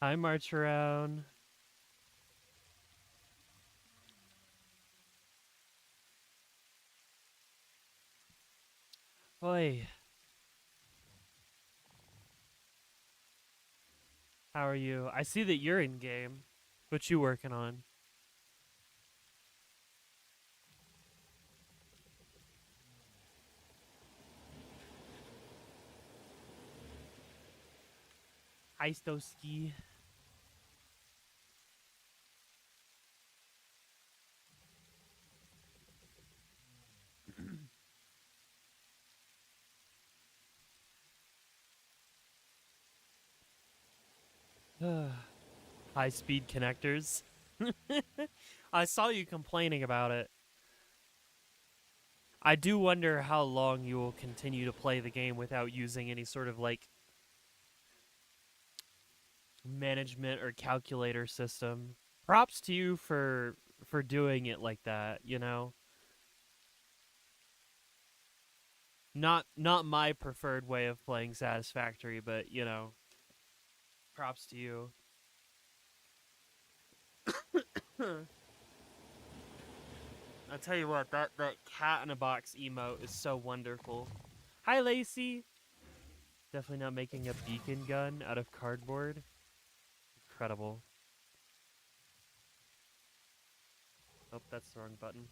I march around. Oi, how are you? I see that you're in game. What you working on? Hi, Stowski. High speed connectors. I saw you complaining about it. I do wonder how long you will continue to play the game without using any sort of like management or calculator system. Props to you for doing it like that, you know? Not my preferred way of playing Satisfactory, but you know, props to you. I'll tell you what, that cat in a box emote is so wonderful. Hi, Lacey. Definitely not making a beacon gun out of cardboard. Incredible. Oh, that's the wrong button.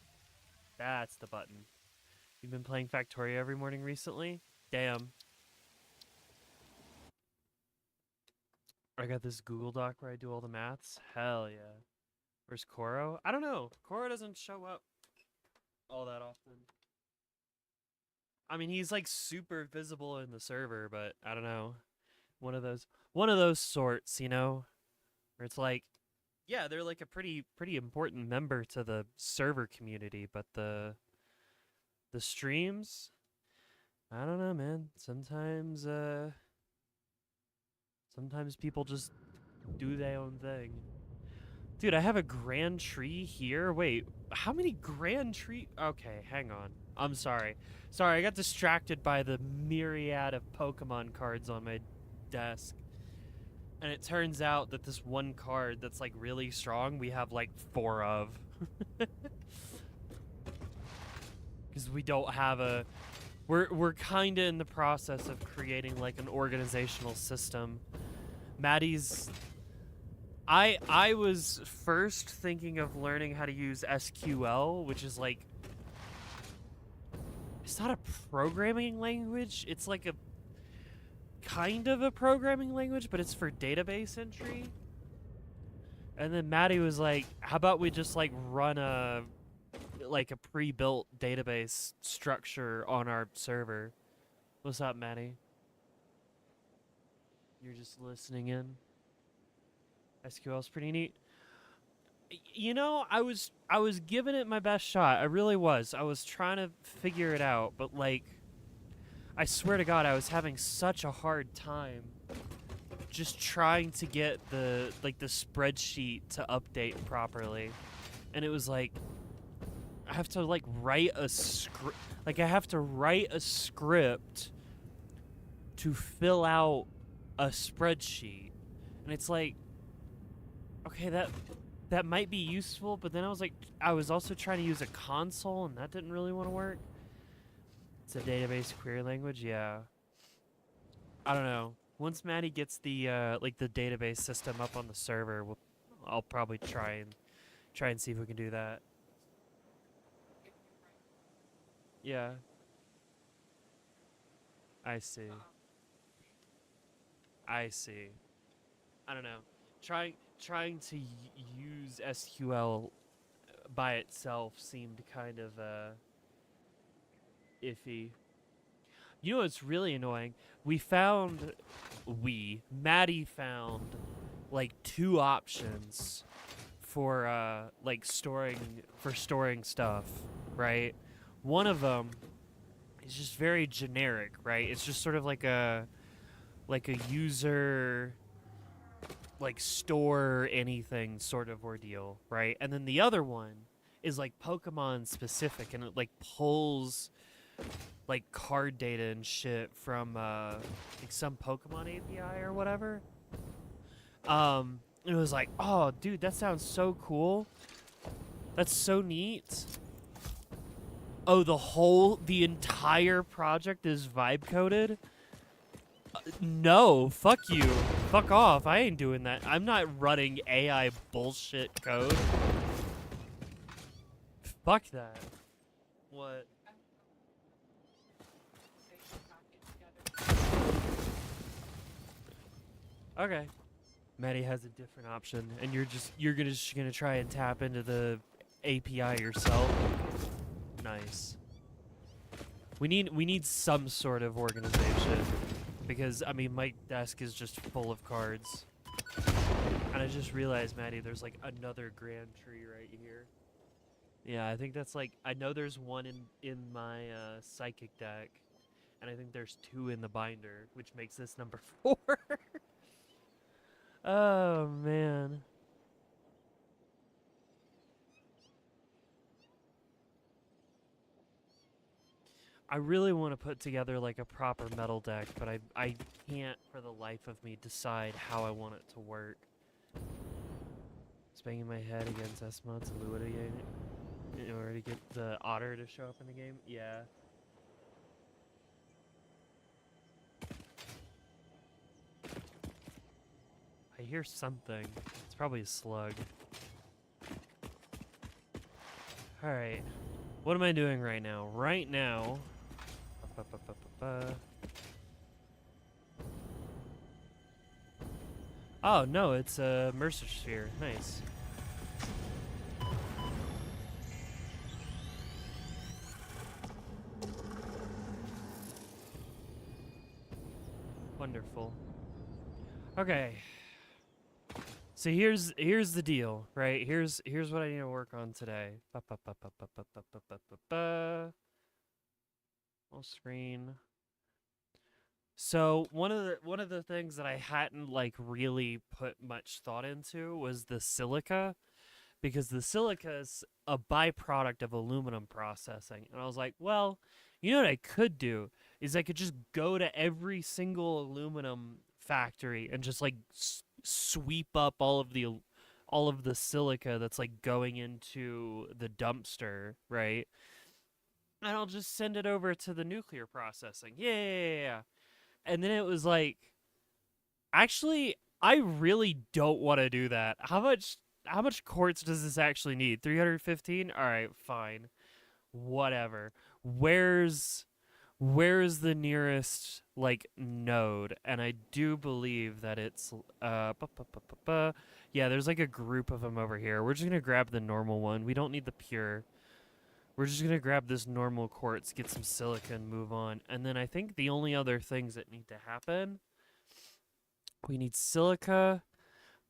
That's the button. You've been playing Factorio every morning recently? Damn. I got this Google Doc where I do all the maths. Hell yeah. Where's Koro? I don't know. Koro doesn't show up all that often. I mean, he's like super visible in the server, but I don't know. One of those sorts, you know, where it's like, yeah, they're like a pretty important member to the server community, but the streams, I don't know, man. Sometimes people just do their own thing. Dude, I have a grand tree here. Wait, how many grand tree? Okay, hang on. I'm sorry. Sorry, I got distracted by the myriad of Pokemon cards on my desk. And it turns out that this one card that's like really strong, we have like four of. Because we don't have a. We're kind of in the process of creating like an organizational system. Maddie's I was first thinking of learning how to use SQL, which is like it's not a programming language. It's like a kind of a programming language, but it's for database entry. And then Maddie was like, "How about we just like run a pre-built database structure on our server?" What's up, Maddie? You're just listening in. SQL's pretty neat. You know, I was giving it my best shot. I really was. I was trying to figure it out, but like I swear to God, I was having such a hard time just trying to get the spreadsheet to update properly. And it was like I have to like write a script like I have to write a script to fill out a spreadsheet. And it's like okay, that might be useful, but then I was also trying to use a console and that didn't really want to work. It's a database query language, yeah. I don't know. Once Maddie gets the database system up on the server, I'll probably try and see if we can do that. Yeah, I see. I see. I don't know. Trying to use SQL by itself seemed kind of iffy. You know what's really annoying? Maddie found like two options for storing stuff, right? One of them is just very generic, right? It's just sort of like a user like store anything sort of ordeal, right? And then the other one is like Pokemon specific and it like pulls like card data and shit from like some Pokemon API or whatever. It was like, oh, dude, that sounds so cool. That's so neat. Oh, the entire project is vibe coded? No, fuck you. Fuck off. I ain't doing that. I'm not running AI bullshit code. Fuck that. What? Okay. Maddie has a different option, and you're just gonna try and tap into the API yourself. Nice. We need some sort of organization, because I mean my desk is just full of cards, and I just realized, Maddie, there's like another grand tree right here. Yeah, I think that's like, I know there's one in my psychic deck, and I think there's two in the binder, which makes this number 4. Oh man. I really want to put together like a proper metal deck, but I can't for the life of me decide how I want it to work. Just banging my head against S-Mods and Lua in order to get the otter to show up in the game? Yeah. I hear something. It's probably a slug. Alright. What am I doing right now? Right now... Oh, no, it's a Mercer Sphere. Nice. Wonderful. Okay. So here's the deal, right? Here's what I need to work on today. Full screen. So one of the things that I hadn't like really put much thought into was the silica, because the silica is a byproduct of aluminum processing. And I was like, well, you know what I could do is I could just go to every single aluminum factory and just like sweep up all of the silica that's like going into the dumpster, right? And I'll just send it over to the nuclear processing. Yeah. And then it was like, actually, I really don't want to do that. How much quartz does this actually need? 315? All right, fine. Whatever. Where's the nearest like node? And I do believe that it's yeah, there's like a group of them over here. We're just going to grab the normal one. We don't need the pure. We're just going to grab this normal quartz, get some silica, and move on. And then I think the only other things that need to happen, we need silica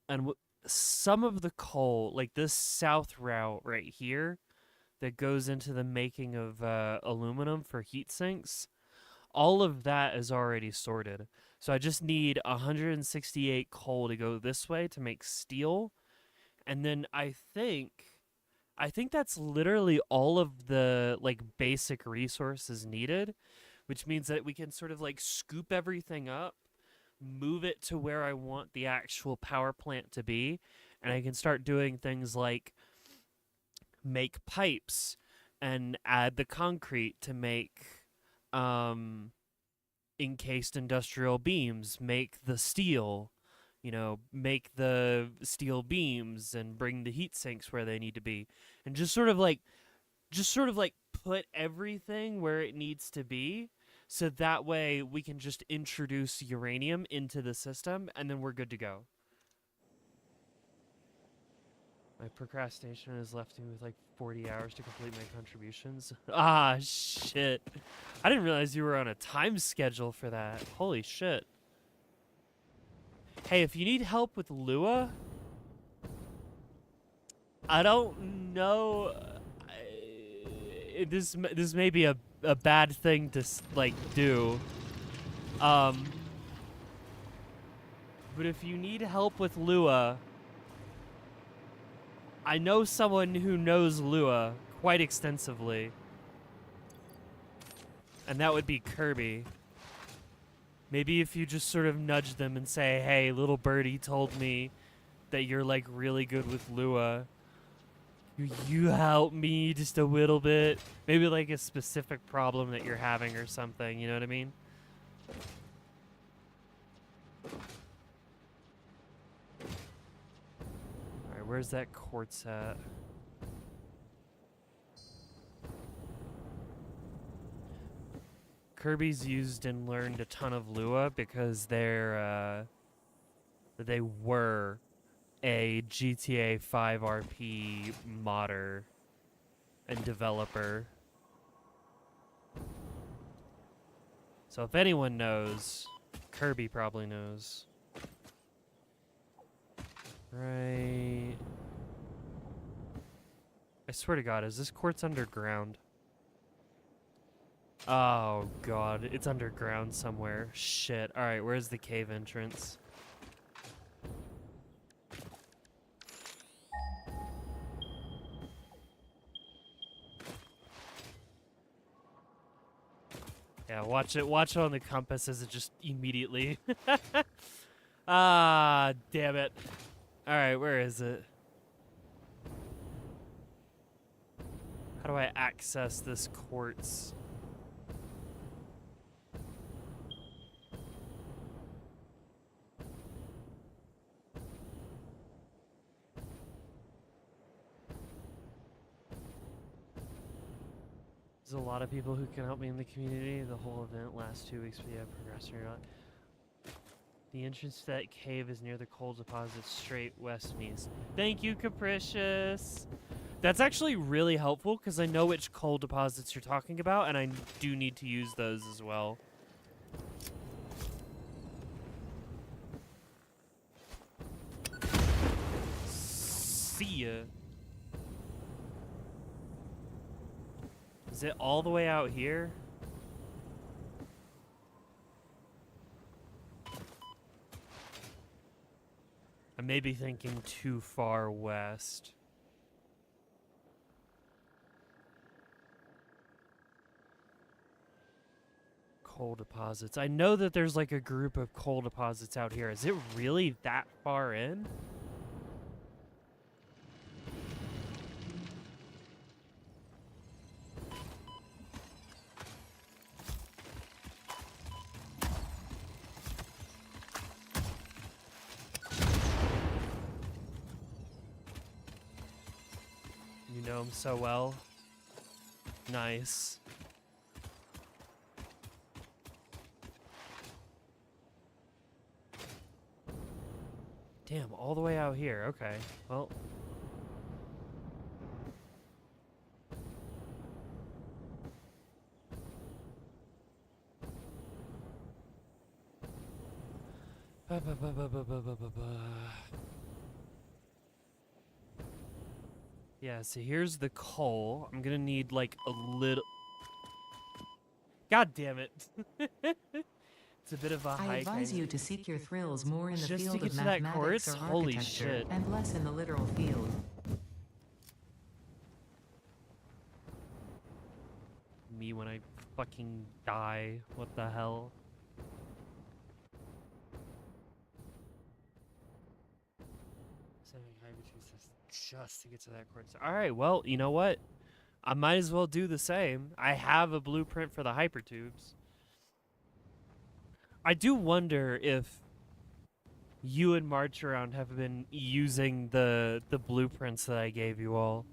and some of the coal, like this south route right here that goes into the making of aluminum for heat sinks. All of that is already sorted. So I just need 168 coal to go this way to make steel. And then I think that's literally all of the like basic resources needed, which means that we can sort of like scoop everything up, move it to where I want the actual power plant to be, and I can start doing things like make pipes and add the concrete to make encased industrial beams, make the steel, make the steel beams and bring the heat sinks where they need to be, and just sort of like put everything where it needs to be, so that way we can just introduce uranium into the system and then we're good to go. My procrastination has left me with like 40 hours to complete my contributions. Ah, shit. I didn't realize you were on a time schedule for that. Holy shit. Hey, if you need help with Lua, I don't know. This may be a bad thing to like do. But if you need help with Lua, I know someone who knows Lua quite extensively, and that would be Kirby. Maybe if you just sort of nudge them and say, hey, little birdie told me that you're like really good with Lua. You help me just a little bit. Maybe like a specific problem that you're having or something, you know what I mean? Alright, where's that quartz at? Kirby's used and learned a ton of Lua because they were a GTA 5 RP modder and developer. So if anyone knows, Kirby probably knows. Right. I swear to God, is this quartz underground? Oh God, it's underground somewhere. Shit. Alright, where's the cave entrance? Yeah, watch it on the compass as it just immediately. Ah, damn it. Alright, where is it? How do I access this quartz? There's a lot of people who can help me in the community. The whole event lasts 2 weeks, but yeah, progressing or not. The entrance to that cave is near the coal deposit straight west and east. Thank you, Capricious. That's actually really helpful because I know which coal deposits you're talking about, and I do need to use those as well. See ya. Is it all the way out here? I may be thinking too far west. Coal deposits. I know that there's like a group of coal deposits out here. Is it really that far in? You know him so well. Nice. Damn, all the way out here. Okay, well. Yeah, so here's the coal. I'm gonna need like a little... God damn it. It's a bit of a hike. I advise you to seek your thrills more in the Just to field get of to that mathematics quartz? or Holy architecture, shit. and less in the literal field. Me when I fucking die. What the hell? Just to get to that quartz. Alright, well, you know what? I might as well do the same. I have a blueprint for the hypertubes. I do wonder if you and March Around have been using the blueprints that I gave you all.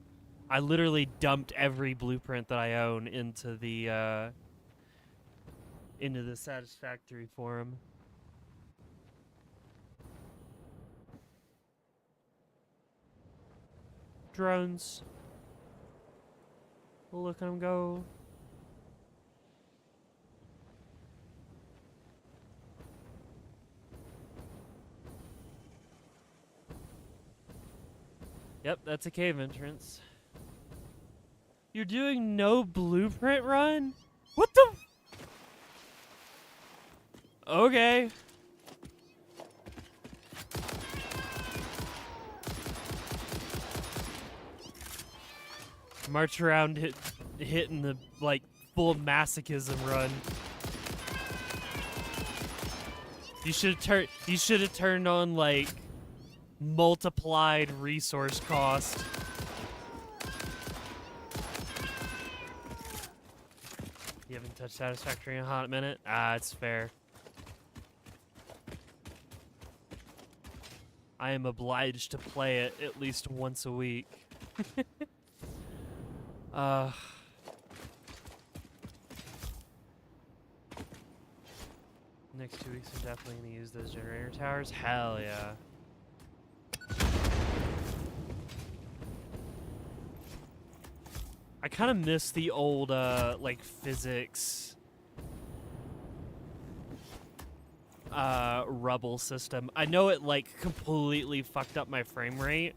I literally dumped every blueprint that I own into the Satisfactory forum. Drones. Look at them go. Yep, that's a cave entrance. You're doing no blueprint run? What the? Okay. March Around hitting the, like, full masochism run. You should have turned on like multiplied resource cost. You haven't touched Satisfactory in a hot minute? Ah, it's fair. I am obliged to play it at least once a week. Next 2 weeks, I'm definitely gonna use those generator towers. Hell yeah. I kind of miss the old, like, physics, rubble system. I know it, like, completely fucked up my frame rate,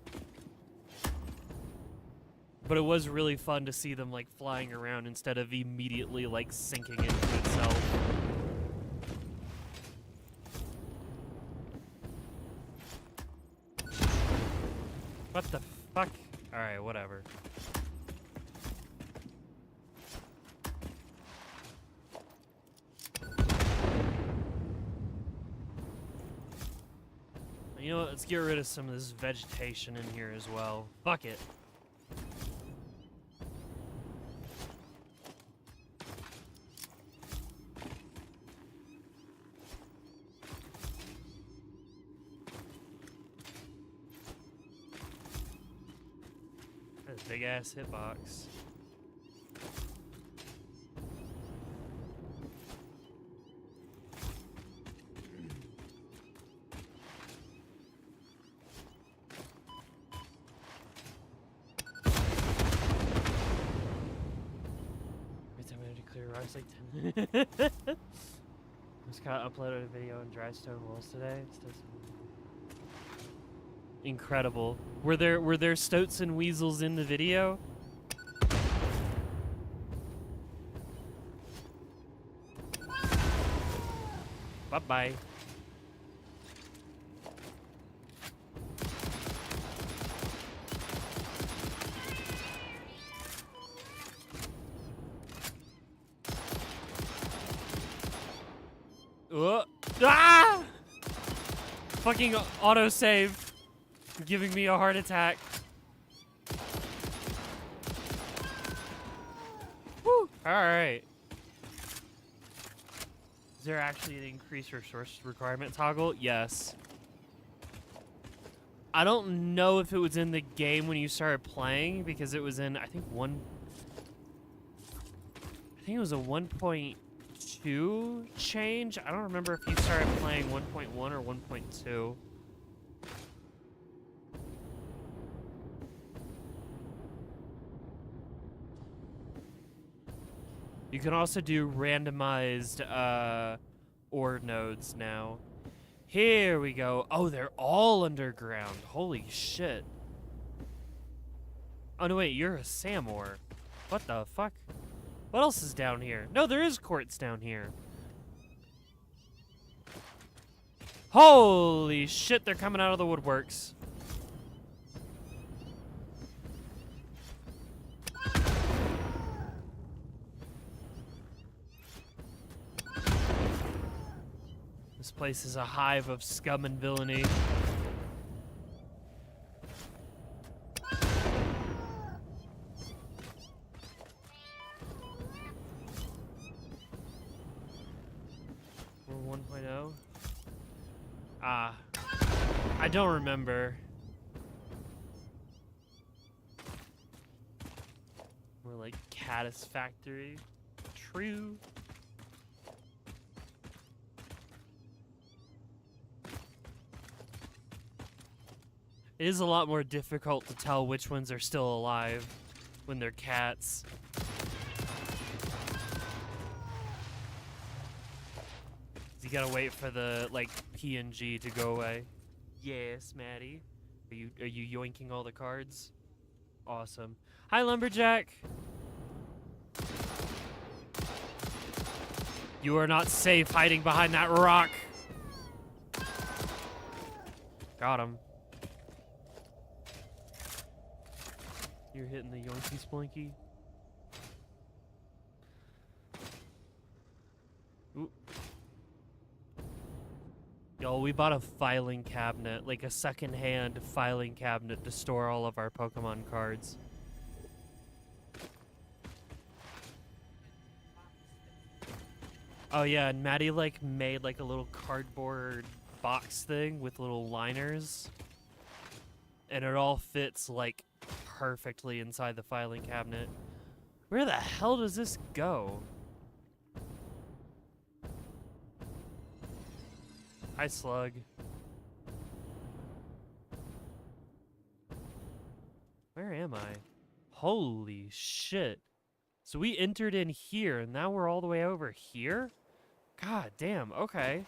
but it was really fun to see them, like, flying around instead of immediately, like, sinking into itself. What the fuck? Alright, whatever. You know what? Let's get rid of some of this vegetation in here as well. Fuck it. That's a big ass hitbox. It's like 10. Just got uploaded a video on dry stone walls today. Incredible. Were there stoats and weasels in the video? Bye bye. Ah! Fucking autosave. Giving me a heart attack. Woo! Alright. Is there actually an increased resource requirement toggle? Yes. I don't know if it was in the game when you started playing, because it was in, I think it was a 1.2 change. I don't remember if you started playing 1.1 or 1.2. You can also do randomized ore nodes now. Here we go. Oh, they're all underground. Holy shit. Oh, no, wait. You're a Sam ore. What the fuck? What else is down here? No, there is quartz down here. Holy shit, they're coming out of the woodworks. This place is a hive of scum and villainy. We're 1.0? Ah. I don't remember. We're like Caddis Factory. True. It is a lot more difficult to tell which ones are still alive when they're cats. You gotta wait for the, like, PNG to go away. Yes, Maddie. Are you yoinking all the cards? Awesome. Hi, Lumberjack. You are not safe hiding behind that rock. Got him. You're hitting the yoinky splinky. Ooh. we bought a filing cabinet, like a second-hand filing cabinet to store all of our Pokemon cards. Oh yeah, and Maddie like made like a little cardboard box thing with little liners. And it all fits like perfectly inside the filing cabinet. Where the hell does this go? Hi, Slug. Where am I? Holy shit. So we entered in here, and now we're all the way over here? God damn, okay.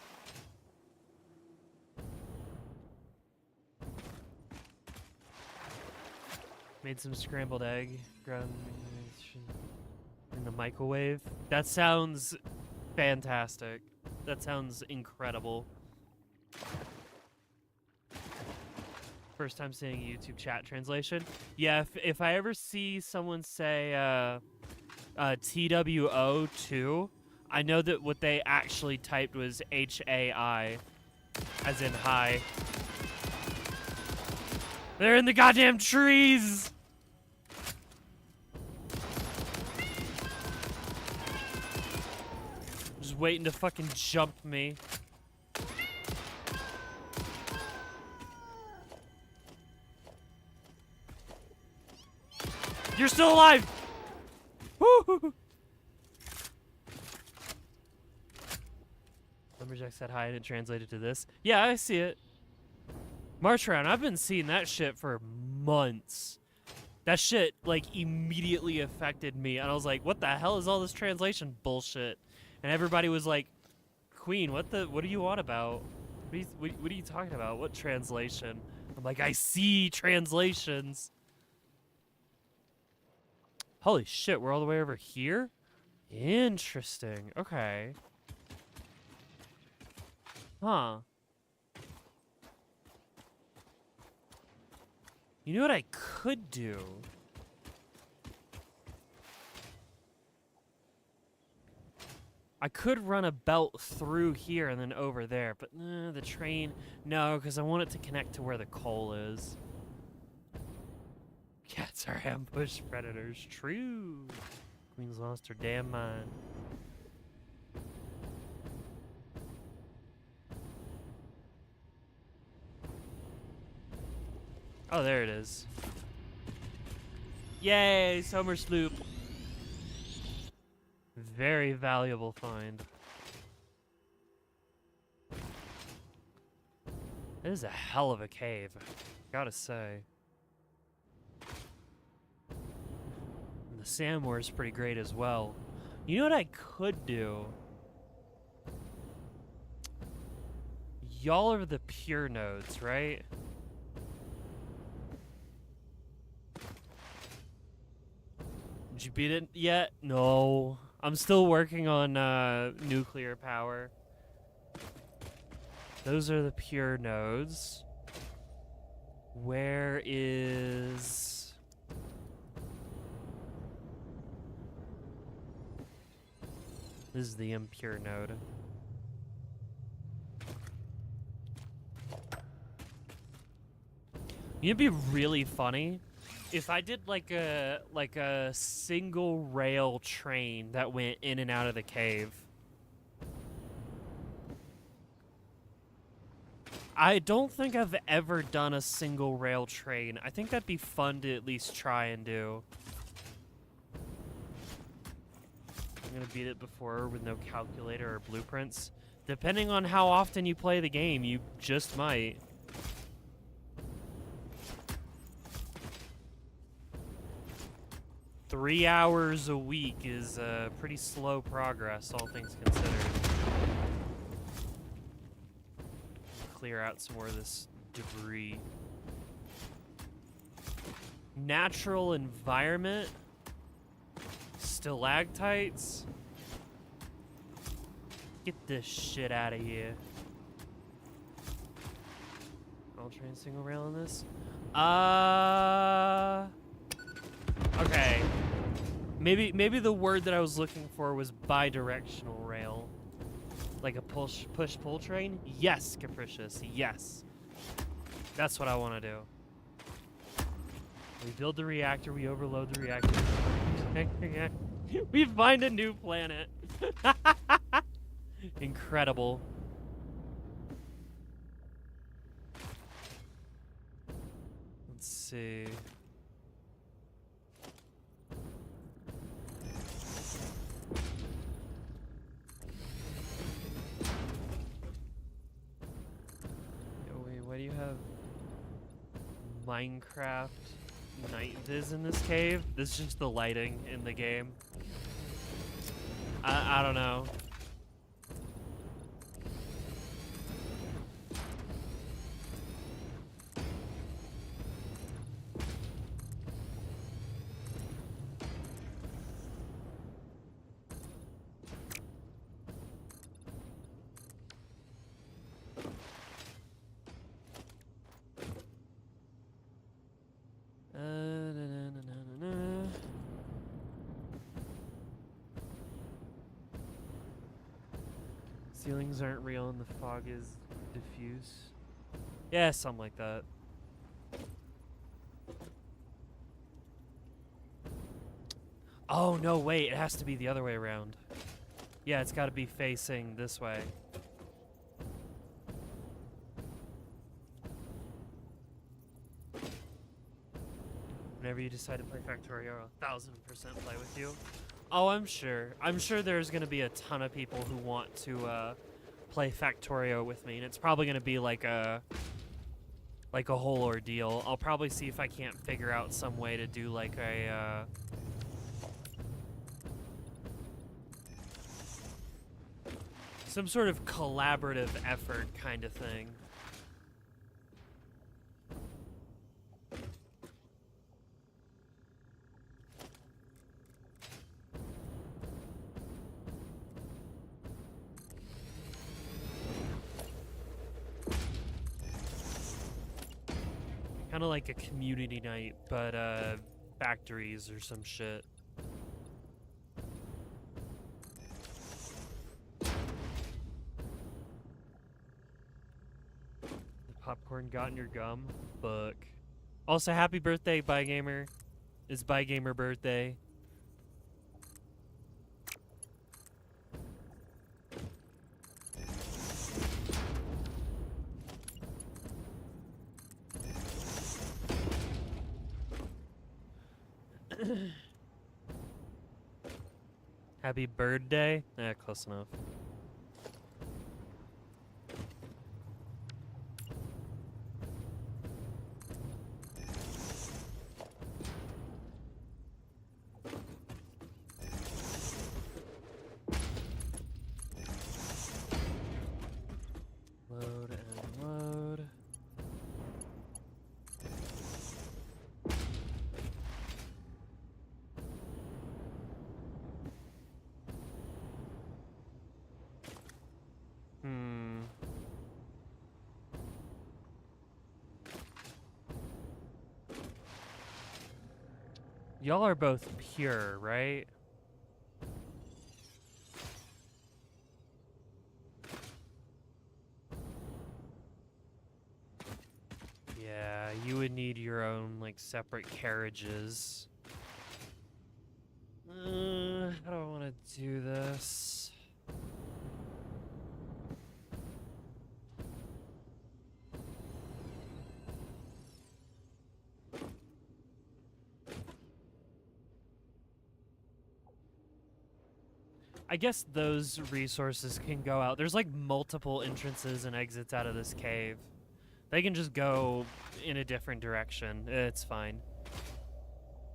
Made some scrambled egg. Ground in the microwave. That sounds fantastic. That sounds incredible. First time seeing a YouTube chat translation. Yeah, if I ever see someone say TWO2, I know that what they actually typed was HAI, as in hi. They're in the goddamn trees! Just waiting to fucking jump me. You're still alive! Woo! Lumberjack said hi and it translated to this. Yeah, I see it. March Round, I've been seeing that shit for months. That shit, like, immediately affected me. And I was like, what the hell is all this translation bullshit? And everybody was like, Queen, what are you on about? What are you talking about? What translation? I'm like, I see translations. Holy shit, we're all the way over here? Interesting. Okay. Huh. You know what I could do? I could run a belt through here and then over there, but the train, no, because I want it to connect to where the coal is. Cats are ambush predators. True. Queen's lost her damn mind. Oh, there it is. Yay, summer sloop. Very valuable find. It is a hell of a cave, gotta say. And the Samwar is pretty great as well. You know what I could do? Y'all are the pure nodes, right? Did you beat it yet? No. I'm still working on nuclear power. Those are the pure nodes. Where is... This is the impure node. It'd be really funny if I did like a single rail train that went in and out of the cave. I don't think I've ever done a single rail train. I think that'd be fun to at least try and do. I'm gonna beat it before with no calculator or blueprints. Depending on how often you play the game, you just might. Three hours a week is pretty slow progress, all things considered. Clear out some more of this debris. Natural environment. Stalactites. Get this shit out of here. All train single rail on this? Okay. Maybe the word that I was looking for was bidirectional rail. Like a push-pull train? Yes, Capricious, yes. That's what I want to do. We build the reactor, we overload the reactor. We find a new planet. Incredible. Let's see. Yo, wait, why do you have Minecraft night viz in this cave? This is just the lighting in the game. I don't know. Na. Ceilings aren't real and the fog is diffuse. Yeah, something like that. Oh, no, wait. It has to be the other way around. Yeah, it's got to be facing this way. Whenever you decide to play Factorio, 1000% play with you. Oh, I'm sure. I'm sure there's going to be a ton of people who want to play Factorio with me, and it's probably going to be like a whole ordeal. I'll probably see if I can't figure out some way to do like a some sort of collaborative effort kind of thing. Kind of like a community night, but factories or some shit. The popcorn got in your gum? Fuck. Also, happy birthday, Bye Gamer. It's Bye Gamer birthday. Happy bird day? Yeah, close enough. Load and load. Y'all are both pure, right? Yeah, you would need your own, like, separate carriages. How do I want to do this? I guess those resources can go out. There's like multiple entrances and exits out of this cave. They can just go in a different direction. It's fine.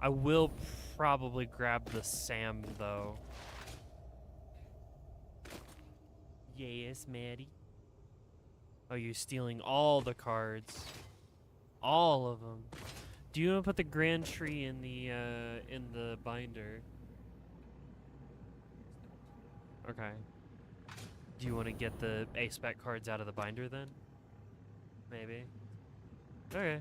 I will probably grab the Sam, though. Yes, Maddie. Oh, you're stealing all the cards. All of them. Do you want to put the Grand Tree in the binder? Okay. Do you want to get the A-Spec cards out of the binder then? Maybe. Okay.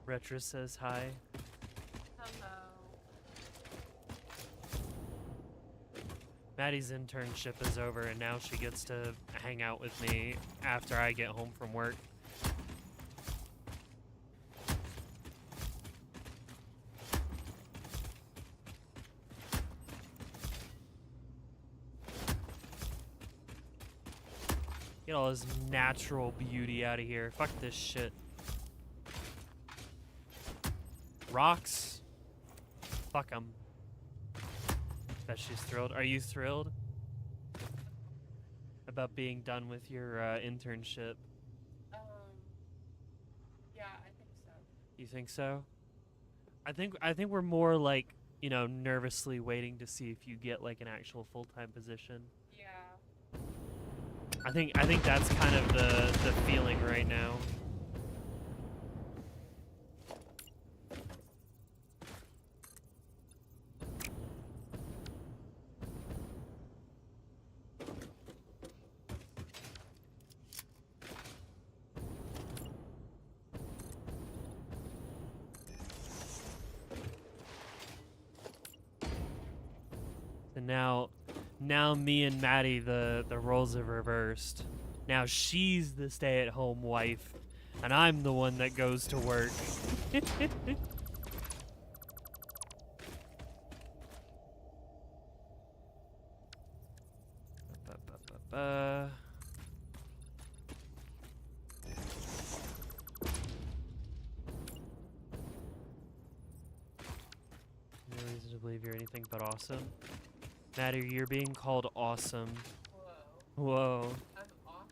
Retro says hi. Hello. Maddie's internship is over, and now she gets to hang out with me after I get home from work. Get all this natural beauty out of here. Fuck this shit. Rocks. Fuck 'em. Bet she's thrilled. Are you thrilled about being done with your internship? Um, yeah, I think so. You think so? I think we're more like, you know, nervously waiting to see if you get like an actual full-time position. Yeah. I think that's kind of the feeling right now. And now me and Maddie, the roles have reversed. Now she's the stay-at-home wife, and I'm the one that goes to work. Ba-ba-ba-ba. No reason to believe you're anything but awesome. Maddie, you're being called awesome. Whoa. Whoa. I'm awesome.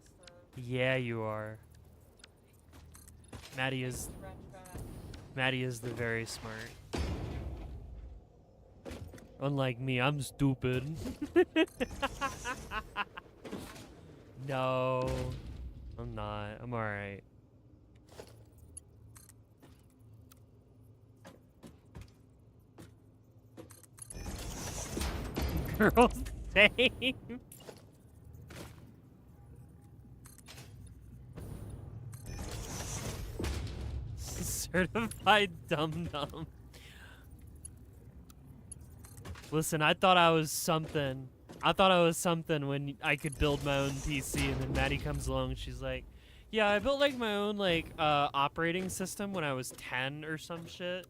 Yeah, you are. Maddie is the very smart. Unlike me, I'm stupid. No, I'm not. I'm alright. Girls, same. Certified dum-dum. Listen, I thought I was something. I thought I was something when I could build my own PC, and then Maddie comes along and she's like, yeah, I built like my own like operating system when I was 10 or some shit.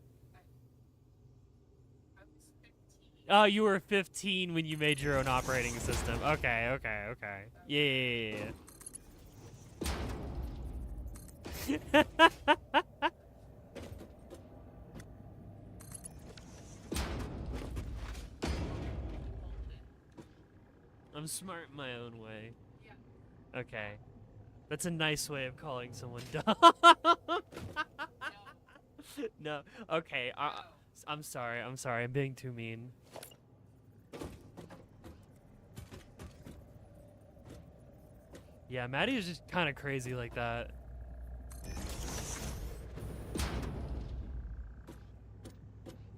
I was 15. Oh, you were 15 when you made your own operating system. Okay, okay, okay. Yeah. I'm smart in my own way. Yeah. Okay. That's a nice way of calling someone dumb. No. Okay. I'm sorry. I'm sorry. I'm being too mean. Yeah, Maddie is just kind of crazy like that.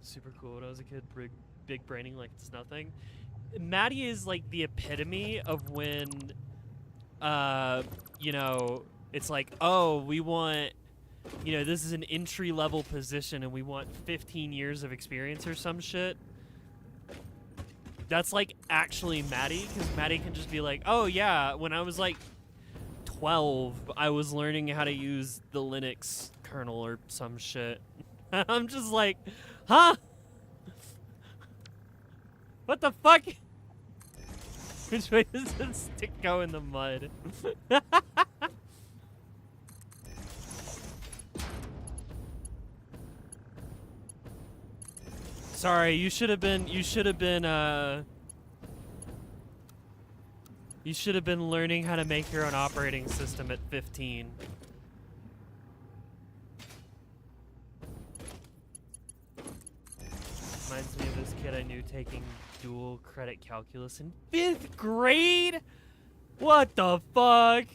Super cool. When I was a kid, big braining like it's nothing. Maddie is like the epitome of when, you know, it's like, oh, we want, you know, this is an entry-level position and we want 15 years of experience or some shit. That's like actually Maddie, because Maddie can just be like, oh yeah, when I was like 12, I was learning how to use the Linux kernel or some shit. I'm just like, huh? What the fuck? Which way does the stick go in the mud? Sorry, you should have been learning how to make your own operating system at 15. Reminds me of this kid I knew taking dual credit calculus in 5th grade? What the fuck?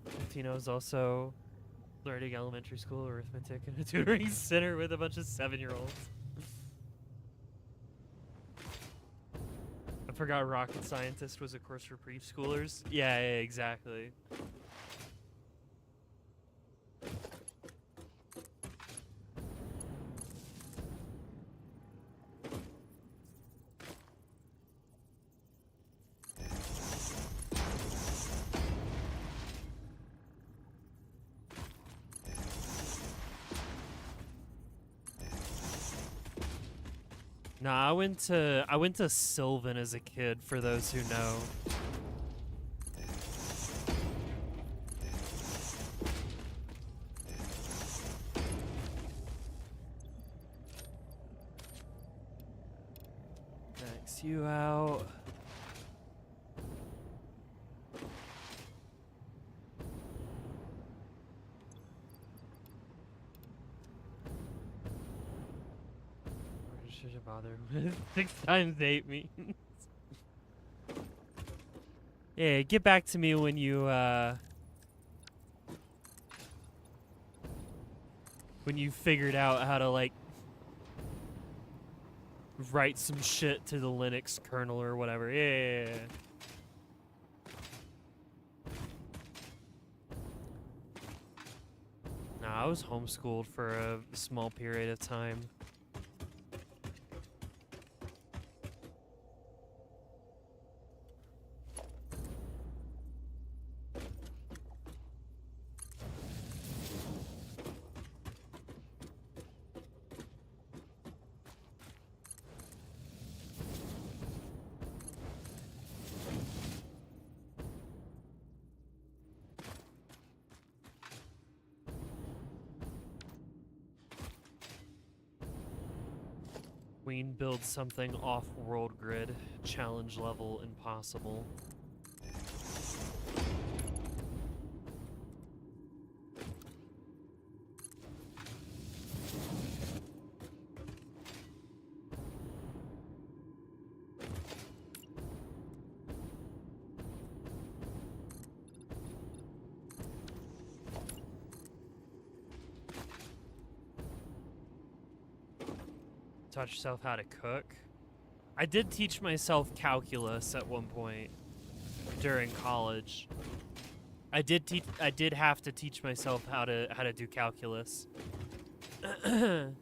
15, I was also learning elementary school arithmetic in a tutoring center with a bunch of 7-year-olds. I forgot rocket scientist was a course for preschoolers. Yeah, exactly. Nah, I went to Sylvan as a kid, for those who know. Max you out. Should I bother with 6 times 8 means? Yeah, get back to me when you figured out how to like write some shit to the Linux kernel or whatever. Yeah. Nah, I was homeschooled for a small period of time. Queen builds something off-world grid. Challenge level impossible. Taught yourself how to cook? I did teach myself calculus at one point during college. I did have to teach myself how to do calculus. And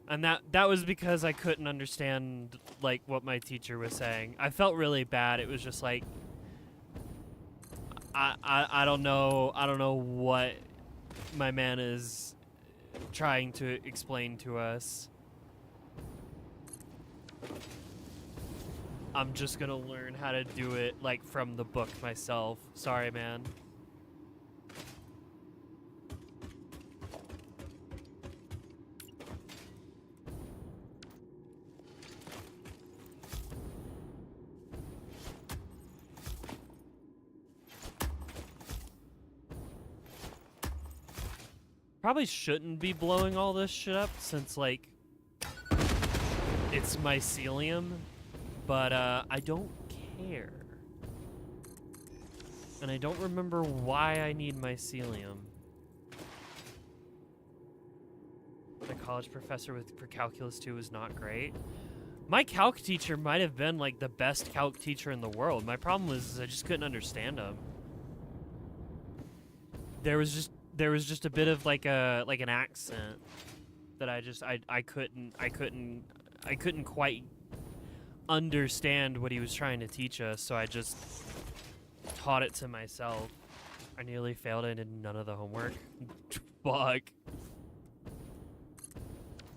that was because I couldn't understand like what my teacher was saying. I felt really bad. It was just like I don't know what my man is trying to explain to us. I'm just gonna learn how to do it like from the book myself. Sorry, man. Probably shouldn't be blowing all this shit up since like it's mycelium, but I don't care. And I don't remember why I need mycelium. My college professor for calculus 2 was not great. My calc teacher might have been like the best calc teacher in the world. My problem was I just couldn't understand him. There was just a bit of like an accent that I couldn't quite understand what he was trying to teach us, so I just taught it to myself. I nearly failed. I did none of the homework. Fuck.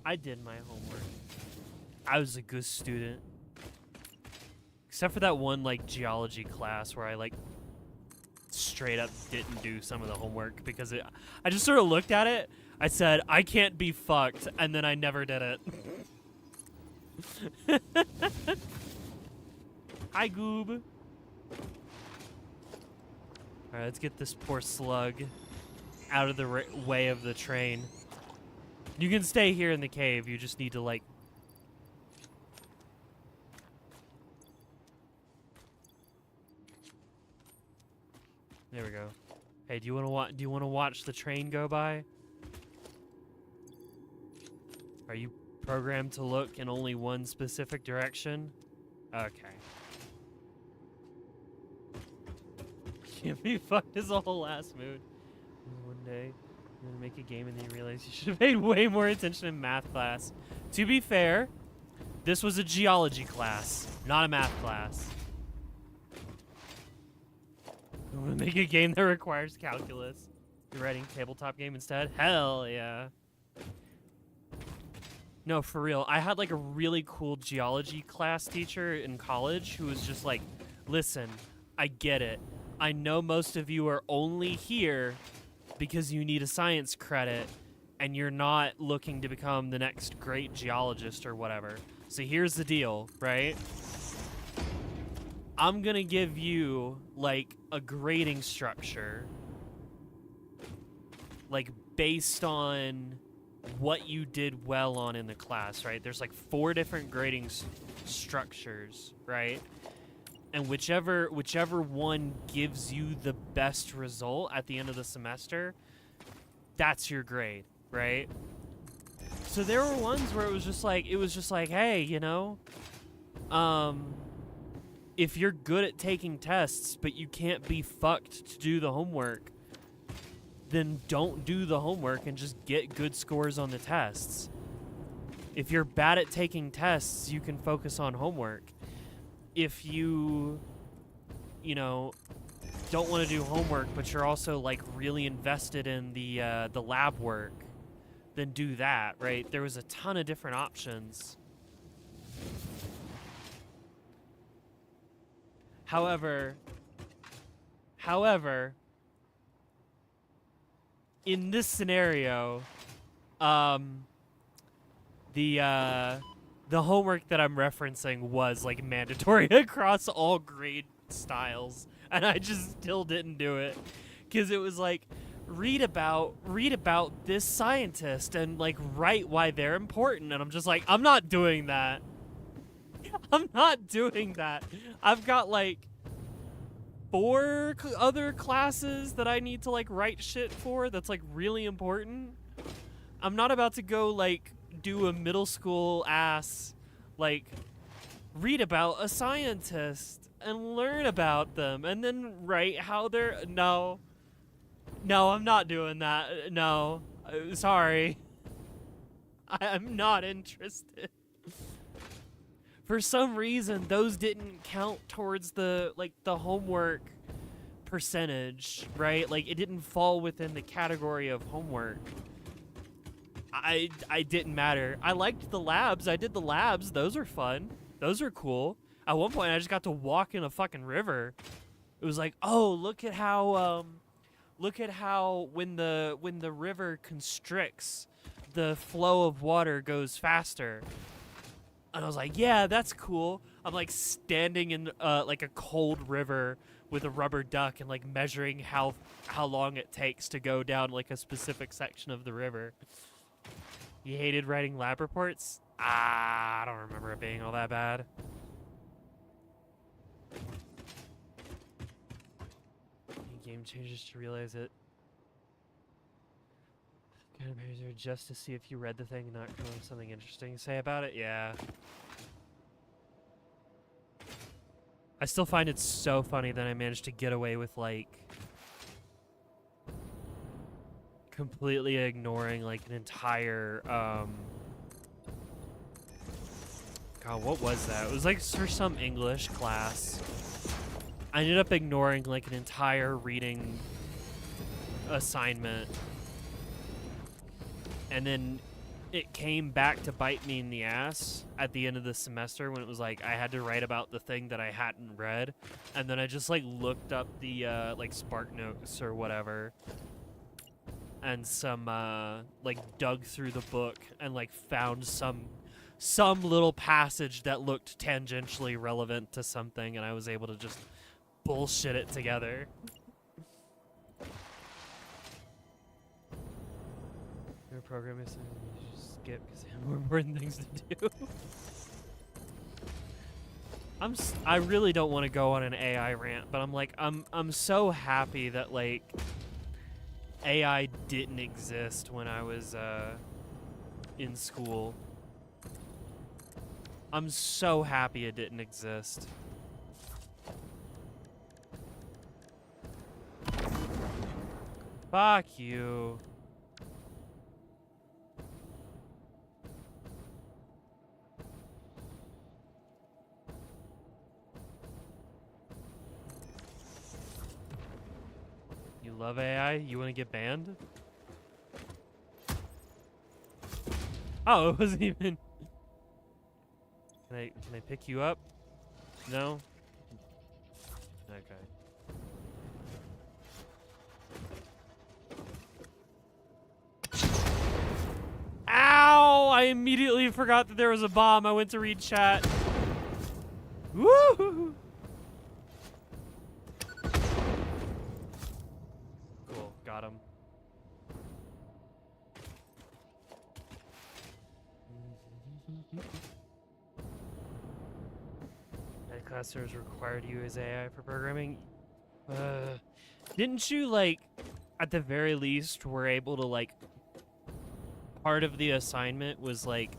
I did my homework. I was a good student. Except for that one like geology class where I like straight up didn't do some of the homework because I just sort of looked at it. I said, I can't be fucked, and then I never did it. Hi, Goob. Alright, let's get this poor slug out of the way of the train. You can stay here in the cave. You just need to, like... There we go. Hey, do you want to watch the train go by? Are you programmed to look in only one specific direction? Okay. Can't be fucked is the whole last mood. One day, you're gonna make a game and then you realize you should have paid way more attention in math class. To be fair, this was a geology class, not a math class. I'm gonna make a game that requires calculus. You're writing tabletop game instead? Hell yeah. No, for real. I had like a really cool geology class teacher in college who was just like, listen, I get it. I know most of you are only here because you need a science credit and you're not looking to become the next great geologist or whatever. So here's the deal, right? I'm gonna give you like a grading structure, like based on what you did well on in the class, right? There's like 4 different grading structures, right? And whichever one gives you the best result at the end of the semester, that's your grade, right? So there were ones where it was just like, hey, you know, if you're good at taking tests but you can't be fucked to do the homework, then don't do the homework and just get good scores on the tests. If you're bad at taking tests, you can focus on homework. If you know, don't want to do homework, but you're also like really invested in the lab work, then do that, right? There was a ton of different options. However, in this scenario, the homework that I'm referencing was like mandatory across all grade styles, and I just still didn't do it because it was like read about this scientist and like write why they're important, and I'm just like, I'm not doing that. I'm not doing that. I've got like 4 other classes that I need to like write shit for that's like really important. I'm not about to go like do a middle school ass like read about a scientist and learn about them and then write how they're no, I'm not doing that. No, sorry. I'm not interested. For some reason, those didn't count towards the homework percentage, right? Like, it didn't fall within the category of homework. I didn't matter. I liked the labs. I did the labs. Those are fun. Those are cool. At one point, I just got to walk in a fucking river. It was like, oh, look at how when the river constricts, the flow of water goes faster. And I was like, yeah, that's cool. I'm like standing in like a cold river with a rubber duck and like measuring how long it takes to go down like a specific section of the river. You hated writing lab reports? I don't remember it being all that bad. Game changers to realize it. Kind of pairs are just to see if you read the thing and not come up with something interesting to say about it. Yeah. I still find it so funny that I managed to get away with like completely ignoring like an entire God, what was that? It was like for some English class. I ended up ignoring like an entire reading assignment. And then it came back to bite me in the ass at the end of the semester when it was like I had to write about the thing that I hadn't read. And then I just like looked up the like Spark Notes or whatever. And some like dug through the book and like found some little passage that looked tangentially relevant to something, and I was able to just bullshit it together. Your program is you just skip because I have more important things to do. I really don't want to go on an AI rant, but I'm like I'm so happy that like AI didn't exist when I was in school. I'm so happy it didn't exist. Fuck you. You love AI? You want to get banned? Oh, it wasn't even. Can I pick you up? No? Okay. Ow! I immediately forgot that there was a bomb. I went to read chat. Woo! Cool, got him. That class was required to use AI for programming. Didn't you, like, at the very least, were able to, like, part of the assignment was, like,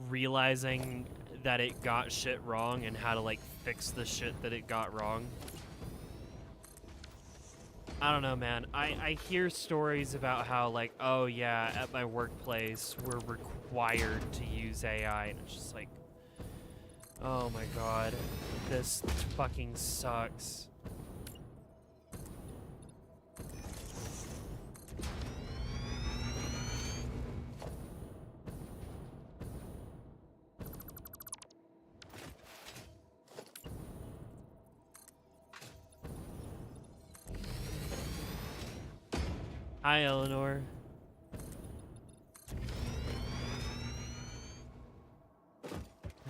realizing that it got shit wrong and how to, like, fix the shit that it got wrong? I don't know, man. I hear stories about how, like, oh, yeah, at my workplace, we're required to use AI, and it's just like, oh my god, this fucking sucks. Hi, Eleanor.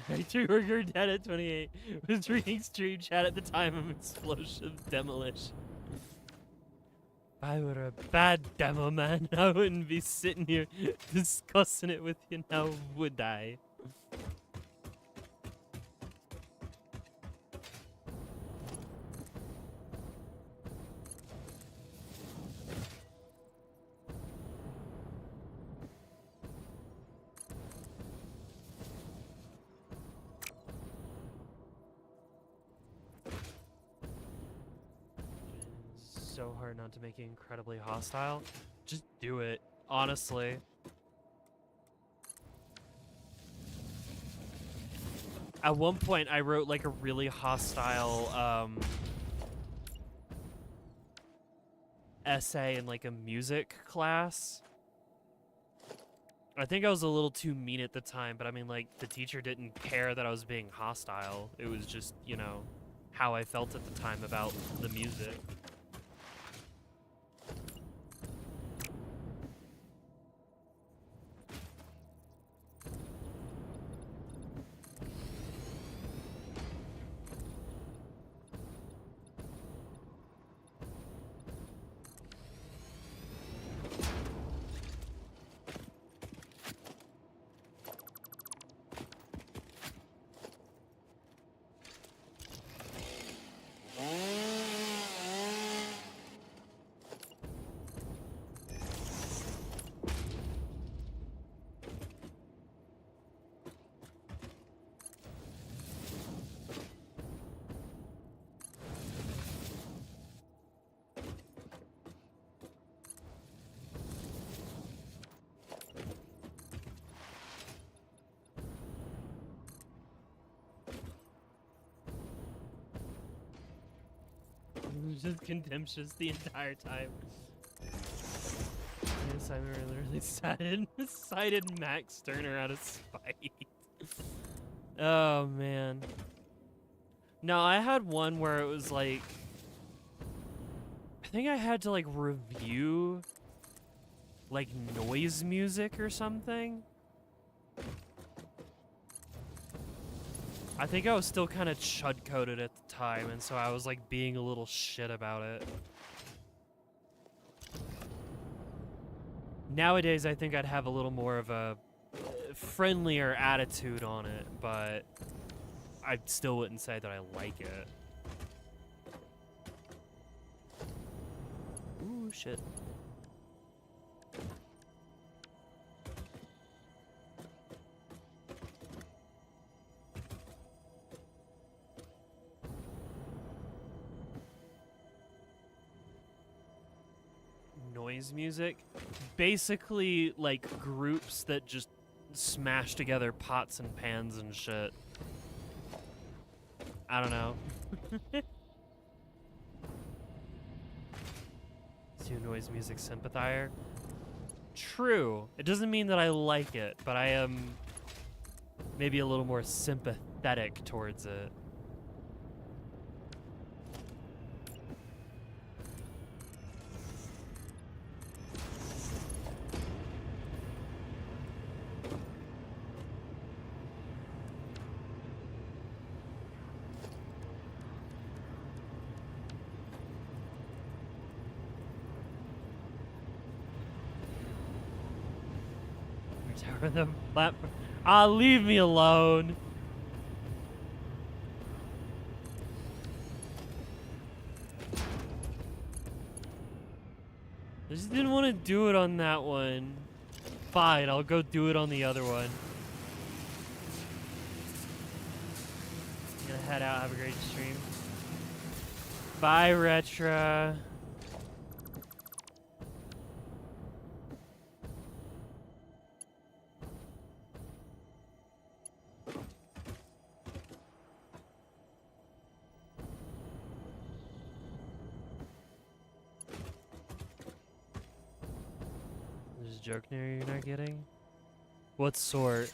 IT worker dead at 28 was reading stream chat at the time of explosive demolition. If I were a bad demo man, I wouldn't be sitting here discussing it with you now, would I? So hard not to make it incredibly hostile. Just do it, honestly. At one point, I wrote like a really hostile essay in like a music class. I think I was a little too mean at the time, but I mean, like, the teacher didn't care that I was being hostile. It was just, you know, how I felt at the time about the music. Just contemptuous the entire time. Yes, I literally cited Max Turner out of spite. Oh man. No, I had one where it was like, I think I had to like review like noise music or something. I think I was still kind of chud-coded at the time, and so I was like being a little shit about it. Nowadays, I think I'd have a little more of a friendlier attitude on it, but I still wouldn't say that I like it. Ooh, shit. Noise music, basically like groups that just smash together pots and pans and shit. I don't know. Is you a noise music sympathizer? True. It doesn't mean that I like it, but I am maybe a little more sympathetic towards it. Tower the platform. Ah, leave me alone. I just didn't want to do it on that one. Fine, I'll go do it on the other one. I'm gonna head out, have a great stream. Bye, Retra. There's a joke there you're not getting? What sort?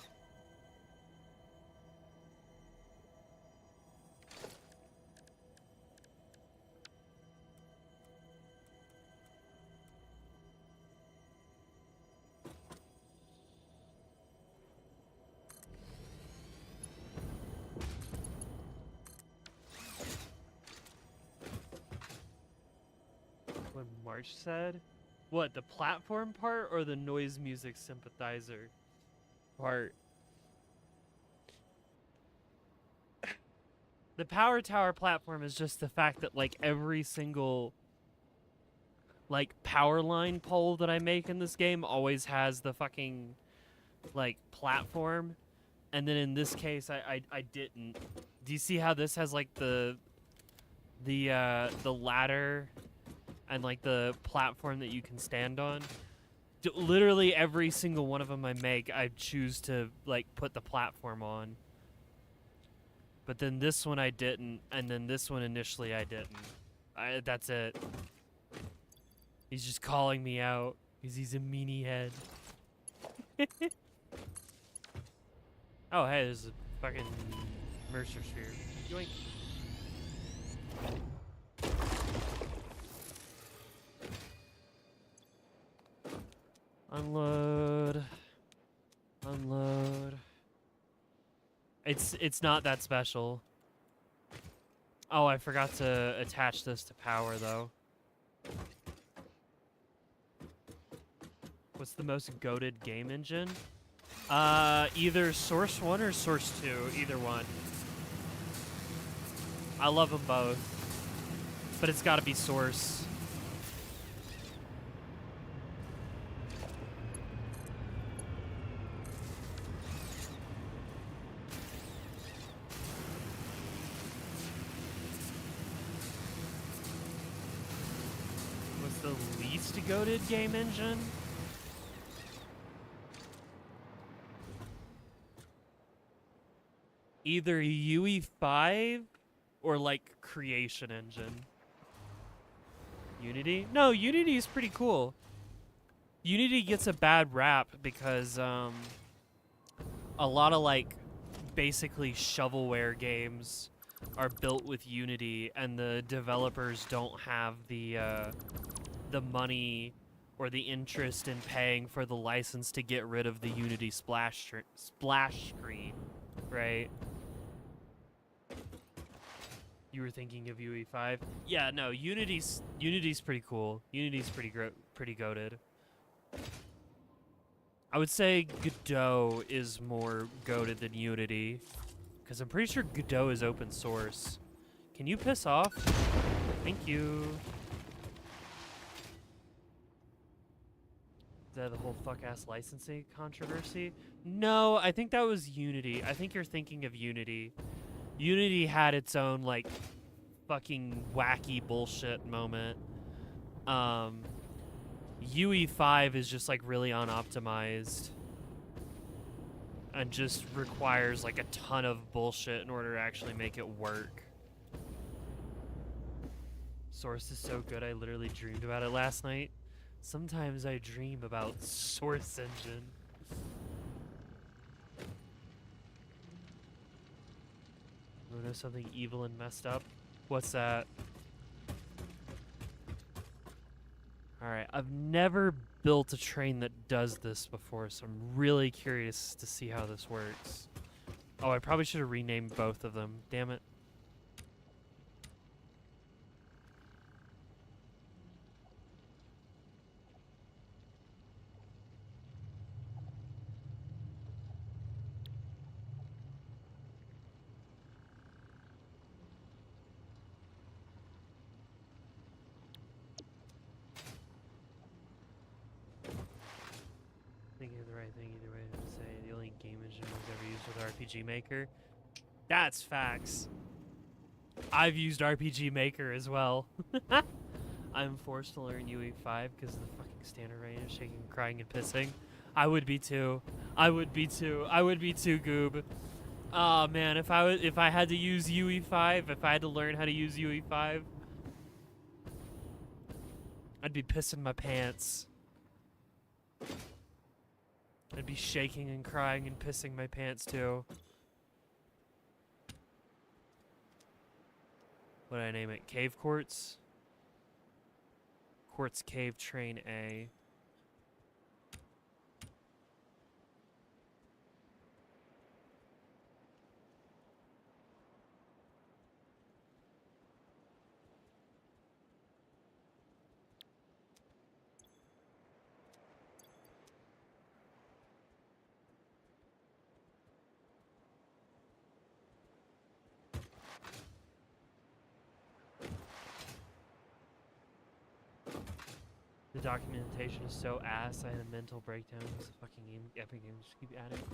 What March said? What, the platform part or the noise music sympathizer part? The power tower platform is just the fact that like every single like power line pole that I make in this game always has the fucking like platform, and then in this case I didn't. Do you see how this has like the ladder and like the platform that you can stand on? Literally every single one of them I make, I choose to like put the platform on. But then this one I didn't, and then this one initially I didn't. That's it. He's just calling me out because he's a meanie head. Oh, hey, there's a fucking Mercer sphere. Yoink. Unload. Unload. It's not that special. Oh, I forgot to attach this to power though. What's the most goated game engine? Either Source 1 or Source 2, either one. I love them both, but it's gotta be Source. What's the least goated game engine? Either UE5 or like Creation Engine. Unity? No, Unity is pretty cool. Unity gets a bad rap because a lot of like basically shovelware games are built with Unity, and the developers don't have the money or the interest in paying for the license to get rid of the Unity splash screen, right? You were thinking of UE5? Yeah, no, Unity's pretty cool. Unity's pretty goated. I would say Godot is more goated than Unity, because I'm pretty sure Godot is open source. Can you piss off? Thank you. Is that the whole fuck-ass licensing controversy? No, I think that was Unity. I think you're thinking of Unity. Unity had its own, like, fucking wacky bullshit moment. UE5 is just, like, really unoptimized. And just requires, like, a ton of bullshit in order to actually make it work. Source is so good, I literally dreamed about it last night. Sometimes I dream about Source Engine. You know something evil and messed up? What's that? Alright, I've never built a train that does this before, so I'm really curious to see how this works. Oh, I probably should have renamed both of them. Damn it. Thinking of the right thing either way to say. The only game engine I've ever used with RPG Maker. That's facts. I've used RPG Maker as well. I'm forced to learn UE5 because of the fucking standard range, shaking, crying, and pissing. I would be too. I would be too. I would be too, Goob. Oh man, if I had to use UE5, if I had to learn how to use UE5, I'd be pissing my pants. I'd be shaking and crying and pissing my pants too. What did I name it? Cave Quartz? Quartz Cave Train A. The documentation is so ass, I had a mental breakdown because the fucking Epic Games just keep adding.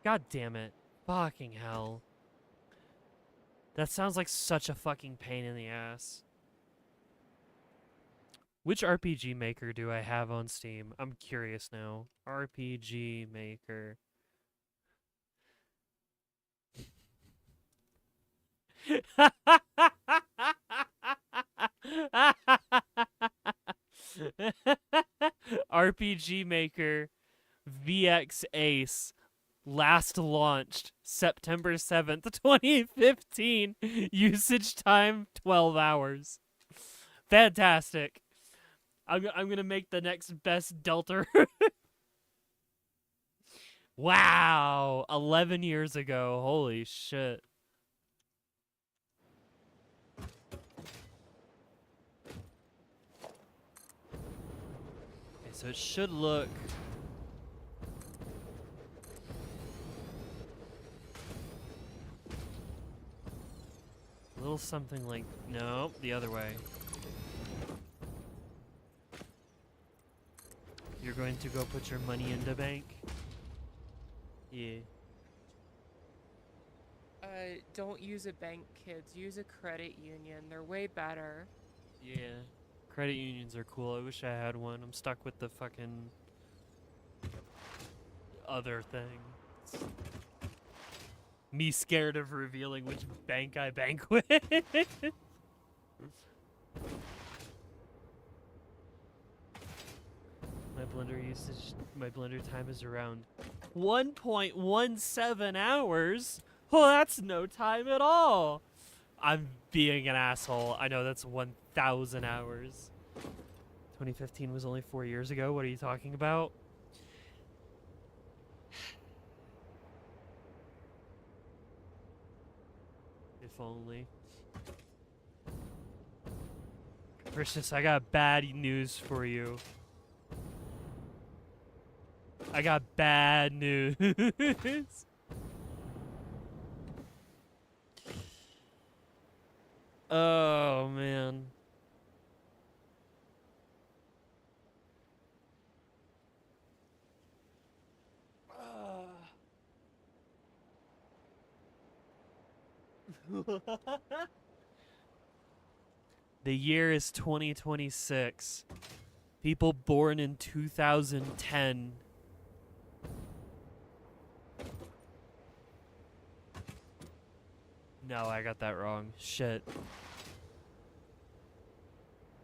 God damn it. Fucking hell. That sounds like such a fucking pain in the ass. Which RPG Maker do I have on Steam? I'm curious now. RPG Maker. RPG Maker VX Ace last launched September 7th, 2015. Usage time 12 hours. Fantastic. I'm going to make the next best Delta. Wow, 11 years ago. Holy shit. Okay, so it should look a little something like, no, the other way. You're going to go put your money in the bank? Yeah. Don't use a bank, kids. Use a credit union. They're way better. Yeah. Credit unions are cool. I wish I had one. I'm stuck with the fucking other thing. Me scared of revealing which bank I bank with. My blender time is around 1.17 hours. Well, that's no time at all. I'm being an asshole. I know that's 1,000 hours. 2015 was only 4 years ago. What are you talking about? If only. Precious, I got bad news for you. I got bad news. Oh, man. The year is 2026. People born in 2010. No, I got that wrong. Shit.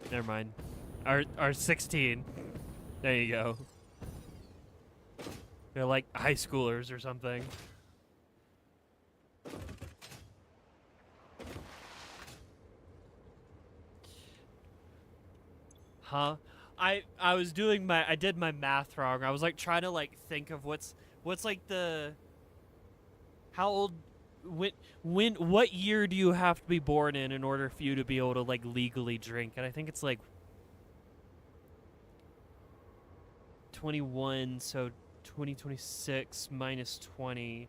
Never mind. Are 16. There you go. They're like high schoolers or something. Huh? I was doing I did my math wrong. I was like trying to like think of what's like the how old what year do you have to be born in order for you to be able to like legally drink? And I think it's like 21, so 2026 minus 20.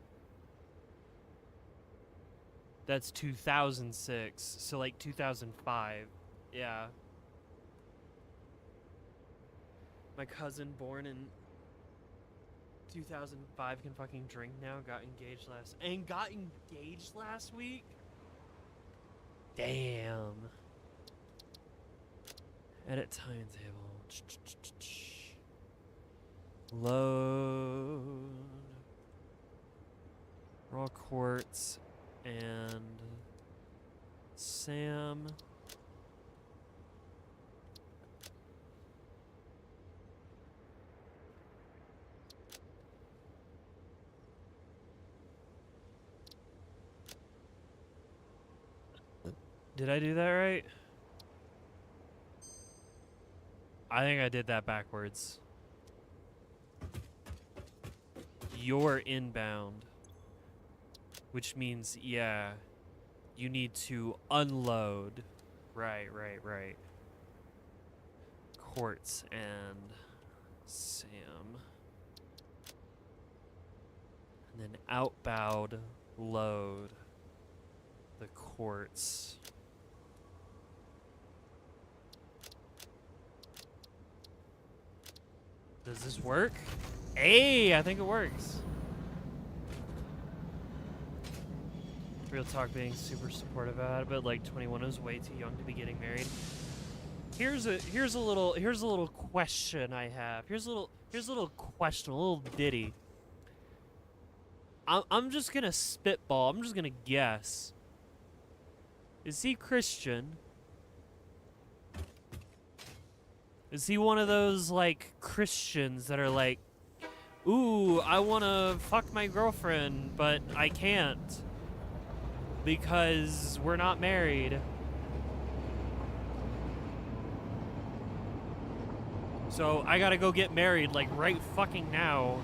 That's 2006. So like 2005. Yeah. My cousin born in 2005 can fucking drink now. Got engaged last week? Damn. Edit timetable. Load. Raw quartz and Sam. Did I do that right? I think I did that backwards. You're inbound. Which means, yeah, you need to unload. Right. Quartz and Sam. And then outbound load the quartz. Does this work? Hey, I think it works. Real talk, being super supportive about it, but like 21 is way too young to be getting married. Here's a little question I have. Here's a little question, a little ditty. I'm just gonna spitball. I'm just gonna guess. Is he Christian? Is he one of those like Christians that are like, ooh, I wanna fuck my girlfriend, but I can't because we're not married? So I gotta go get married like right fucking now.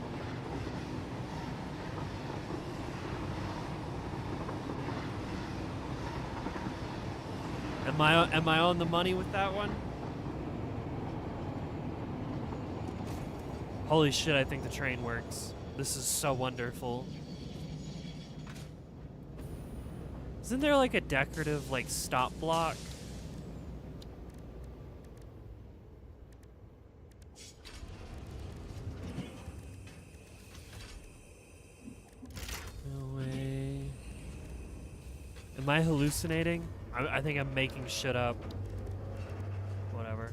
Am I on the money with that one? Holy shit, I think the train works. This is so wonderful. Isn't there like a decorative like stop block? No way. Am I hallucinating? I think I'm making shit up. Whatever.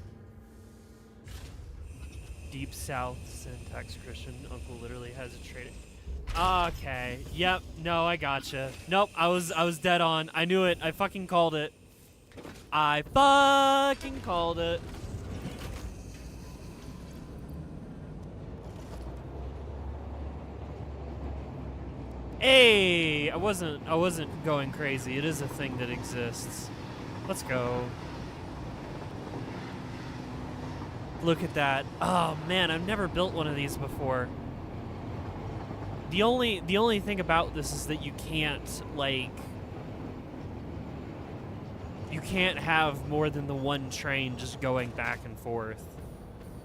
Deep South syntax Christian uncle literally has a trade. Okay. Yep. No, I gotcha. Nope. I was dead on. I knew it. I fucking called it. I fucking called it. Hey, I wasn't going crazy. It is a thing that exists. Let's go. Look at that. Oh man, I've never built one of these before. The only thing about this is that you can't have more than the one train just going back and forth.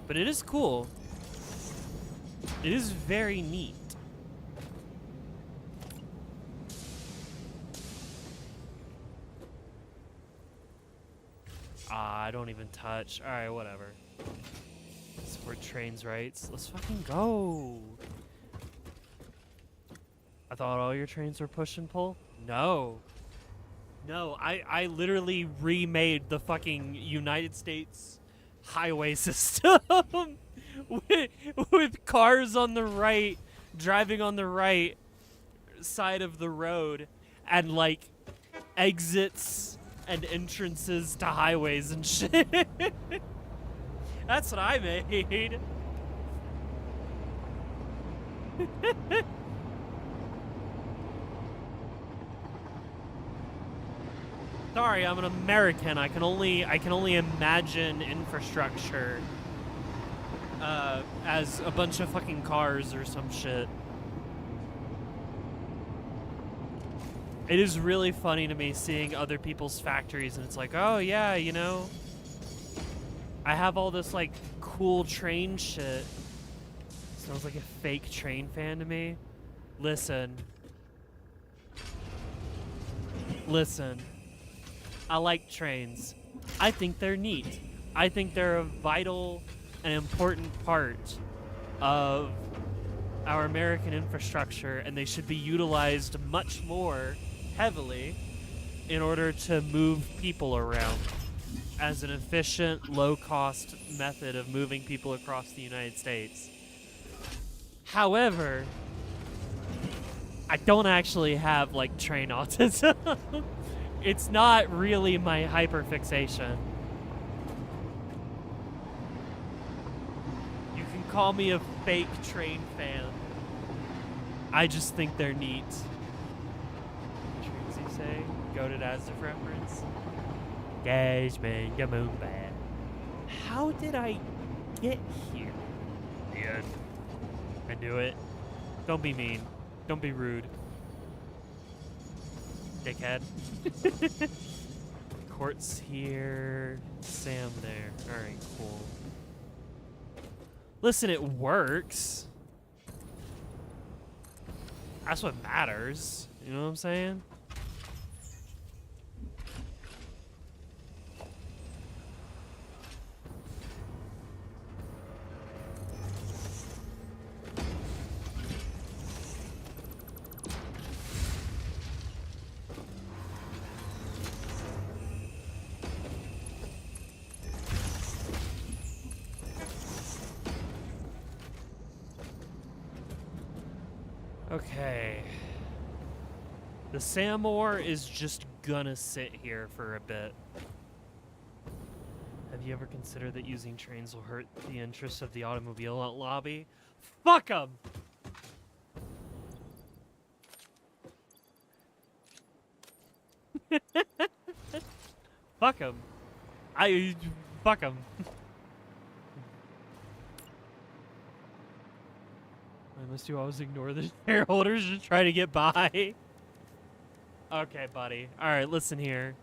But it is cool. It is very neat. I don't even touch. Alright, whatever. Support trains' rights. Let's fucking go. I thought all your trains were push and pull? No. No, I literally remade the fucking United States highway system with cars on the right, driving on the right side of the road, and like exits and entrances to highways and shit. That's what I made. Sorry, I'm an American. I can only imagine infrastructure as a bunch of fucking cars or some shit. It is really funny to me seeing other people's factories, and it's like, oh yeah, you know, I have all this like cool train shit. Sounds like a fake train fan to me. Listen. I like trains. I think they're neat. I think they're a vital and important part of our American infrastructure, and they should be utilized much more heavily in order to move people around as an efficient, low-cost method of moving people across the United States. However, I don't actually have, like, train autism. It's not really my hyperfixation. You can call me a fake train fan. I just think they're neat. What trains you say? Goated as a reference. Gashman, Gamoon Bad. How did I get here? Yeah. I knew it. Don't be mean. Don't be rude. Dickhead. Quartz here. Sam there. Alright, cool. Listen, it works. That's what matters. You know what I'm saying? Okay. The Samor is just gonna sit here for a bit. Have you ever considered that using trains will hurt the interests of the automobile lobby? Fuck 'em! Fuck 'em. Fuck 'em. Must you always ignore the shareholders to try to get by? Okay, buddy. Alright, listen here.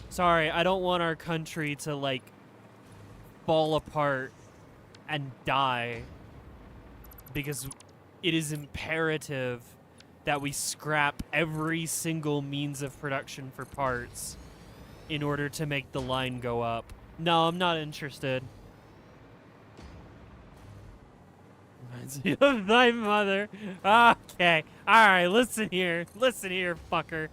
Sorry, I don't want our country to, like, fall apart and die. Because it is imperative that we scrap every single means of production for parts in order to make the line go up. No, I'm not interested. Reminds me of my mother. Okay. Alright, listen here. Listen here, fucker.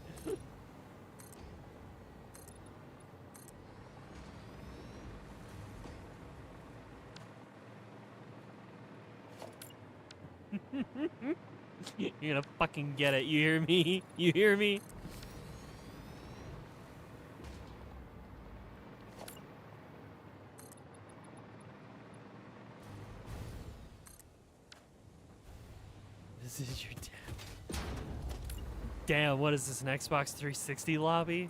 You're gonna fucking get it. You hear me? You hear me? This is your dad. Damn, what is this, an Xbox 360 lobby?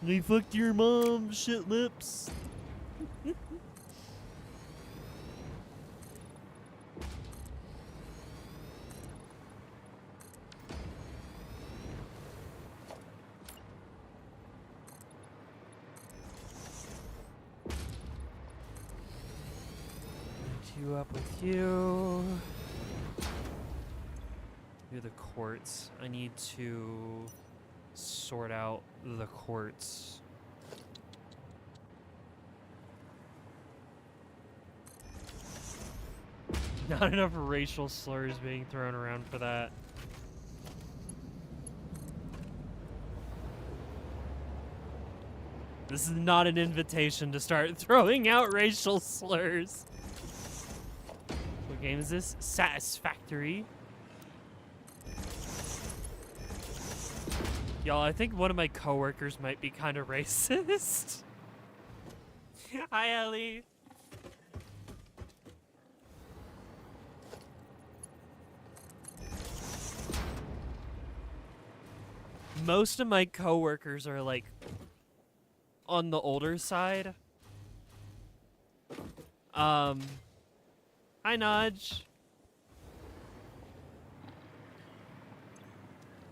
I fucked your mom, shit lips. You up with you. Do the quartz. I need to sort out the quartz. Not enough racial slurs being thrown around for that. This is not an invitation to start throwing out racial slurs. What game is this? Satisfactory. Y'all, I think one of my coworkers might be kind of racist. Hi, Ellie. Most of my coworkers are like on the older side. Hi, Nudge.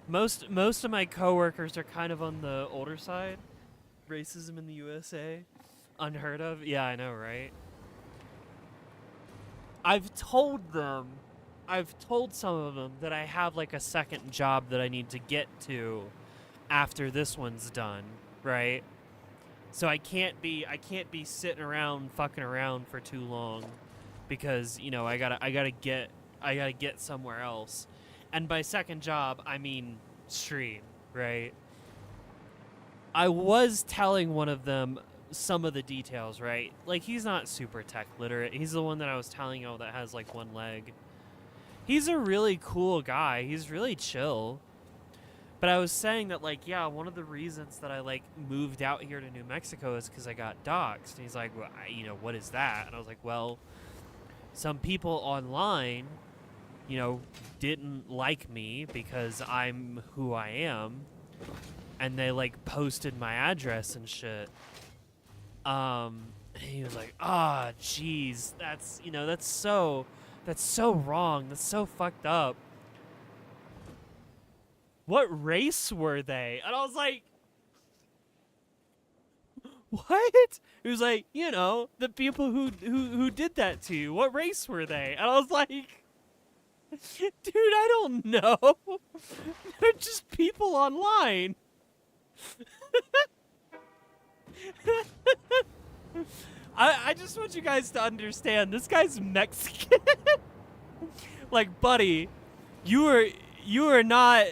Most of my coworkers are kind of on the older side. Racism in the USA, unheard of. Yeah, I know, right? I've told some of them that I have like a second job that I need to get to after this one's done, right? So I can't be sitting around fucking around for too long because, you know, I gotta get somewhere else. And by second job, I mean stream, right? I was telling one of them some of the details, right? Like, he's not super tech literate. He's the one that I was telling you that has like one leg. He's a really cool guy. He's really chill. But I was saying that, like, yeah, one of the reasons that I, like, moved out here to New Mexico is because I got doxxed. And he's like, well, you know, what is that? And I was like, well, some people online, you know, didn't like me because I'm who I am. And they, like, posted my address and shit. And he was like, ah, jeez, that's, you know, that's so wrong. That's so fucked up. What race were they? And I was like, what? He was like, you know, the people who did that to you. What race were they? And I was like, dude, I don't know. They're just people online. I just want you guys to understand, this guy's Mexican. Like, buddy, you are not...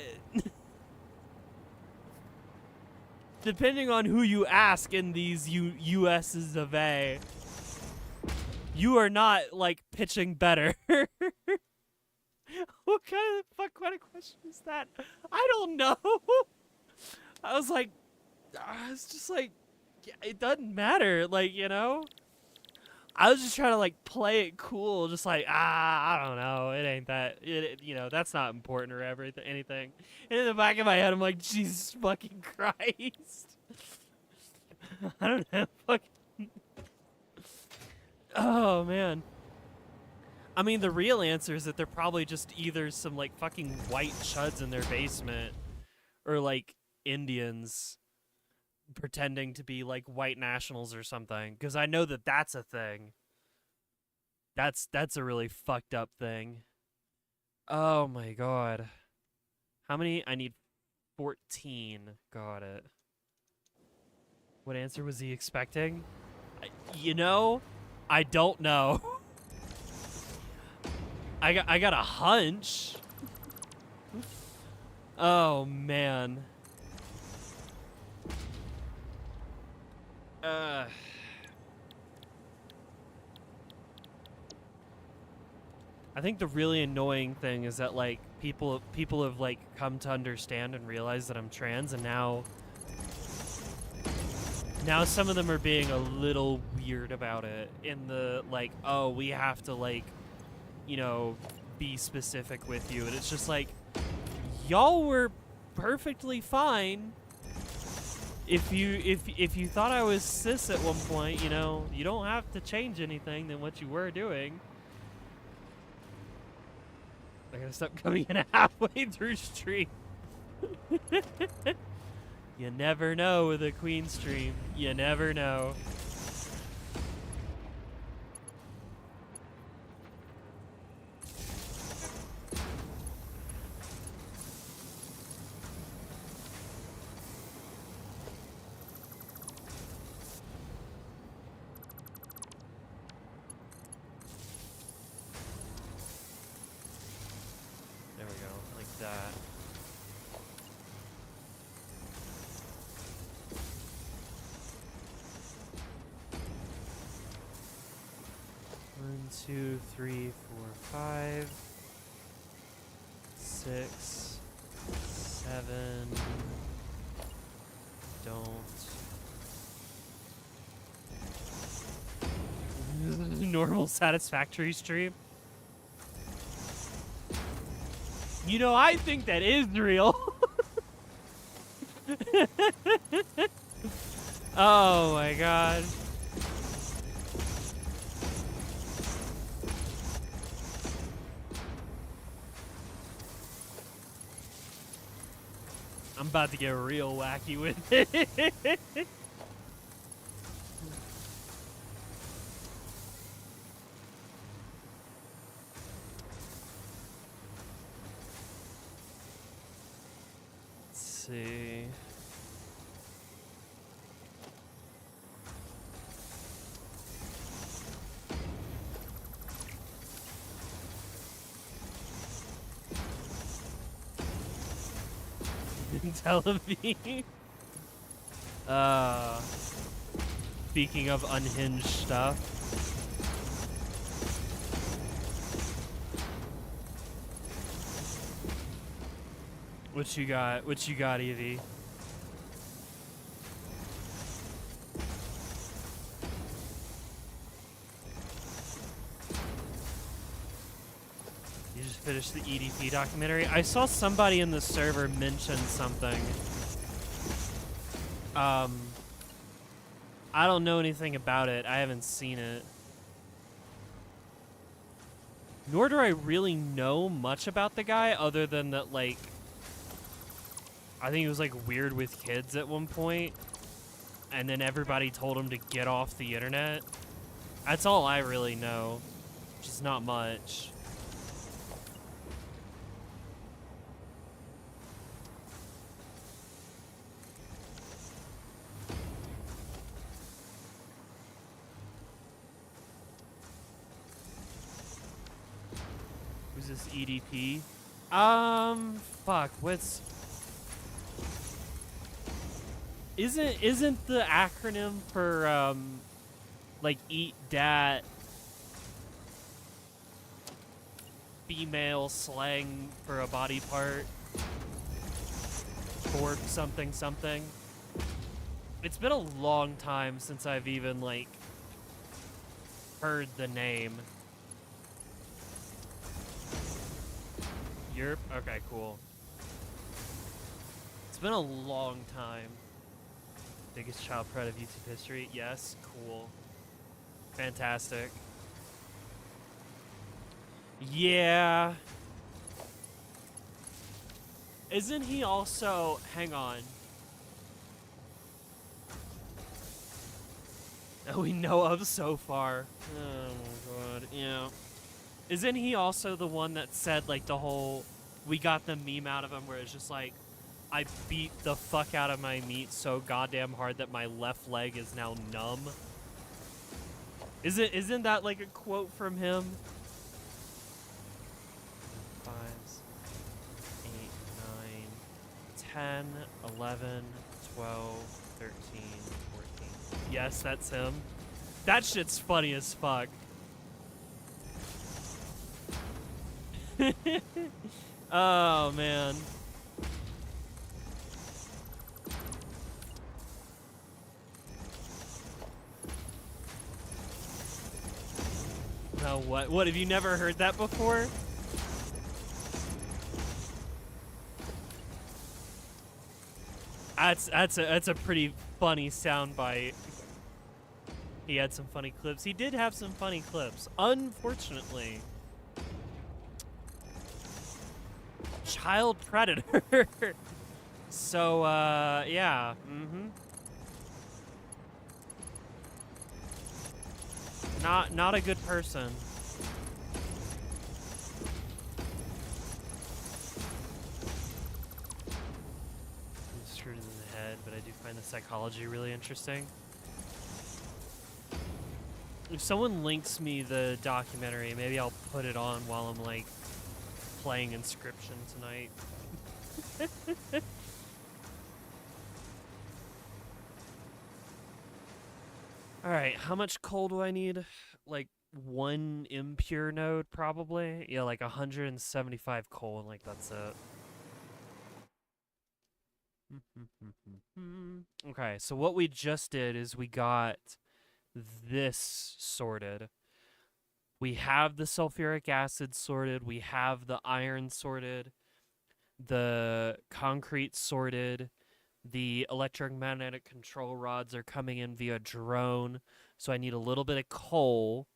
Depending on who you ask in these US's of A, you are not, like, pitching better. What kind of question is that? I don't know. I was just like, yeah, it doesn't matter, like, you know? I was just trying to, like, play it cool, just like, I don't know, it ain't that, you know, that's not important or anything. And in the back of my head, I'm like, Jesus fucking Christ. I don't know, fucking. Oh, man. I mean, the real answer is that they're probably just either some, like, fucking white chuds in their basement or, like, Indians pretending to be like white nationals or something, because I know that that's a thing. That's a really fucked up thing. Oh my god. How many? I need 14. Got it. What answer was he expecting? You know, I don't know. I got a hunch. Oh man. I think the really annoying thing is that, like, people have, like, come to understand and realize that I'm trans, and now some of them are being a little weird about it in the, like, oh, we have to, like, you know, be specific with you. And it's just like, y'all were perfectly fine. If you thought I was cis at one point, you know, you don't have to change anything than what you were doing. I gotta stop coming in halfway through stream. You never know with a queen stream. You never know. There we go, like that. One, 2, 3, 4, 5, 6, 7, don't. Normal, satisfactory stream. You know, I think that is real. Oh my god. I'm about to get real wacky with it. Let's see. Television. Speaking of unhinged stuff. What you got? What you got, Evie? You just finished the EDP documentary? I saw somebody in the server mention something. I don't know anything about it. I haven't seen it. Nor do I really know much about the guy other than that, like, I think he was, like, weird with kids at one point, and then everybody told him to get off the internet. That's all I really know, which is not much. Who's this EDP? Fuck, what's... Isn't the acronym for, like, eat dat female slang for a body part? Or something something? It's been a long time since I've even, like, heard the name. Europe? Okay, cool. It's been a long time. Biggest child pride of YouTube history? Yes, cool. Fantastic. Yeah. Isn't he also... Hang on. That we know of so far. Oh my god, yeah. Isn't he also the one that said, like, the whole... We got the meme out of him where it's just like, I beat the fuck out of my meat so goddamn hard that my left leg is now numb? Isn't that like a quote from him? 5, 8, 9, 10, 11, 12, 13, 14. Yes, that's him. That shit's funny as fuck. Oh, man. Oh, what? What, have you never heard that before? That's a pretty funny soundbite. He had some funny clips. He did have some funny clips, unfortunately. Child predator. So, yeah. Not a good person. I'm screwed in the head, but I do find the psychology really interesting. If someone links me the documentary, maybe I'll put it on while I'm, like, playing Inscription tonight. Alright, how much coal do I need? Like, 1 impure node, probably? Yeah, like 175 coal, and, like, that's it. Okay, so what we just did is we got this sorted. We have the sulfuric acid sorted, we have the iron sorted, the concrete sorted, the electromagnetic control rods are coming in via drone, so I need a little bit of coal,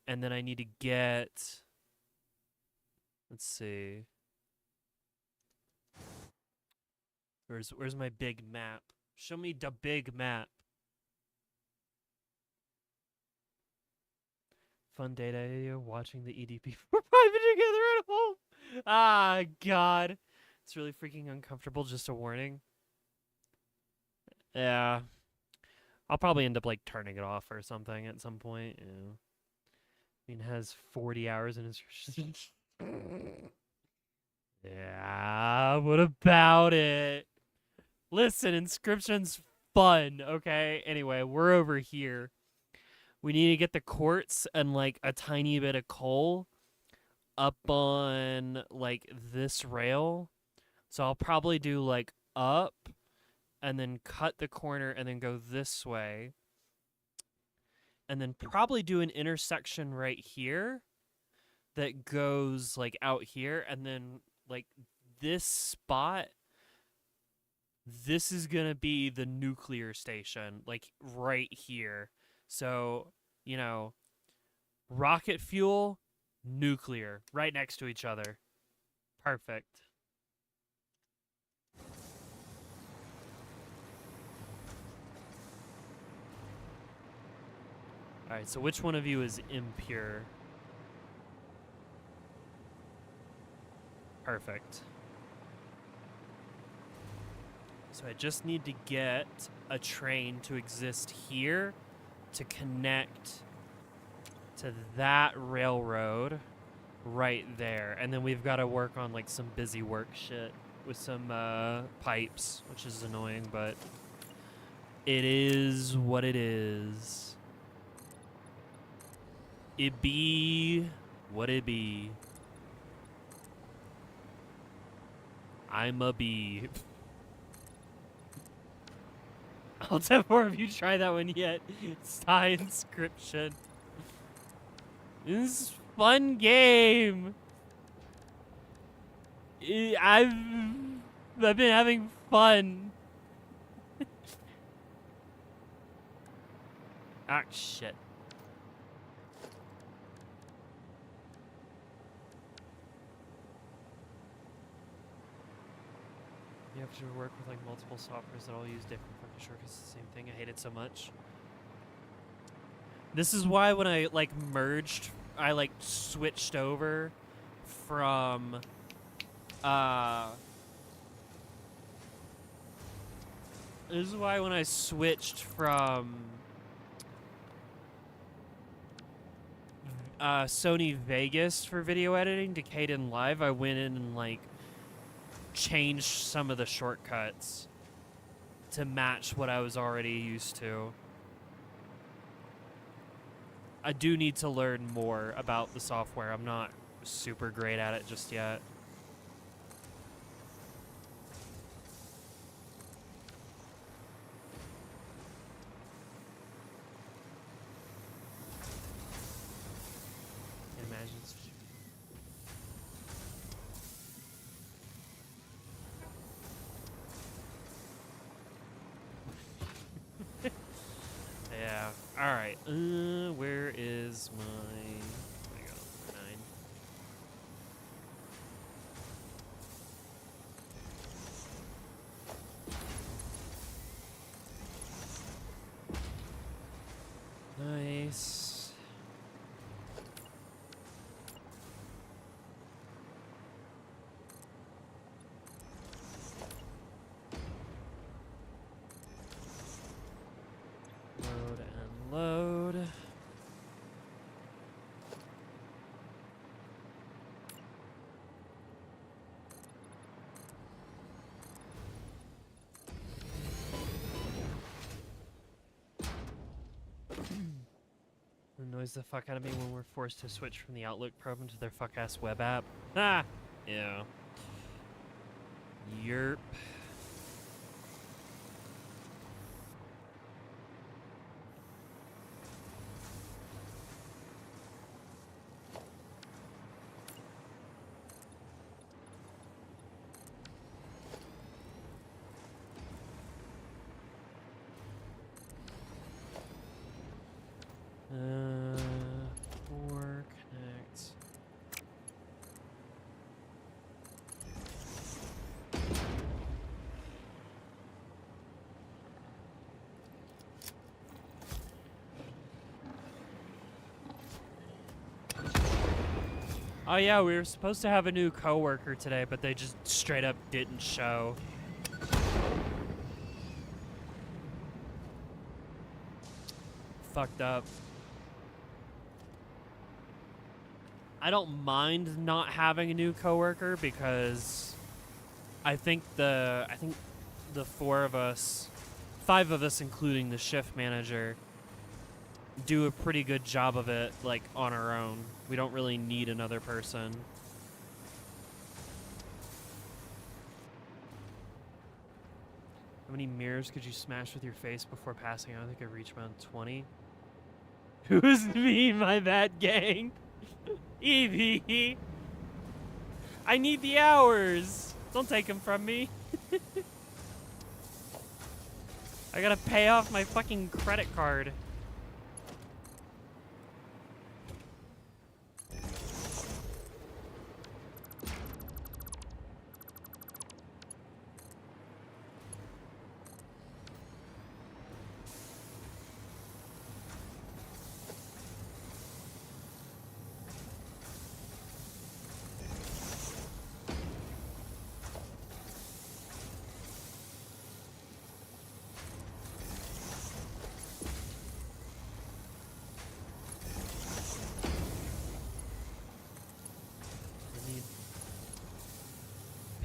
and then I need to get, let's see, where's my big map? Show me the big map. Fun data watching the EDP for private together at home. Ah, God. It's really freaking uncomfortable, just a warning. Yeah. I'll probably end up, like, turning it off or something at some point. Yeah. I mean, it has 40 hours in inscription. Yeah, what about it? Listen, inscription's fun, okay? Anyway, we're over here. We need to get the quartz and, like, a tiny bit of coal up on, like, this rail. So I'll probably do, like, up and then cut the corner and then go this way. And then probably do an intersection right here that goes, like, out here. And then, like, this spot, this is going to be the nuclear station, like, right here. So, you know, rocket fuel, nuclear, right next to each other. Perfect. Alright, so which one of you is impure? Perfect. So I just need to get a train to exist here to connect to that railroad right there. And then we've got to work on, like, some busy work shit with some pipes, which is annoying, but it is what it is. It be what it be. I'm a bee. I'll have more of you try that one yet. Sty inscription. This is a fun game. I've been having fun. Ah, shit. You have to work with, like, multiple softwares that all use different fucking shortcuts. It's the same thing. I hate it so much. This is why when I, like, merged, I, like, switched over from, this is why when I switched from, Sony Vegas for video editing to Kden Live, I went in and, like, changed some of the shortcuts to match what I was already used to. I do need to learn more about the software. I'm not super great at it just yet. Imagine. Yeah. All right. Where is my? There we go. 9. Nice. Load and load. Annoys the fuck out of me when we're forced to switch from the Outlook program to their fuck-ass web app. Ah! Yeah. Yerp. Oh yeah, we were supposed to have a new coworker today, but they just straight up didn't show. Fucked up. I don't mind not having a new coworker because I think the four of us, five of us including the shift manager, do a pretty good job of it, like, on our own. We don't really need another person. How many mirrors could you smash with your face before passing out? I think I reached around 20. Who's me, my bad gang? Evie! I need the hours! Don't take them from me. I gotta pay off my fucking credit card.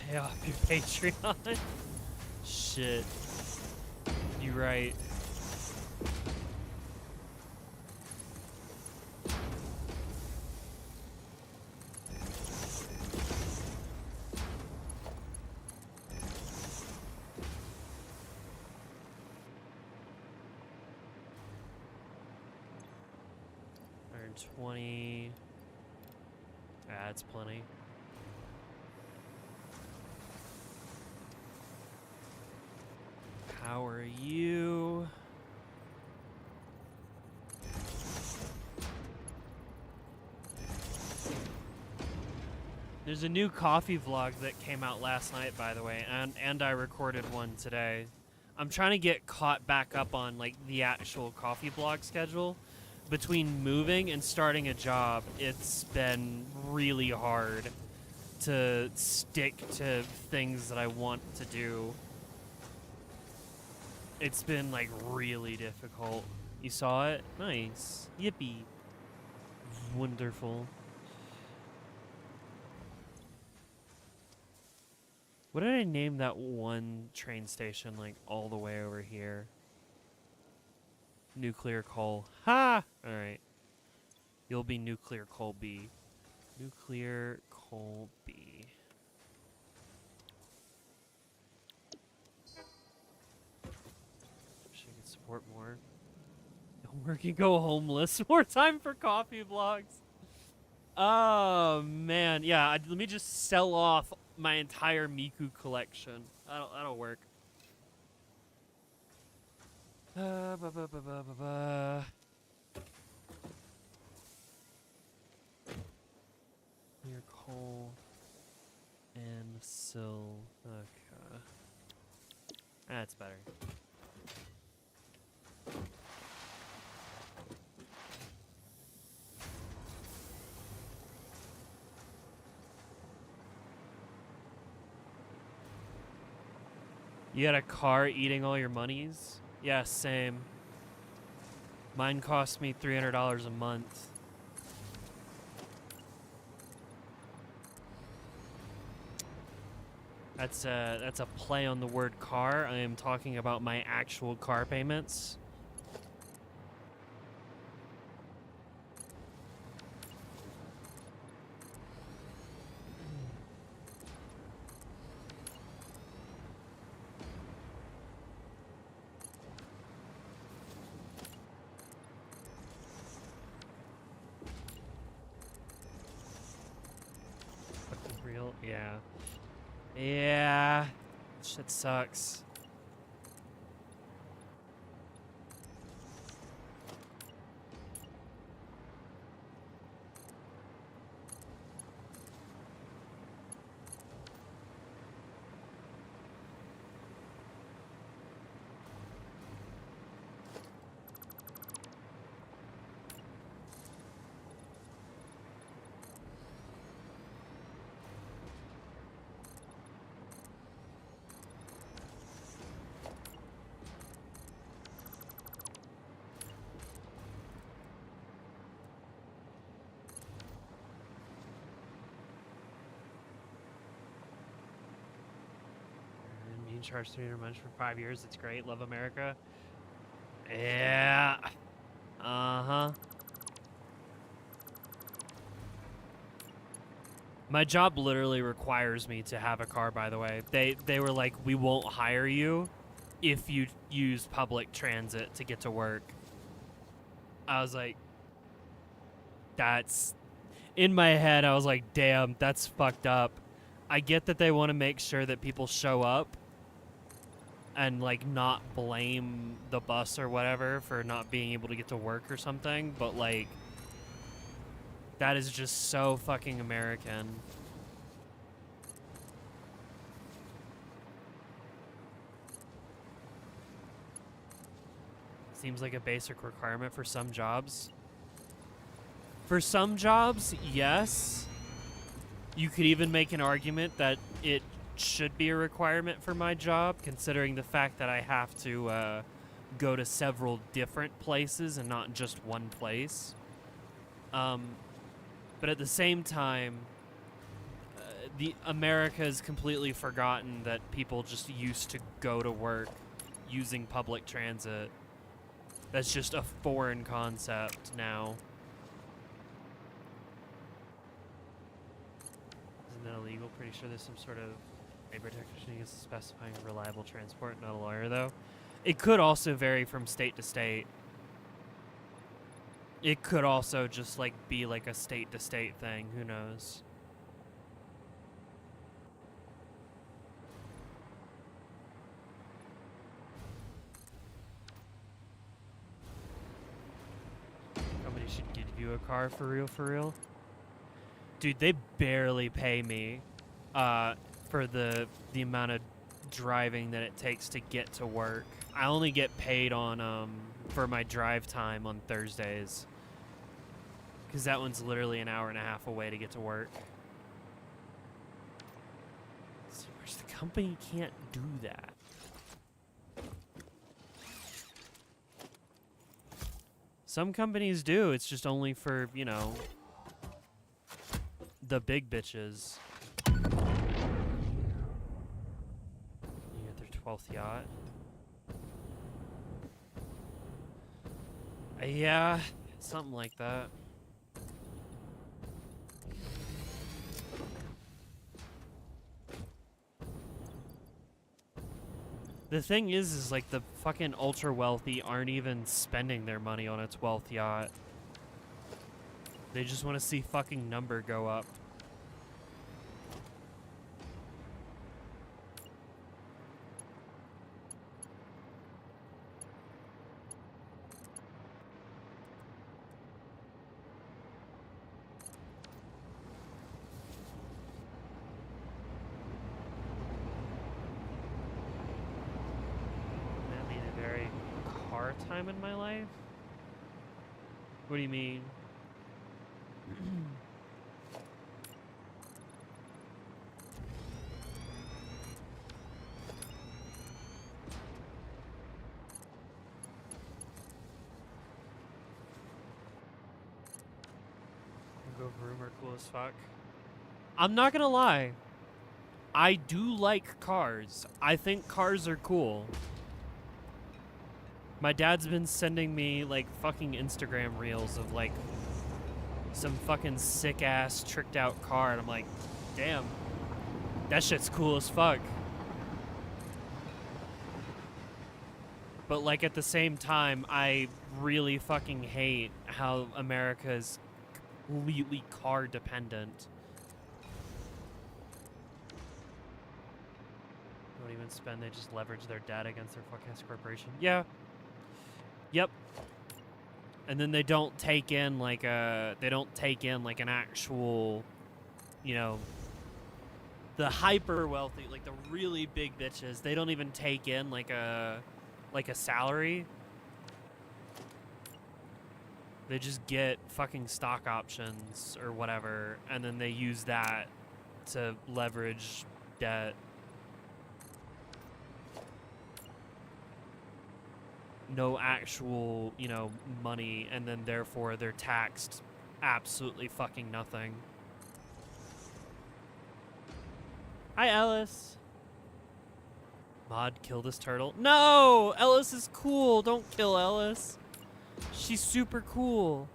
Pay off your Patreon. Shit. You right. $120. That's plenty. How are you? There's a new coffee vlog that came out last night, by the way, and I recorded one today. I'm trying to get caught back up on, like, the actual coffee vlog schedule. Between moving and starting a job, it's been really hard to stick to things that I want to do. It's been, like, really difficult. You saw it? Nice. Yippee. Wonderful. What did I name that one train station, like, all the way over here? Nuclear coal. Ha! Alright. You'll be nuclear coal B. Nuclear coal B. Wish I could support more. Don't work and go homeless. More time for coffee vlogs. Oh, man. Yeah, let me just sell off my entire Miku collection. That'll work. Ba, ba, ba, ba, ba, ba. Clear coal and sill. Okay. That's better. You had a car eating all your monies? Yeah, same. Mine cost me $300 a month. That's a play on the word car. I am talking about my actual car payments. Real, yeah. Yeah. Shit sucks. and charge 300 much for 5 years. It's great. Love America. Yeah. Uh-huh. My job literally requires me to have a car, by the way. They were like, we won't hire you if you use public transit to get to work. I was like, that's... In my head, I was like, damn, that's fucked up. I get that they want to make sure that people show up and, like, not blame the bus or whatever for not being able to get to work or something, but, like, that is just so fucking American. Seems like a basic requirement for some jobs. For some jobs, yes. You could even make an argument that it should be a requirement for my job, considering the fact that I have to go to several different places and not just one place. But at the same time, America's completely forgotten that people just used to go to work using public transit. That's just a foreign concept now. Isn't that illegal? Pretty sure there's some sort of labor protection against specifying reliable transport. Not a lawyer, though. It could also vary from state to state. It could also just, like, be, like, a state-to-state thing. Who knows? Somebody should give you a car for real, for real. Dude, they barely pay me for the amount of driving that it takes to get to work. I only get paid on for my drive time on Thursdays, because that one's literally an hour and a half away to get to work. So the company can't do that. Some companies do. It's just only for, you know, the big bitches. You get their 12th yacht. Yeah, something like that. The thing is like the fucking ultra wealthy aren't even spending their money on a 12th yacht. They just want to see fucking number go up. That made a very car time in my life? What do you mean? Go Vroom are cool as fuck. I'm not gonna lie. I do like cars. I think cars are cool. My dad's been sending me like fucking Instagram reels of like some fucking sick ass tricked out car, and I'm like, damn, that shit's cool as fuck. But like at the same time, I really fucking hate how America is completely car dependent. Don't even spend, they just leverage their debt against their fucking corporation. Yeah. Yep. And then they don't take in like an actual, you know, the hyper wealthy, like the really big bitches, they don't even take in like a salary. They just get fucking stock options or whatever, and then they use that to leverage debt. No actual, you know, money, and then therefore they're taxed absolutely fucking nothing. Hi, Ellis. Mod, kill this turtle. No! Ellis is cool. Don't kill Ellis. She's super cool.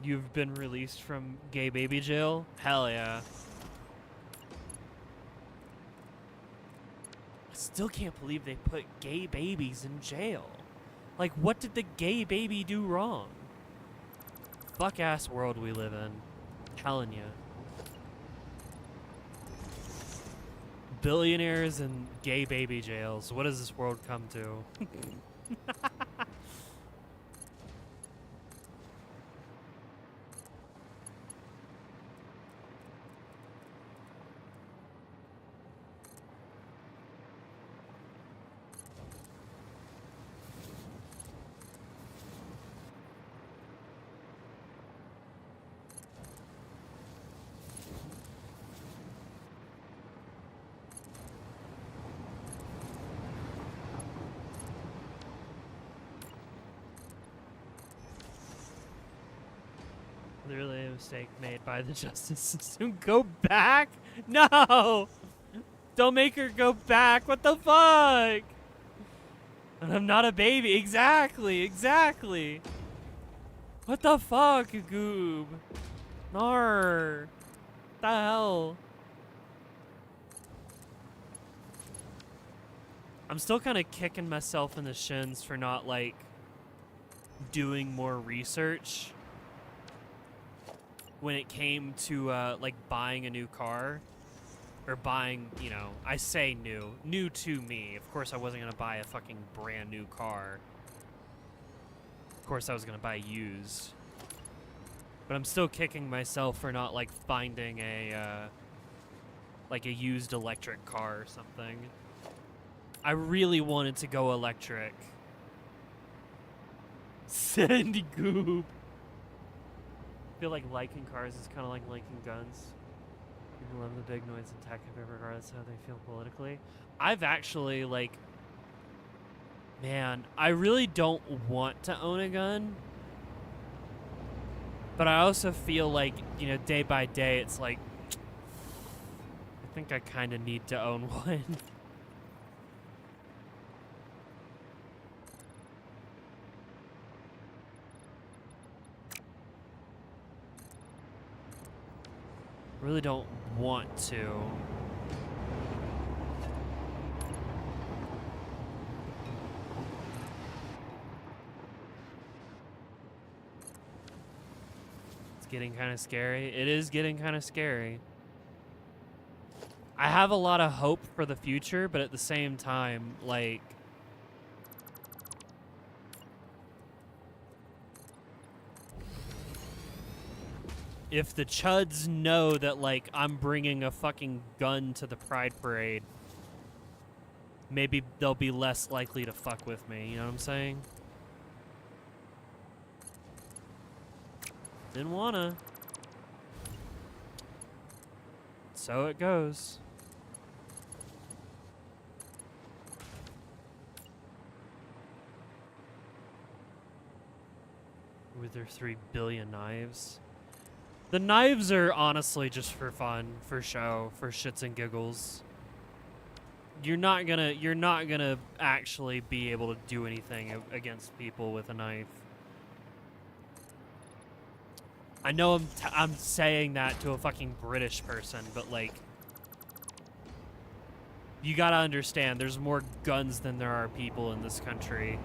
You've been released from gay baby jail? Hell yeah. I still can't believe they put gay babies in jail. Like, what did the gay baby do wrong? Fuck ass world we live in. Telling you. Billionaires and gay baby jails. What does this world come to? Literally a mistake made by the justice system. Go back? No! Don't make her go back. What the fuck? And I'm not a baby. Exactly, exactly. What the fuck, Goob? Nar. What the hell? I'm still kind of kicking myself in the shins for not, like, doing more research when it came to, like, buying a new car. Or buying, you know, I say new. New to me. Of course I wasn't going to buy a fucking brand new car. Of course I was going to buy used. But I'm still kicking myself for not, like, finding a, like, a used electric car or something. I really wanted to go electric. Sandy Goob. I feel like liking cars is kind of like liking guns. People love the big noise and tech regardless of how they feel politically. I've actually, like, man, I really don't want to own a gun. But I also feel like, you know, day by day, it's like, I think I kind of need to own one. Really don't want to. It's getting kind of scary. It is getting kind of scary. I have a lot of hope for the future, but at the same time, like, if the chuds know that, like, I'm bringing a fucking gun to the Pride Parade, maybe they'll be less likely to fuck with me, you know what I'm saying? Didn't wanna. So it goes. With their 3 billion knives. The knives are honestly just for fun, for show, for shits and giggles. You're not gonna actually be able to do anything against people with a knife. I know I'm saying that to a fucking British person, but, like, you gotta understand, there's more guns than there are people in this country.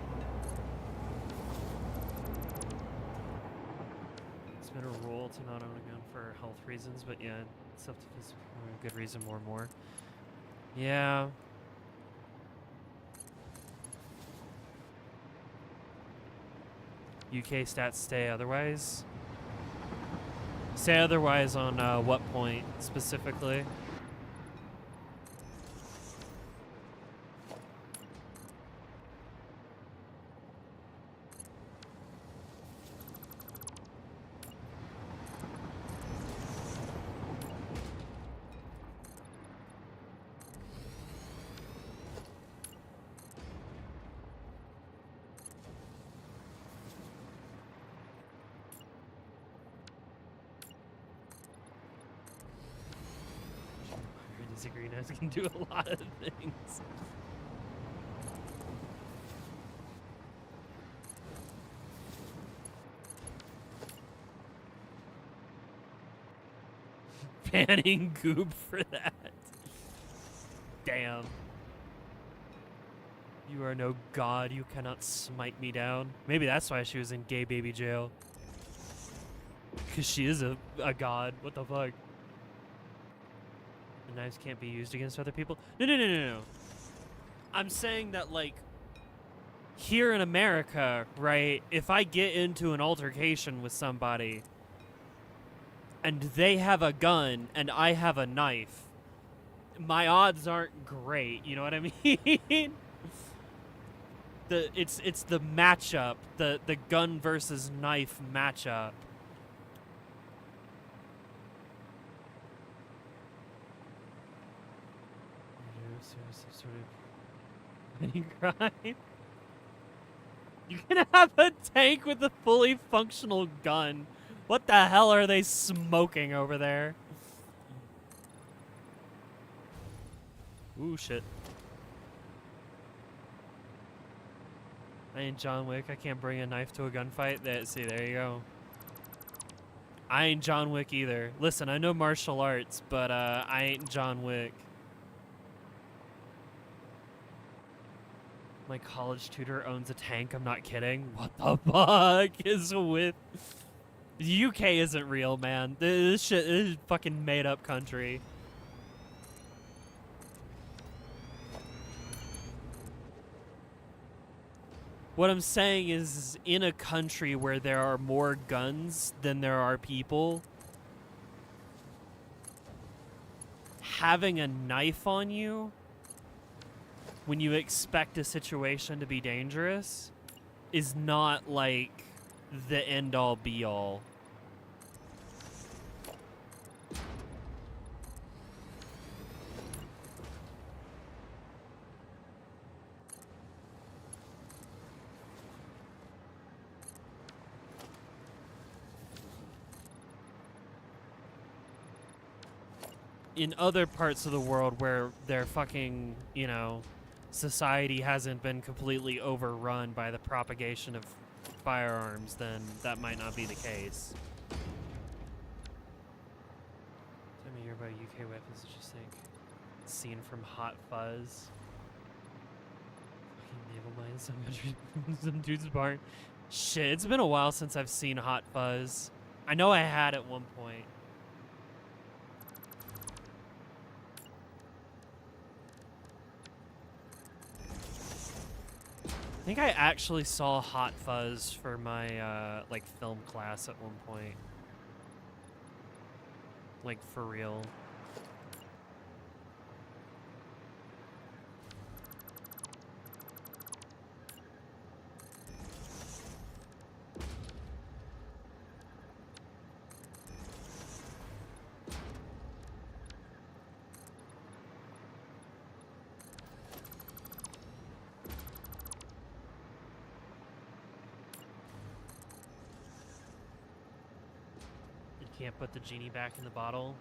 It's been a rule to not own a gun for health reasons, but yeah, self-defense is a good reason more and more. Yeah. UK stats stay otherwise? Say otherwise on what point specifically? Pizza greenhouse can do a lot of things. Banning goop for that. Damn. You are no god, you cannot smite me down. Maybe that's why she was in gay baby jail. Because she is a god. What the fuck? The knives can't be used against other people? No. I'm saying that, like, here in America, right, if I get into an altercation with somebody and they have a gun and I have a knife, my odds aren't great, you know what I mean? It's the matchup, the gun versus knife matchup. Some sort of petty crime. You can have a tank with a fully functional gun. What the hell are they smoking over there? Ooh, shit. I ain't John Wick. I can't bring a knife to a gunfight. See, there you go. I ain't John Wick either. Listen, I know martial arts, but I ain't John Wick. My college tutor owns a tank. I'm not kidding. What the fuck is with... The UK isn't real, man. This shit is fucking made up country. What I'm saying is, in a country where there are more guns than there are people, having a knife on you when you expect a situation to be dangerous is not like the end-all be-all. In other parts of the world where their fucking, you know, society hasn't been completely overrun by the propagation of firearms, then that might not be the case. Tell me about UK weapons, just think. Scene from Hot Fuzz. Fucking naval mines, some dude's barn. Shit, it's been a while since I've seen Hot Fuzz. I know I had at one point. I think I actually saw Hot Fuzz for my, like, film class at one point. Like, for real. Can't put the genie back in the bottle.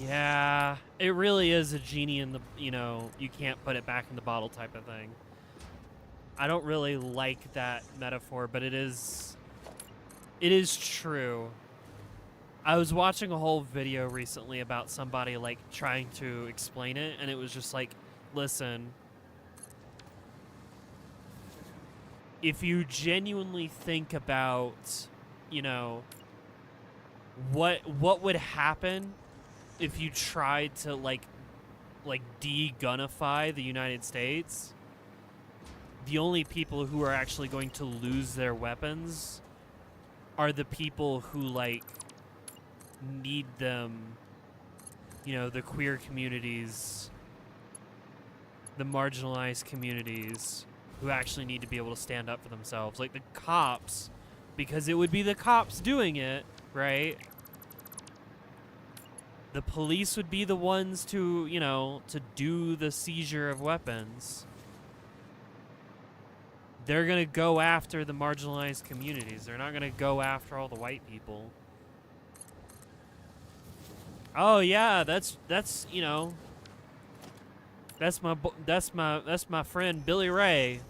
Yeah, it really is a genie in the, you know, you can't put it back in the bottle type of thing. I don't really like that metaphor, but it is true. I was watching a whole video recently about somebody, like, trying to explain it, and it was just like, listen, if you genuinely think about, you know, what would happen if you tried to like de-gunify the United States, the only people who are actually going to lose their weapons are the people who, like, need them, you know, the queer communities, the marginalized communities who actually need to be able to stand up for themselves. Like the cops, because it would be the cops doing it, right? The police would be the ones to, you know, to do the seizure of weapons. They're going to go after the marginalized communities. They're not going to go after all the white people. Oh yeah, that's you know, that's my friend Billy Ray.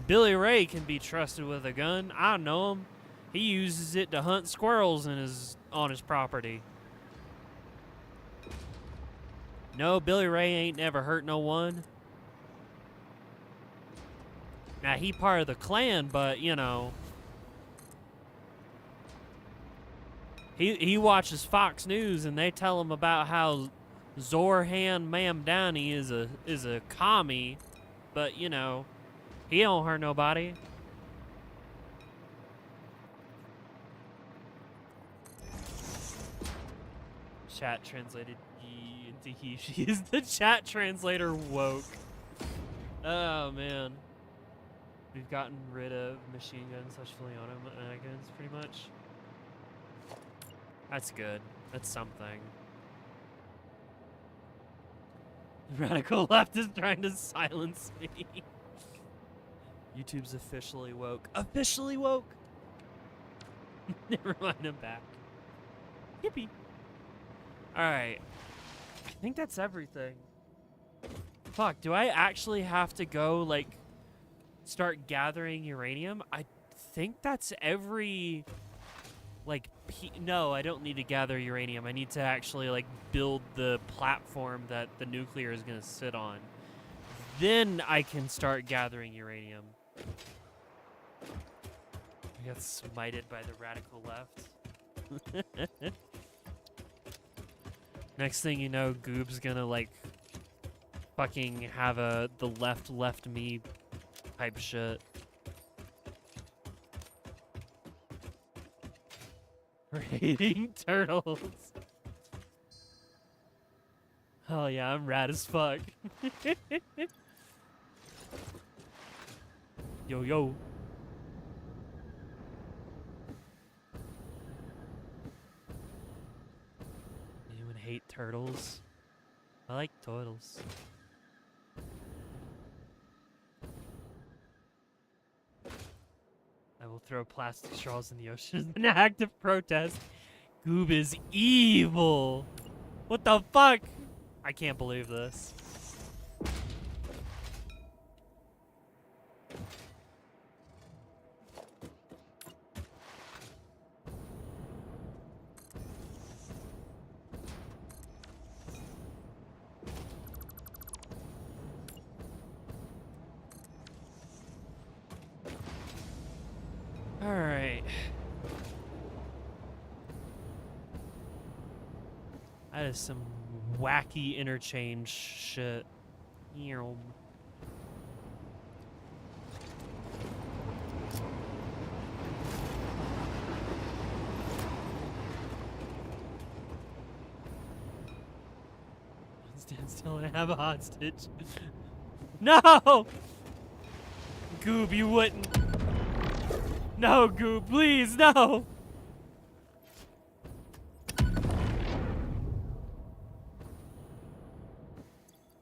Billy Ray can be trusted with a gun. I know him. He uses it to hunt squirrels on his property. No, Billy Ray ain't never hurt no one. Now he part of the Klan, but you know, he watches Fox News and they tell him about how Zorhan Mamdani is a commie, but you know, he don't hurt nobody. Chat translated ye into he. She is the chat translator woke. Oh man. We've gotten rid of machine guns / fully automatic guns pretty much. That's good. That's something. The radical left is trying to silence me. YouTube's officially woke. Officially woke? Never mind, I'm back. Yippee. Alright. I think that's everything. Fuck, do I actually have to go, like, start gathering uranium? I think that's every, like, no, I don't need to gather uranium. I need to actually, like, build the platform that the nuclear is going to sit on. Then I can start gathering uranium. I got smited by the radical left. Next thing you know, Goob's gonna, like, fucking have the left me type shit. Raiding turtles. Oh yeah, I'm rad as fuck. Yo, yo. Anyone hate turtles? I like turtles. I will throw plastic straws in the ocean in an act of protest. Goob is evil. What the fuck? I can't believe this. All right. That is some wacky interchange shit. Ew. Stand still and have a hostage. No! Goob, you wouldn't. No, Goob, please, no!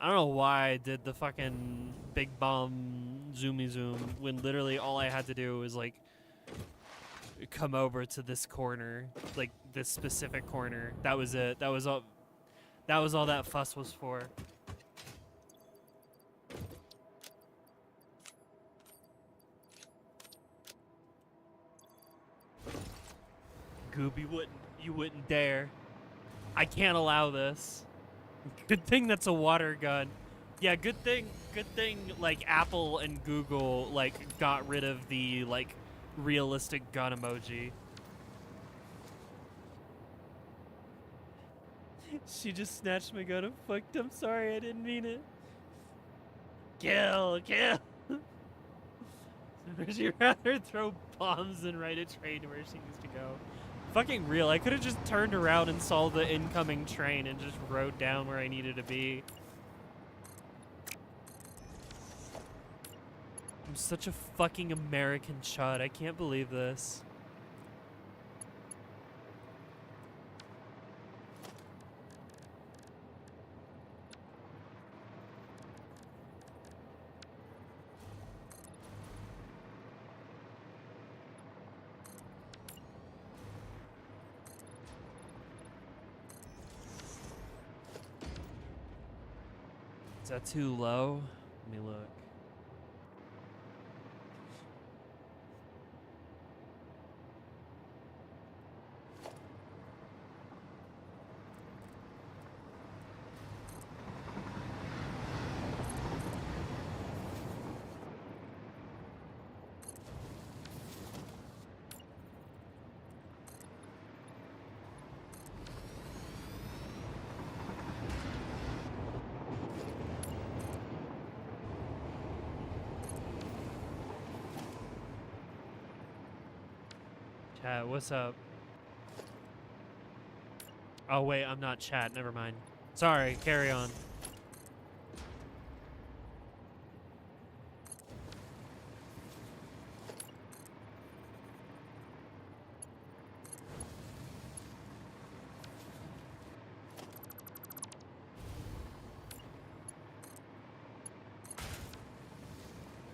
I don't know why I did the fucking big bomb zoomy zoom when literally all I had to do was, like, come over to this corner, like this specific corner. That was it. That was all that fuss was for. Goob, you wouldn't dare. I can't allow this. Good thing that's a water gun. Yeah, good thing like Apple and Google like got rid of the like realistic gun emoji. She just snatched my gun and fucked. I'm sorry, I didn't mean it. Kill. Would you rather throw bombs than ride a train to where she needs to go? Fucking real. I could have just turned around and saw the incoming train and just rode down where I needed to be. I'm such a fucking American chud. I can't believe this. Is that too low? Let me look. Chat, what's up? Oh wait, I'm not chat, never mind. Sorry, carry on.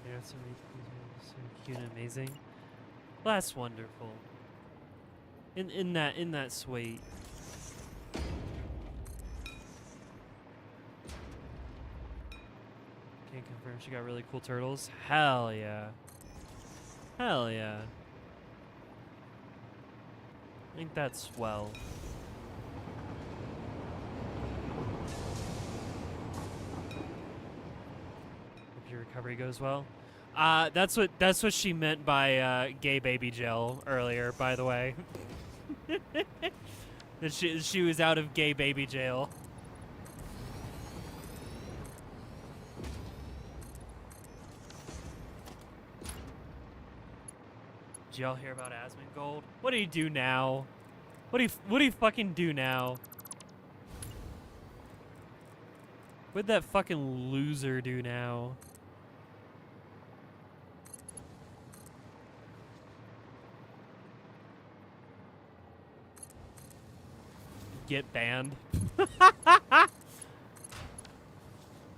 Yeah, so cute and amazing. Well, that's wonderful. In that sweet. Can't confirm she got really cool turtles. Hell yeah. Hell yeah. I think that's swell. Hope your recovery goes well. That's what she meant by gay baby jail earlier, by the way. That she was out of gay baby jail. Did y'all hear about Asmongold? What do you do now? What do you fucking do now? What'd that fucking loser do now? Get banned.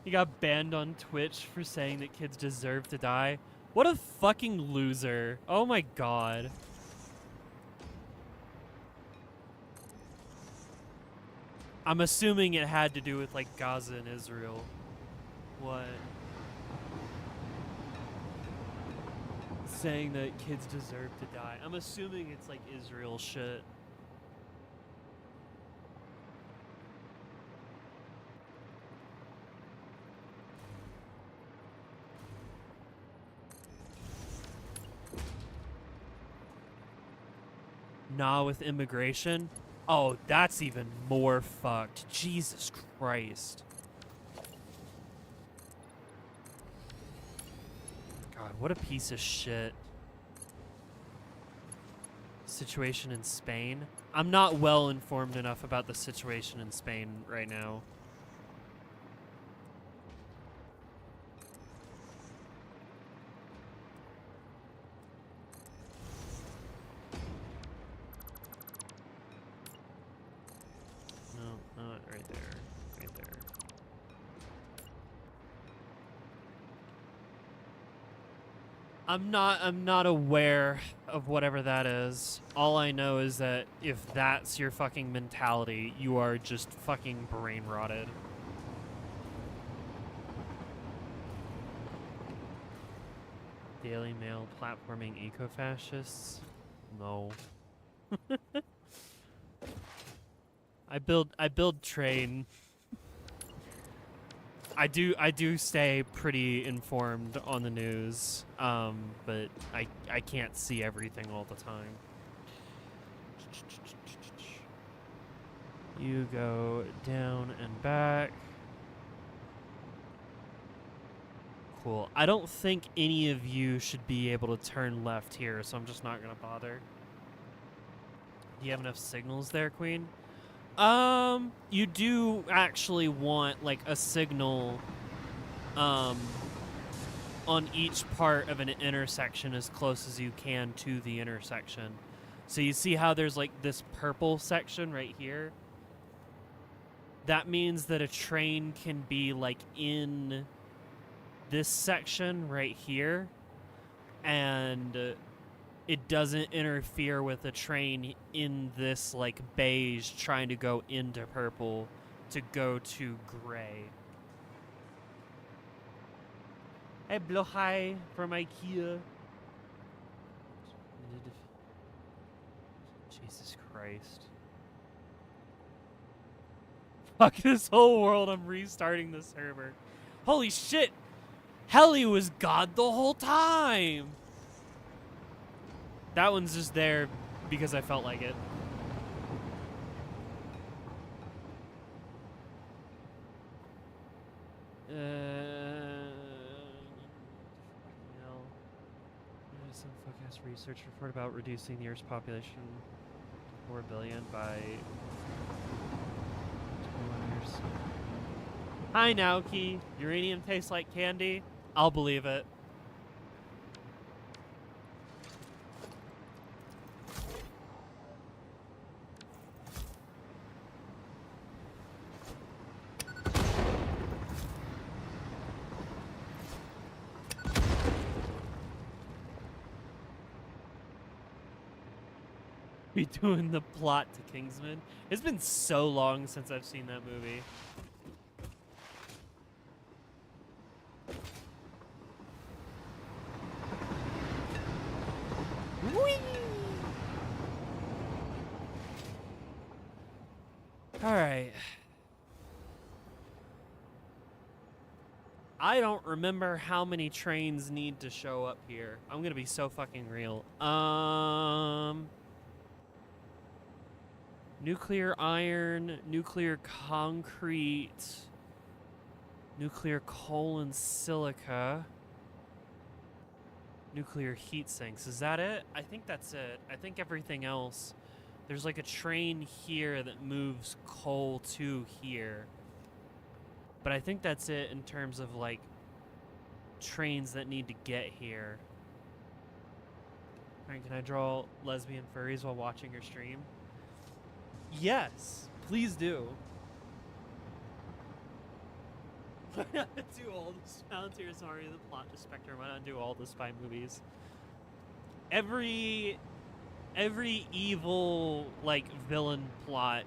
He got banned on Twitch for saying that kids deserve to die. What a fucking loser. Oh my god. I'm assuming it had to do with like Gaza and Israel. What? Saying that kids deserve to die. I'm assuming it's like Israel shit. Nah, with immigration? Oh, that's even more fucked. Jesus Christ. God, what a piece of shit. Situation in Spain? I'm not well informed enough about the situation in Spain right now. No, not right there. Right there. I'm not aware of whatever that is. All I know is that if that's your fucking mentality, you are just fucking brain rotted. Daily Mail platforming eco-fascists? No. I build train. I do stay pretty informed on the news, but I can't see everything all the time. You go down and back. Cool. I don't think any of you should be able to turn left here, so I'm just not gonna bother. Do you have enough signals there, Queen? You do actually want like a signal on each part of an intersection as close as you can to the intersection. So you see how there's like this purple section right here? That means that a train can be like in this section right here, and it doesn't interfere with a train in this like beige trying to go into purple to go to gray. Hey, Blochai from IKEA. Jesus Christ. Fuck this whole world, I'm restarting the server. Holy shit! Helly was God the whole time! That one's just there because I felt like it. Some fuck-ass research report about reducing the Earth's population to 4 billion by 21 years. Hi, Naoki. Uranium tastes like candy? I'll believe it. Be doing the plot to Kingsman. It's been so long since I've seen that movie. Whee! All right. I don't remember how many trains need to show up here. I'm gonna be so fucking real. Nuclear iron, nuclear concrete, nuclear coal and silica, nuclear heat sinks. Is that it? I think that's it. I think everything else, there's like a train here that moves coal to here. But I think that's it in terms of like trains that need to get here. All right, can I draw lesbian furries while watching your stream? Yes, please do. Why not do all the Palantir's Army, the plot to Spectre? Why not do all the spy movies? Every evil like villain plot,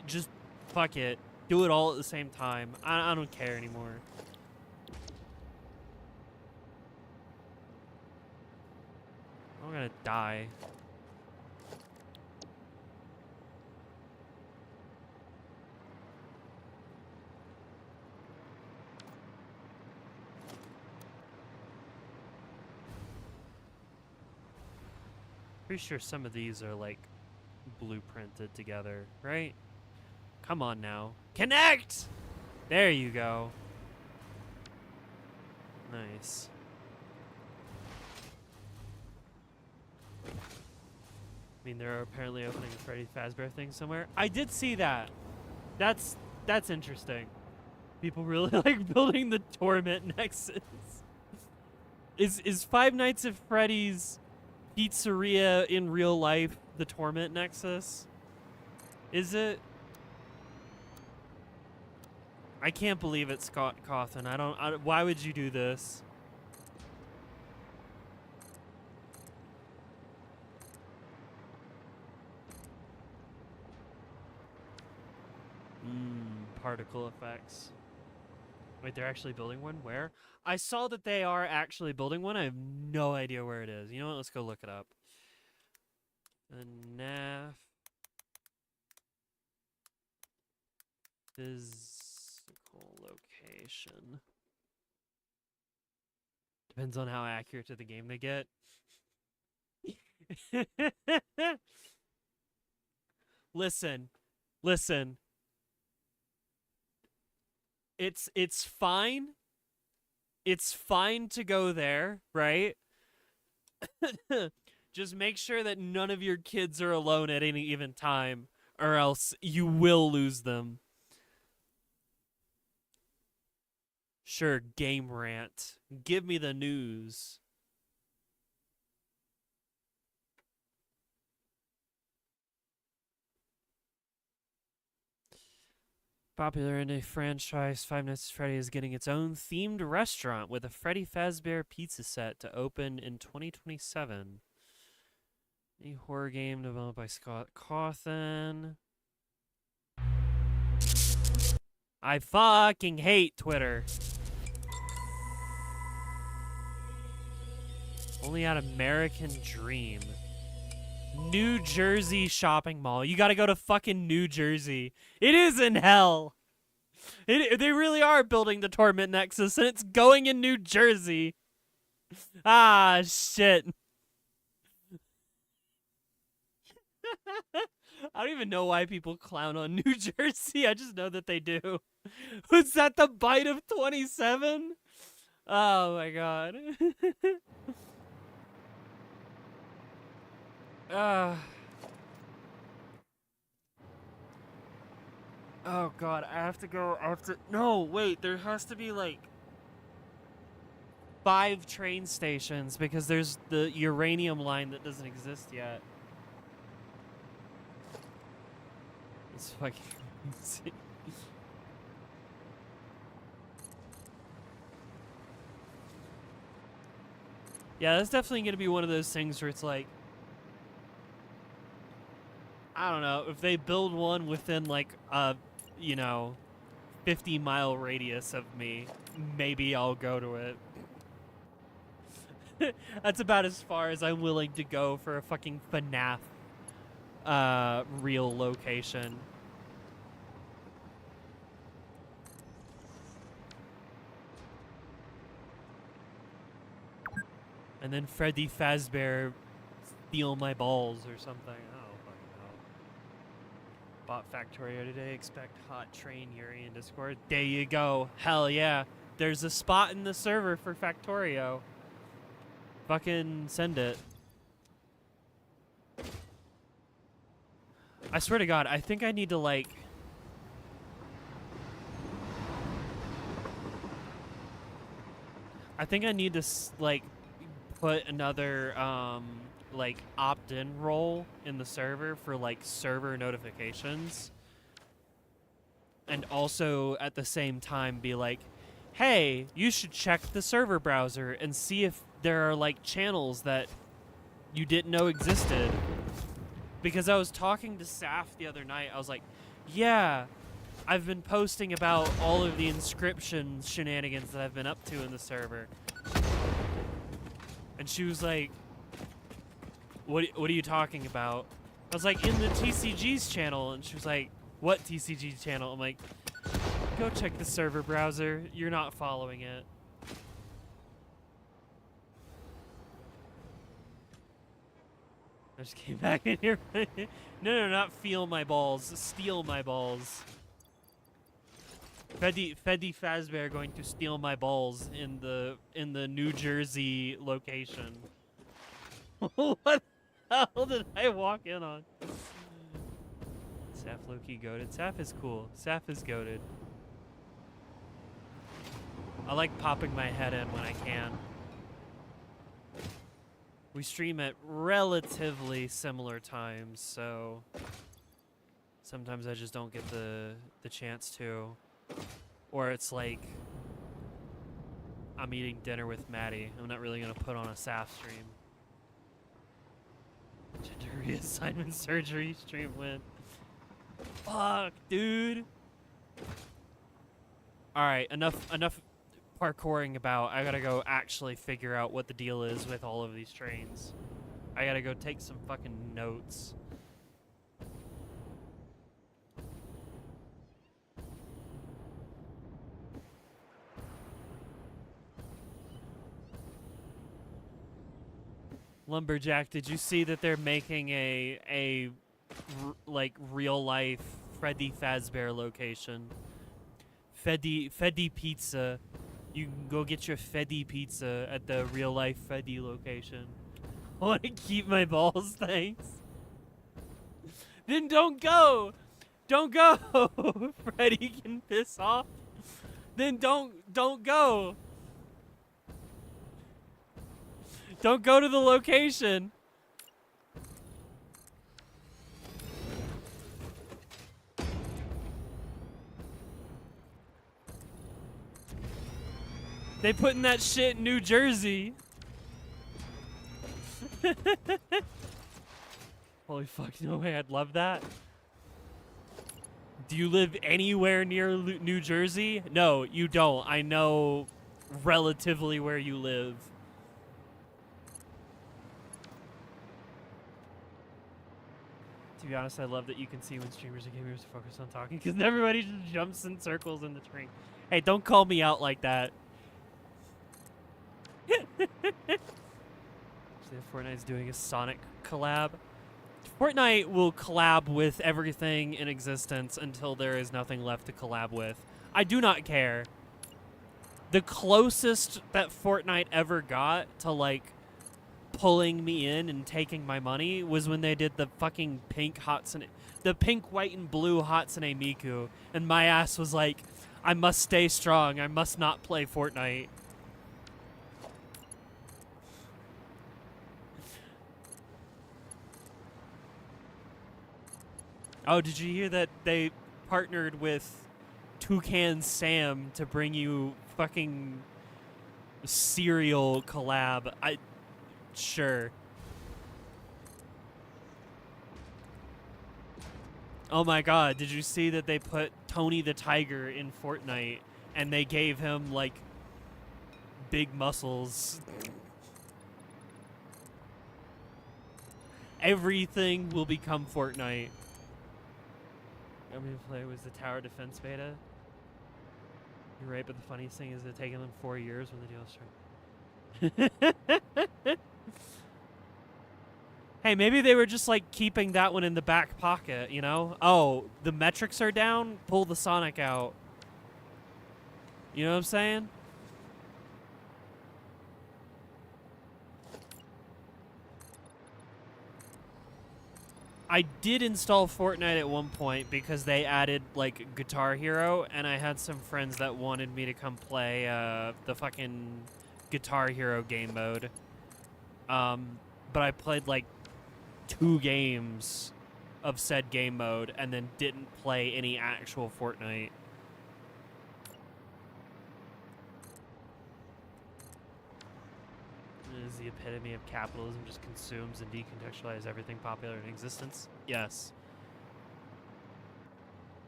just fuck it. Do it all at the same time. I don't care anymore. I'm gonna die. Pretty sure some of these are like blueprinted together, right? Come on now. Connect! There you go. Nice. I mean, they're apparently opening a Freddy Fazbear thing somewhere. I did see that. That's interesting. People really like building the Torment Nexus. Is Five Nights at Freddy's Pizzeria in real life the Torment Nexus? Is it? I can't believe it, Scott Cawthon. Why would you do this? Particle effects. Wait, they're actually building one? Where? I saw that they are actually building one. I have no idea where it is. You know what? Let's go look it up. The NAF physical location. Depends on how accurate to the game they get. Listen. It's fine. It's fine to go there, right? Just make sure that none of your kids are alone at any given time, or else you will lose them. Sure, game rant. Give me the news. Popular indie franchise Five Nights at Freddy is getting its own themed restaurant with a Freddy Fazbear pizza set to open in 2027. A horror game developed by Scott Cawthon. I fucking hate Twitter. Only at American Dream. New Jersey shopping mall. You gotta go to fucking New Jersey. It is in hell. They really are building the Torment Nexus, and it's going in New Jersey. Ah, shit. I don't even know why people clown on New Jersey. I just know that they do. Was that the bite of 27? Oh my god. Oh god, I have to go. No, wait, there has to be like 5 train stations because there's the uranium line that doesn't exist yet. It's fucking crazy. Yeah, that's definitely gonna be one of those things where it's like, I don't know, if they build one within like a, 50-mile radius of me, maybe I'll go to it. That's about as far as I'm willing to go for a fucking FNAF real location. And then Freddy Fazbear steal my balls or something. I don't fucking know. Bought Factorio today. Expect hot train Yuri in Discord. There you go. Hell yeah. There's a spot in the server for Factorio. Fucking send it. I swear to God, I think I need to like... I think I need to like put another like opt-in role in the server for like server notifications, and also at the same time be like, hey, you should check the server browser and see if there are like channels that you didn't know existed. Because I was talking to Saf the other night, I was like, yeah, I've been posting about all of the inscription shenanigans that I've been up to in the server. And she was like, what are you talking about? I was like, in the TCG's channel. And she was like, what TCG channel? I'm like, go check the server browser. You're not following it. I just came back in here. No, not feel my balls. Steal my balls. Freddy Fazbear going to steal my balls in the New Jersey location. What the hell did I walk in on? Saf Loki goated. Saf is cool. Saf is goated. I like popping my head in when I can. We stream at relatively similar times, so sometimes I just don't get the chance to. Or it's like I'm eating dinner with Maddie. I'm not really gonna put on a Saf stream. Gender reassignment surgery stream win. Fuck, dude. Alright, enough parkouring about. I gotta go actually figure out what the deal is with all of these trains. I gotta go take some fucking notes. Lumberjack, did you see that they're making a like real life Freddy Fazbear location? Freddy Pizza. You can go get your Freddy Pizza at the real life Freddy location. I want to keep my balls, thanks. Then don't go. Don't go. Freddy can piss off. Then don't go. Don't go to the location. They putting that shit in New Jersey. Holy fuck, no way, I'd love that. Do you live anywhere near New Jersey? No, you don't. I know relatively where you live. To be honest, I love that you can see when streamers and gamers focus on talking because everybody just jumps in circles in the screen. Hey, don't call me out like that. Fortnite's doing a Sonic collab. Fortnite will collab with everything in existence until there is nothing left to collab with. I do not care. The closest that Fortnite ever got to, like, pulling me in and taking my money was when they did the fucking pink, white, and blue Hatsune Miku. And my ass was like, I must stay strong. I must not play Fortnite. Oh, did you hear that they partnered with Toucan Sam to bring you fucking cereal collab? Sure. Oh my god, did you see that they put Tony the Tiger in Fortnite and they gave him, like, big muscles? Everything will become Fortnite. I'm gonna play was the tower defense beta. You're right, but the funniest thing is it's taken them 4 years when the deal started. Hey, maybe they were just like keeping that one in the back pocket, you know? Oh, the metrics are down? Pull the Sonic out. You know what I'm saying? I did install Fortnite at one point because they added, like, Guitar Hero, and I had some friends that wanted me to come play the fucking Guitar Hero game mode. But I played, like, 2 games of said game mode and then didn't play any actual Fortnite. It is the epitome of capitalism, just consumes and decontextualizes everything popular in existence. Yes.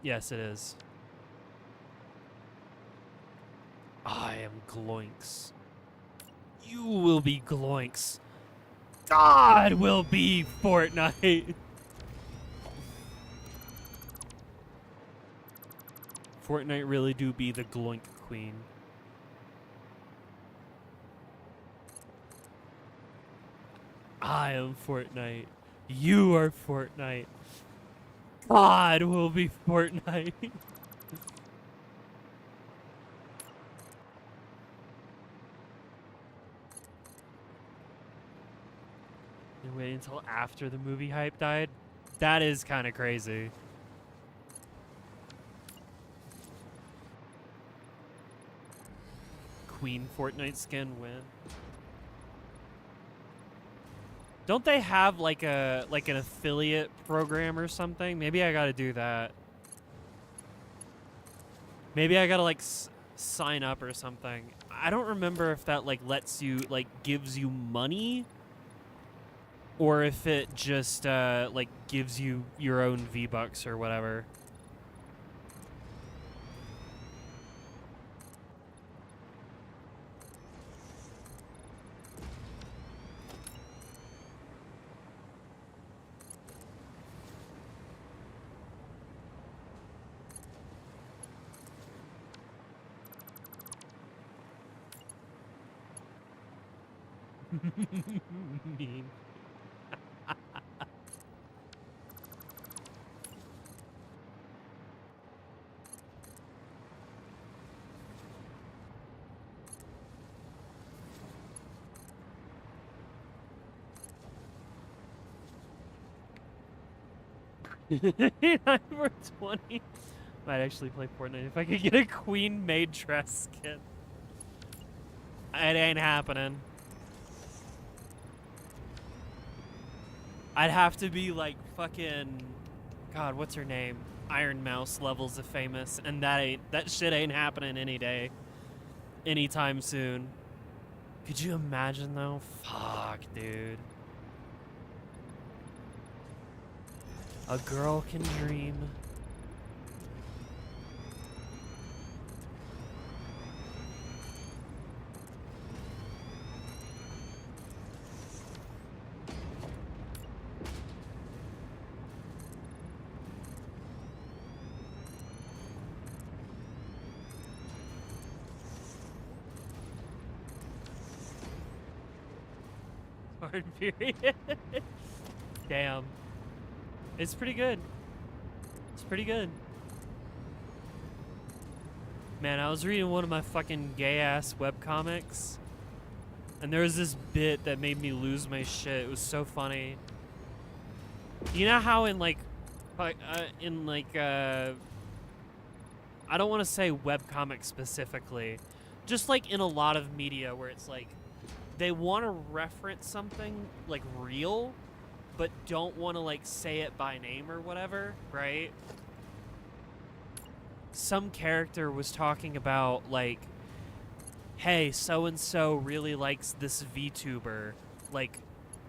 Yes, it is. I am Gloinks. You will be Gloinks. God will be Fortnite. Fortnite really do be the Gloink queen. I am Fortnite. You are Fortnite. God will be Fortnite. And wait until after the movie hype died? That is kind of crazy. Queen Fortnite skin win. Don't they have like an affiliate program or something? Maybe I gotta do that. Maybe I gotta like sign up or something. I don't remember if that like lets you like gives you money, or if it just like gives you your own V-Bucks or whatever. Mean. For 20. Might actually play Fortnite if I could get a queen maid dress skin. It ain't happening. I'd have to be like fucking, God, what's her name? Iron Mouse levels of famous, and that shit ain't happening any day, anytime soon. Could you imagine though? Fuck, dude. A girl can dream. porn, period. Damn. It's pretty good. It's pretty good. Man, I was reading one of my fucking gay-ass webcomics, and there was this bit that made me lose my shit. It was so funny. You know how in like, I don't want to say webcomics specifically, just like in a lot of media where it's like, they want to reference something like real, but don't want to like say it by name or whatever, right? Some character was talking about like, hey, so-and-so really likes this VTuber, like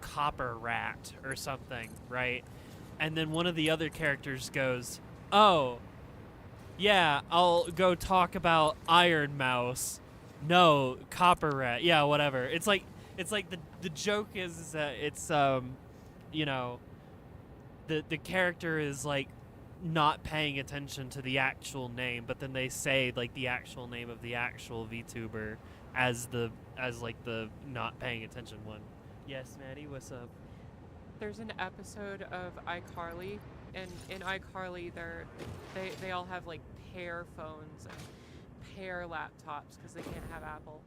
Copper Rat or something, right? And then one of the other characters goes, oh, yeah, I'll go talk about Iron Mouse. No, Copper Rat. Yeah, whatever. It's like the joke is that it's you know, the character is like not paying attention to the actual name, but then they say like the actual name of the actual VTuber as like the not paying attention one. Yes, Maddie, what's up? There's an episode of iCarly, and in iCarly, they all have like Pear phones and Pear laptops because they can't have Apple.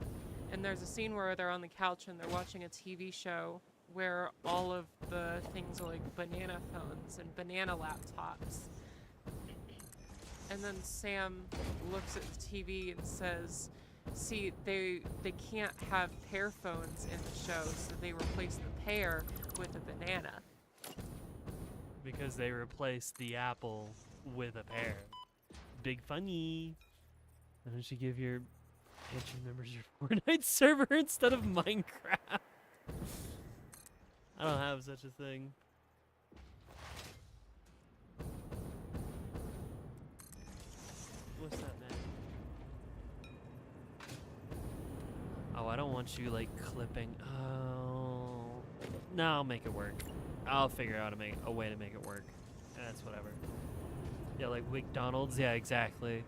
And there's a scene where they're on the couch and they're watching a TV show where all of the things are like banana phones and banana laptops. And then Sam looks at the TV and says, see, they can't have pear phones in the show, so they replace the pear with a banana. Because they replaced the apple with a pear. Big funny. Why don't you give your Patreon members your Fortnite server instead of Minecraft? I don't have such a thing. What's that, man? Oh, I don't want you, like, clipping. Oh. No, I'll make it work. I'll figure out a way to make it work. That's whatever. Yeah, like McDonald's? Yeah, exactly.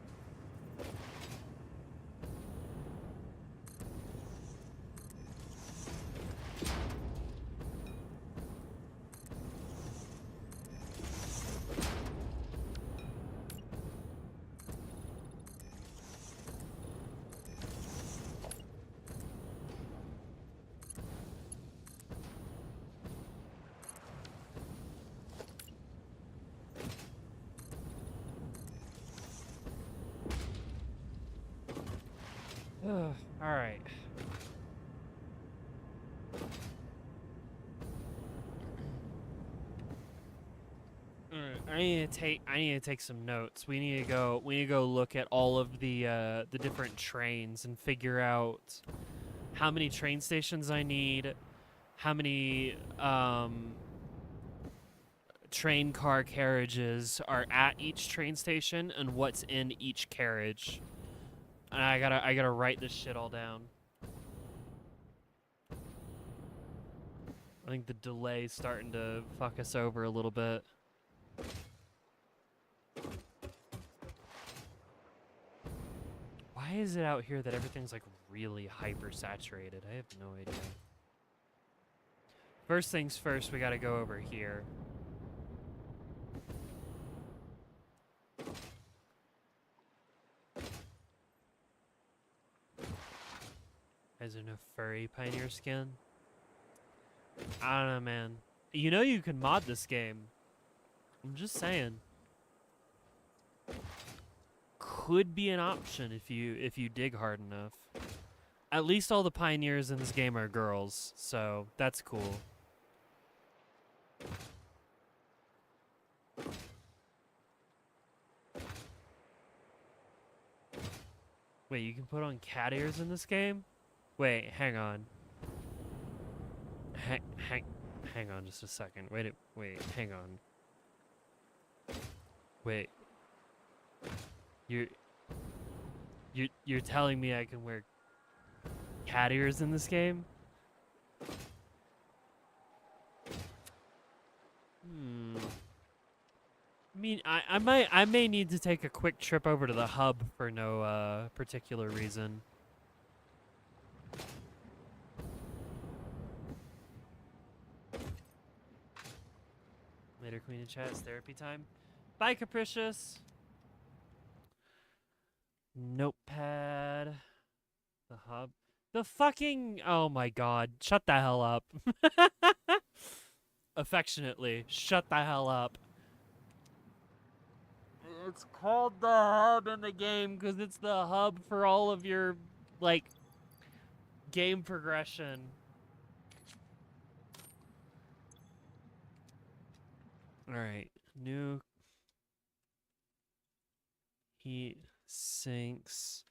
Alright. I need to take some notes. We need to go look at all of the different trains and figure out how many train stations I need, how many train car carriages are at each train station, and what's in each carriage. And I gotta write this shit all down. I think the delay's starting to fuck us over a little bit. Why is it out here that everything's like really hyper saturated? I have no idea. First things first, we gotta go over here. Is there no furry pioneer skin? I don't know, man. You know you can mod this game. I'm just saying. Could be an option if you dig hard enough. At least all the pioneers in this game are girls, so that's cool. Wait, you can put on cat ears in this game? Wait, hang on. Hang on just a second. Wait, hang on. Wait. You're telling me I can wear cat ears in this game? I mean, I may need to take a quick trip over to the hub for no particular reason. Later, Queen in chat. It's therapy time. Bye, Capricious. Notepad. The hub. The fucking. Oh my god. Shut the hell up. Affectionately. Shut the hell up. It's called the hub in the game because it's the hub for all of your, like, game progression. Alright. New heat sinks.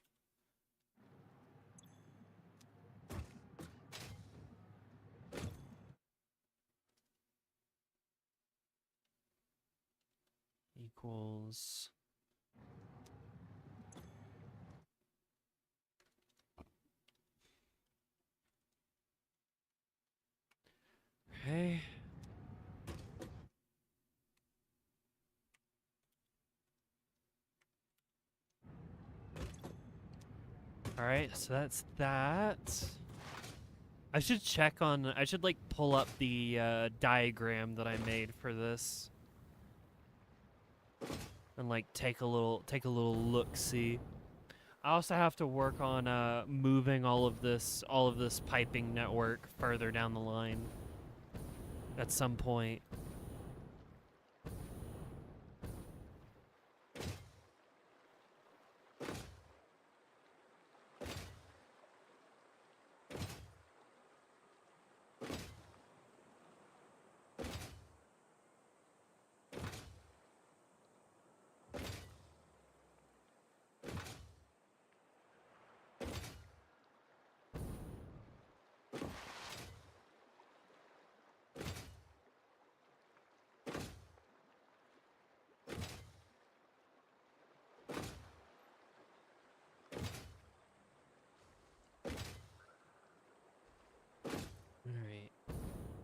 Equals. Okay. Alright, so that's that. I should check on, I should like pull up the diagram that I made for this. And like take a little look-see. I also have to work on moving all of this piping network further down the line at some point. Alright.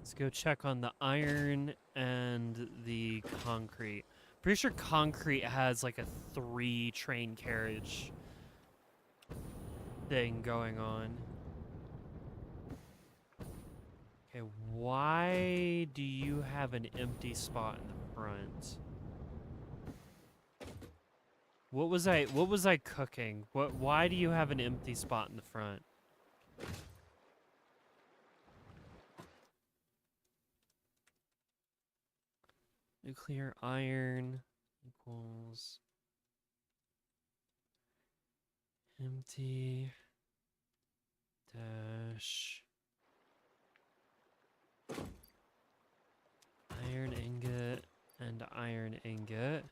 Let's go check on the iron and the concrete. Pretty sure concrete has like a 3-train carriage thing going on. Okay, why do you have an empty spot in the front? What was I cooking? Why do you have an empty spot in the front? Nuclear iron equals empty dash iron ingot and iron ingot.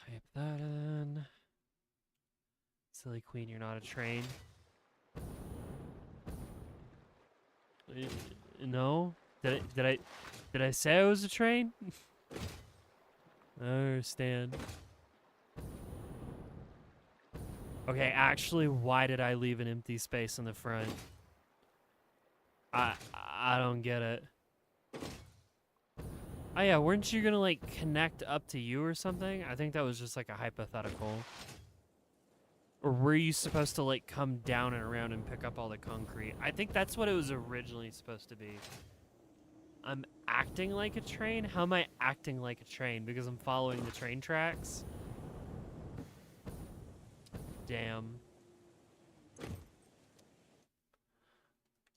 Type that in. Silly queen, you're not a train. No? Did I say I was a train? I don't understand. Okay, actually, why did I leave an empty space in the front? I don't get it. Oh yeah, weren't you gonna like connect up to you or something? I think that was just like a hypothetical. Or were you supposed to like come down and around and pick up all the concrete? I think that's what it was originally supposed to be. I'm acting like a train? How am I acting like a train? Because I'm following the train tracks? Damn.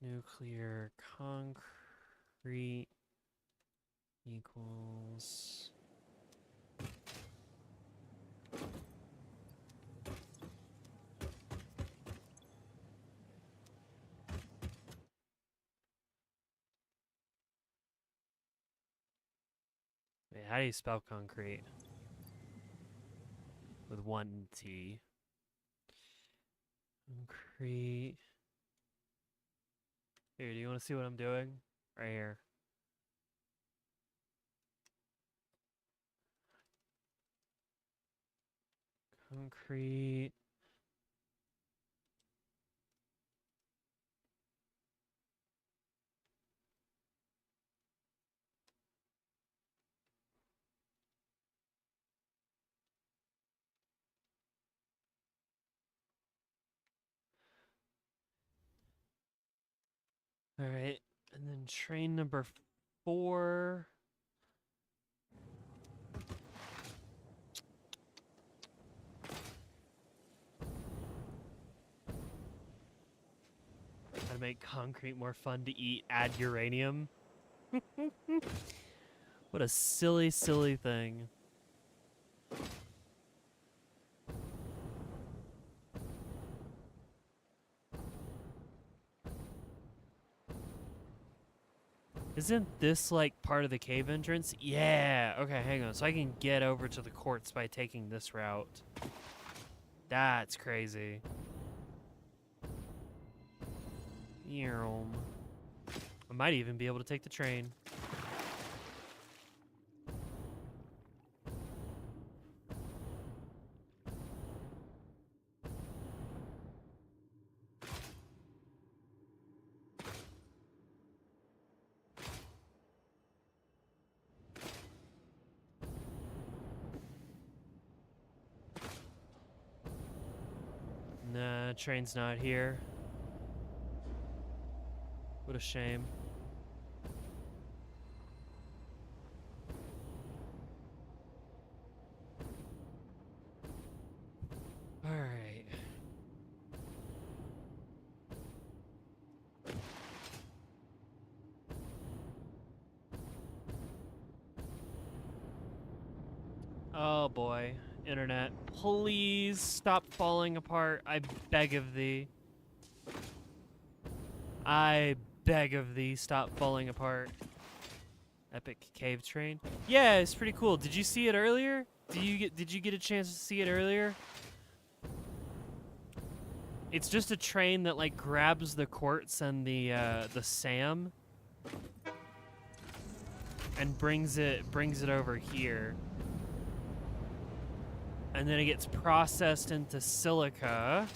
Nuclear concrete equals... Wait, how do you spell concrete? With one T. Concrete. Here, do you want to see what I'm doing? Right here. Concrete. All right, and then train number 4. How to make concrete more fun to eat, add uranium. What a silly, silly thing. Isn't this like part of the cave entrance? Yeah. Okay, hang on. So I can get over to the quartz by taking this route. That's crazy. I might even be able to take the train. Nah, train's not here. What a shame. All right. Oh boy, internet. Please stop falling apart. I beg of thee. I beg of thee, stop falling apart. Epic cave train. Yeah, it's pretty cool. Did you see it earlier? Did you get a chance to see it earlier? It's just a train that like grabs the quartz and the SAM and brings it over here. And then it gets processed into silica,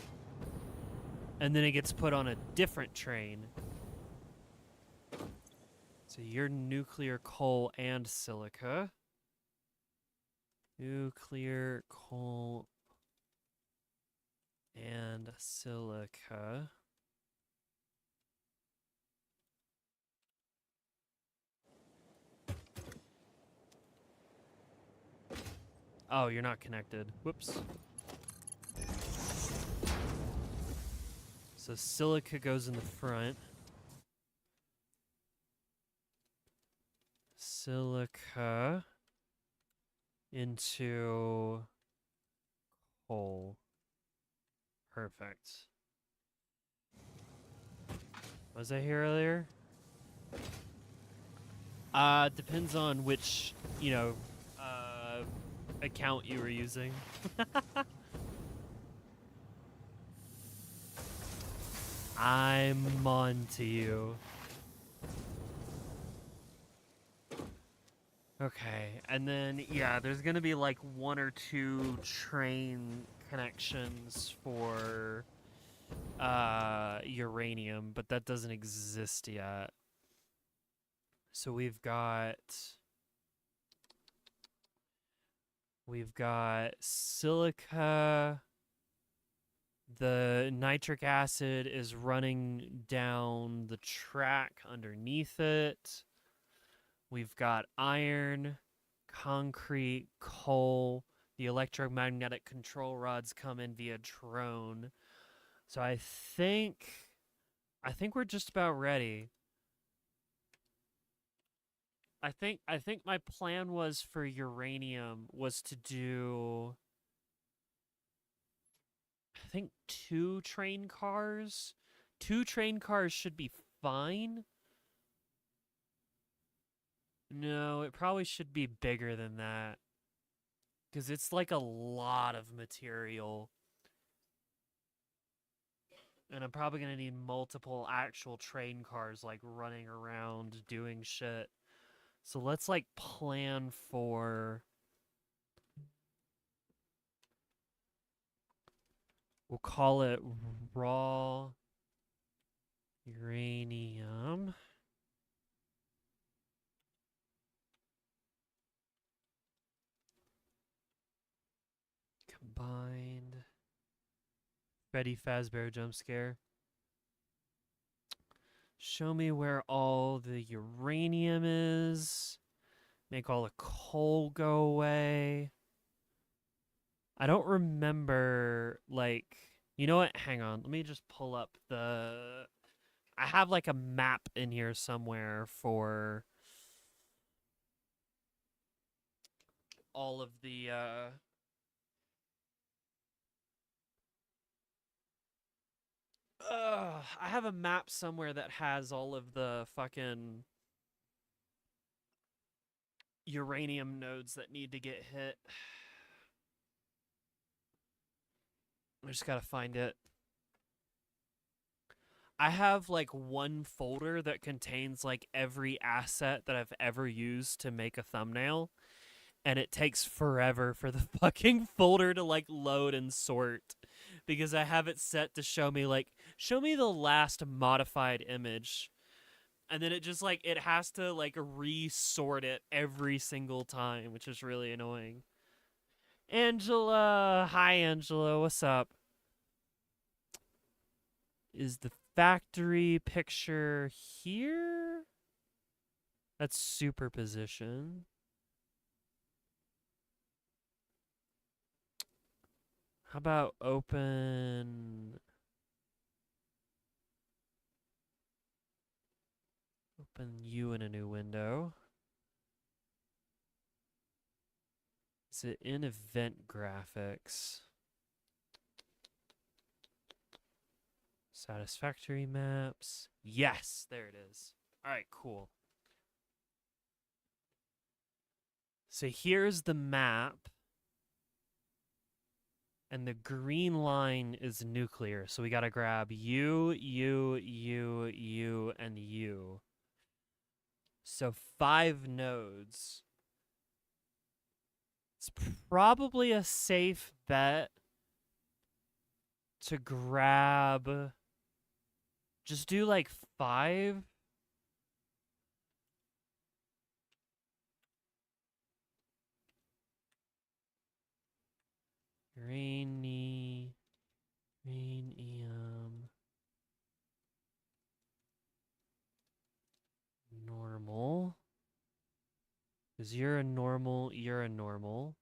and then it gets put on a different train. So you're nuclear coal and silica. Nuclear coal and silica. Oh, you're not connected. Whoops. So silica goes in the front. Silica into coal. Perfect. Was I here earlier? Depends on which, account you were using. I'm on to you. Okay, and then, yeah, there's gonna be like 1 or 2 train connections for uranium, but that doesn't exist yet. So we've got silica. The nitric acid is running down the track underneath it. We've got iron, concrete, coal. The electromagnetic control rods come in via drone. So I think we're just about ready. I think my plan was for uranium was to do, I think 2 train cars. 2 train cars should be fine. No, it probably should be bigger than that. Because it's like a lot of material. And I'm probably going to need multiple actual train cars like running around doing shit. So let's like plan for... We'll call it raw uranium. Combined. Freddy Fazbear jump scare. Show me where all the uranium is. Make all the coal go away. I don't remember, like, you know what? Hang on. Let me just pull up the. I have like a map in here somewhere for all of the. I have a map somewhere that has all of the fucking uranium nodes that need to get hit. I just gotta find it. I have like one folder that contains like every asset that I've ever used to make a thumbnail, and it takes forever for the fucking folder to like load and sort because I have it set to show me the last modified image. And then it just like it has to like resort it every single time, which is really annoying. Angela, hi Angela, what's up? Is the factory picture here? That's superposition. How about open you in a new window? Is it in event graphics? Satisfactory maps. Yes, there it is. All right, cool. So here's the map. And the green line is nuclear. So we got to grab U, U, U, U, and U. So 5 nodes. It's probably a safe bet to grab. Just do like 5. Uranium. Normal. Because you're a normal, you're a normal.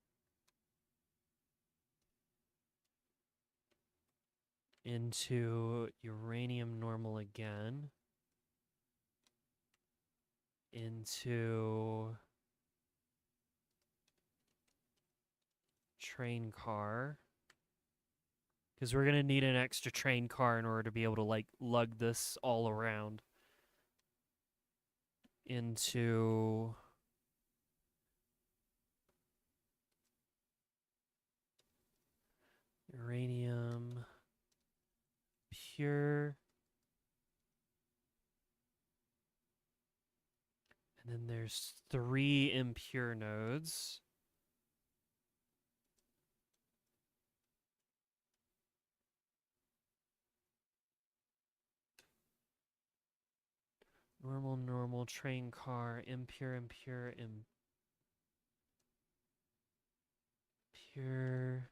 Into uranium normal again. Into train car. Because we're going to need an extra train car in order to be able to, like, lug this all around. Into uranium pure. And then there's 3 impure nodes. Normal, normal, train car, impure, impure, impure,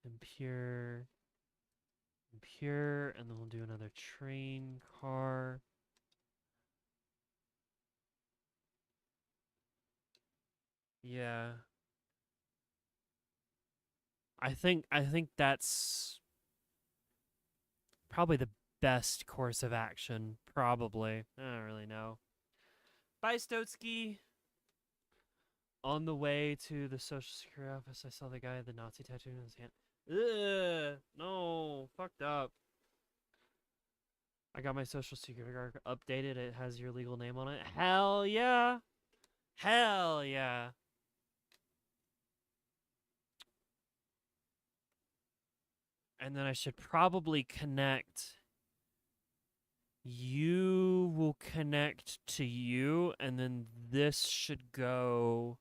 impure, impure, and then we'll do another train car. Yeah. I think that's probably the best course of action. Probably. I don't really know. Bye, Stotsky. On the way to the Social Security office, I saw the guy with the Nazi tattoo in his hand. Ugh, no, fucked up. I got my Social Security card updated. It has your legal name on it. Hell yeah. Hell yeah. And then I should probably connect. You will connect to you, and then this should go.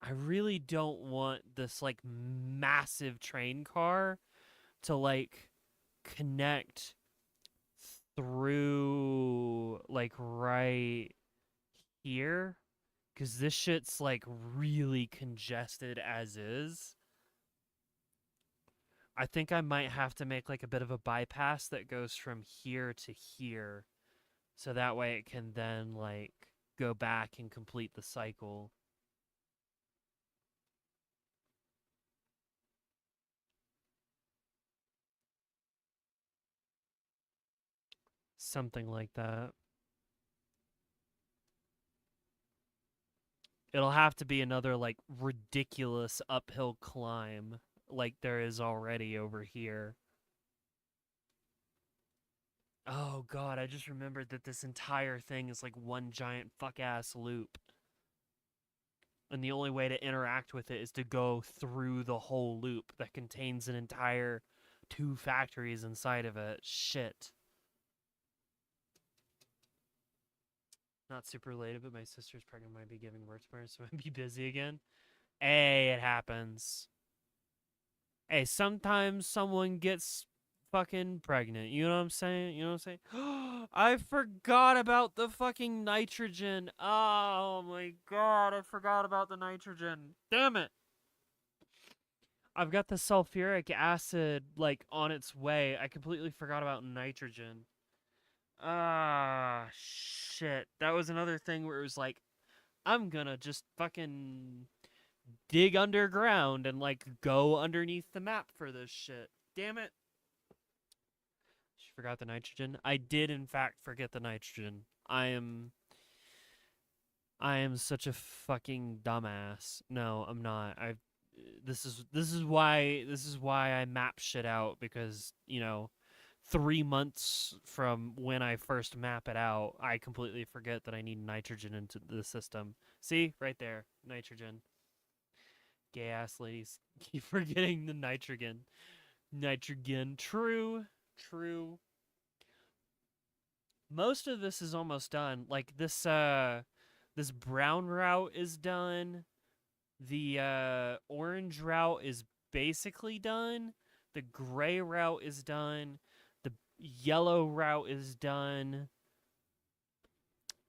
I really don't want this like massive train car to like connect through like right here, because this shit's like really congested as is. I think I might have to make like a bit of a bypass that goes from here to here. So that way it can then like go back and complete the cycle. Something like that. It'll have to be another like ridiculous uphill climb like there is already over here. Oh god, I just remembered that this entire thing is like one giant fuck ass loop. And the only way to interact with it is to go through the whole loop that contains an entire 2 factories inside of it. Shit. Not super related, but my sister's pregnant, might be giving birth tomorrow, so I might be busy again. Hey, it happens. Hey, sometimes someone gets fucking pregnant. You know what I'm saying? You know what I'm saying? I forgot about the fucking nitrogen. Oh my god, I forgot about the nitrogen. Damn it. I've got the sulfuric acid like on its way. I completely forgot about nitrogen. Ah, shit. That was another thing where it was like, I'm gonna just fucking dig underground and like go underneath the map for this shit. Damn it. She forgot the nitrogen. I did in fact forget the nitrogen. I am such a fucking dumbass. No, I'm not. This is why I map shit out, because, 3 months from when I first map it out, I completely forget that I need nitrogen into the system. See? Right there. Nitrogen. Gay ass ladies keep forgetting the nitrogen. Nitrogen. True. True. Most of this is almost done. Like this brown route is done. The orange route is basically done. The gray route is done. The yellow route is done.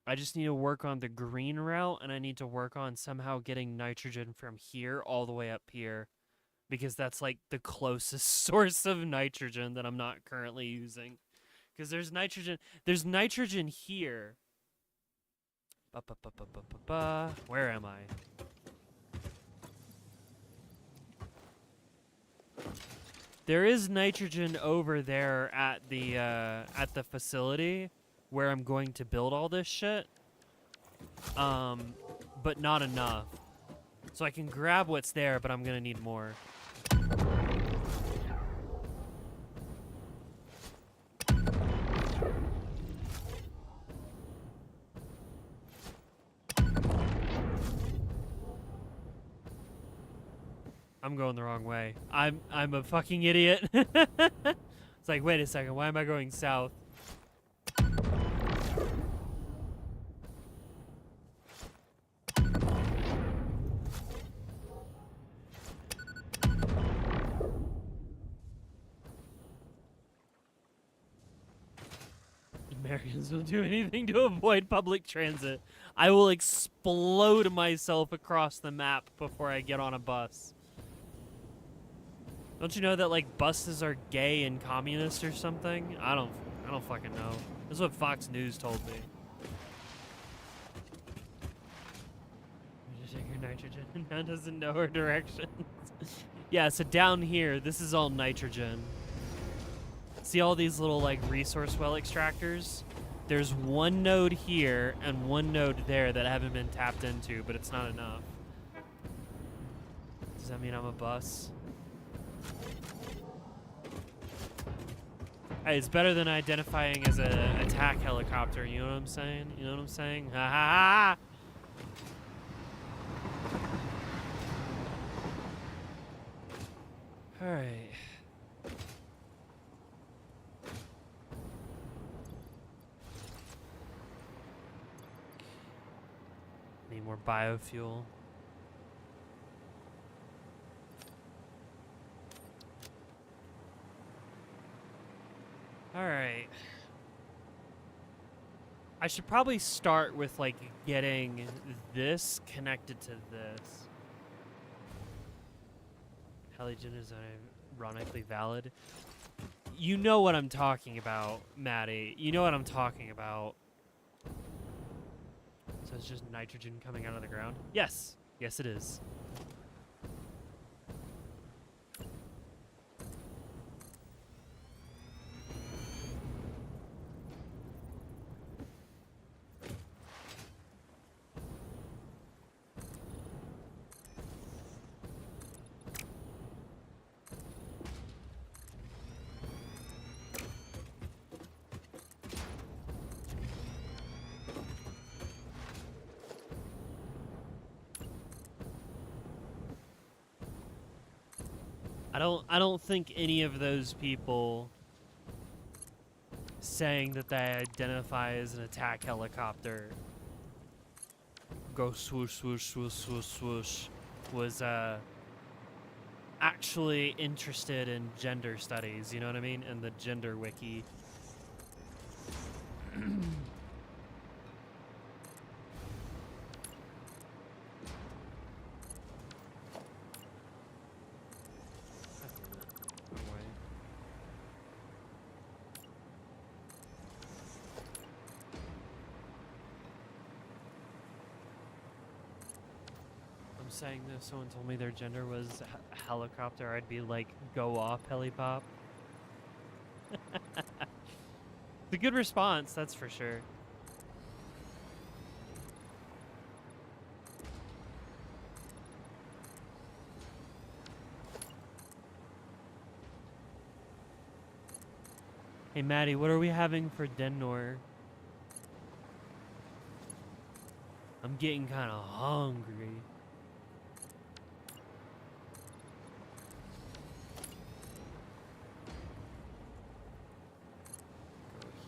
I just need to work on the green route, and I need to work on somehow getting nitrogen from here all the way up here, because that's like the closest source of nitrogen that I'm not currently using. Because there's nitrogen here. Where am I? There is nitrogen over there at the facility where I'm going to build all this shit. But not enough. So I can grab what's there, but I'm gonna need more. I'm going the wrong way. I'm a fucking idiot. It's like, wait a second, why am I going south? Americans will do anything to avoid public transit. I will explode myself across the map before I get on a bus. Don't you know that like buses are gay and communist or something? I don't fucking know. This is what Fox News told me. Just take your nitrogen. Now doesn't know her directions. Yeah, so down here, this is all nitrogen. See all these little like resource well extractors? There's one node here and one node there that haven't been tapped into, but it's not enough. Does that mean I'm a bus? Hey, it's better than identifying as an attack helicopter, you know what I'm saying? You know what I'm saying? Ha ha ha! Alright. Need more biofuel. Alright. I should probably start with, like, getting this connected to this. Polygen is ironically valid. You know what I'm talking about, Maddie. You know what I'm talking about. So it's just nitrogen coming out of the ground? Yes. Yes, it is. I don't think any of those people saying that they identify as an attack helicopter go swoosh swoosh swoosh swoosh swoosh was actually interested in gender studies, you know what I mean? And the gender wiki. Saying that if someone told me their gender was helicopter, I'd be like, go off, helipop. It's a good response, that's for sure. Hey, Maddie, what are we having for dinner? I'm getting kind of hungry.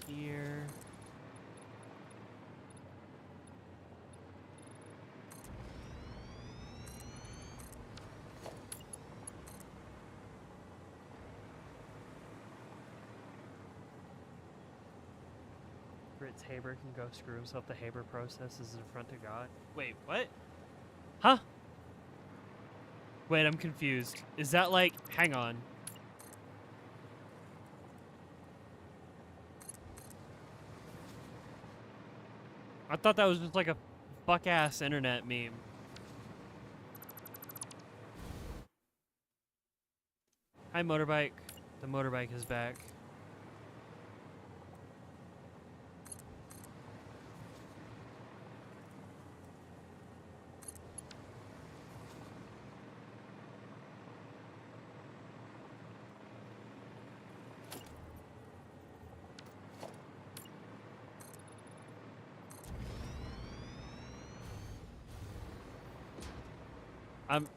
Here. Fritz Haber can go screw himself. The Haber process is in front of God. Wait, what? Huh? Wait, I'm confused. Is that like, hang on. I thought that was just like a fuck-ass internet meme. Hi, motorbike. The motorbike is back.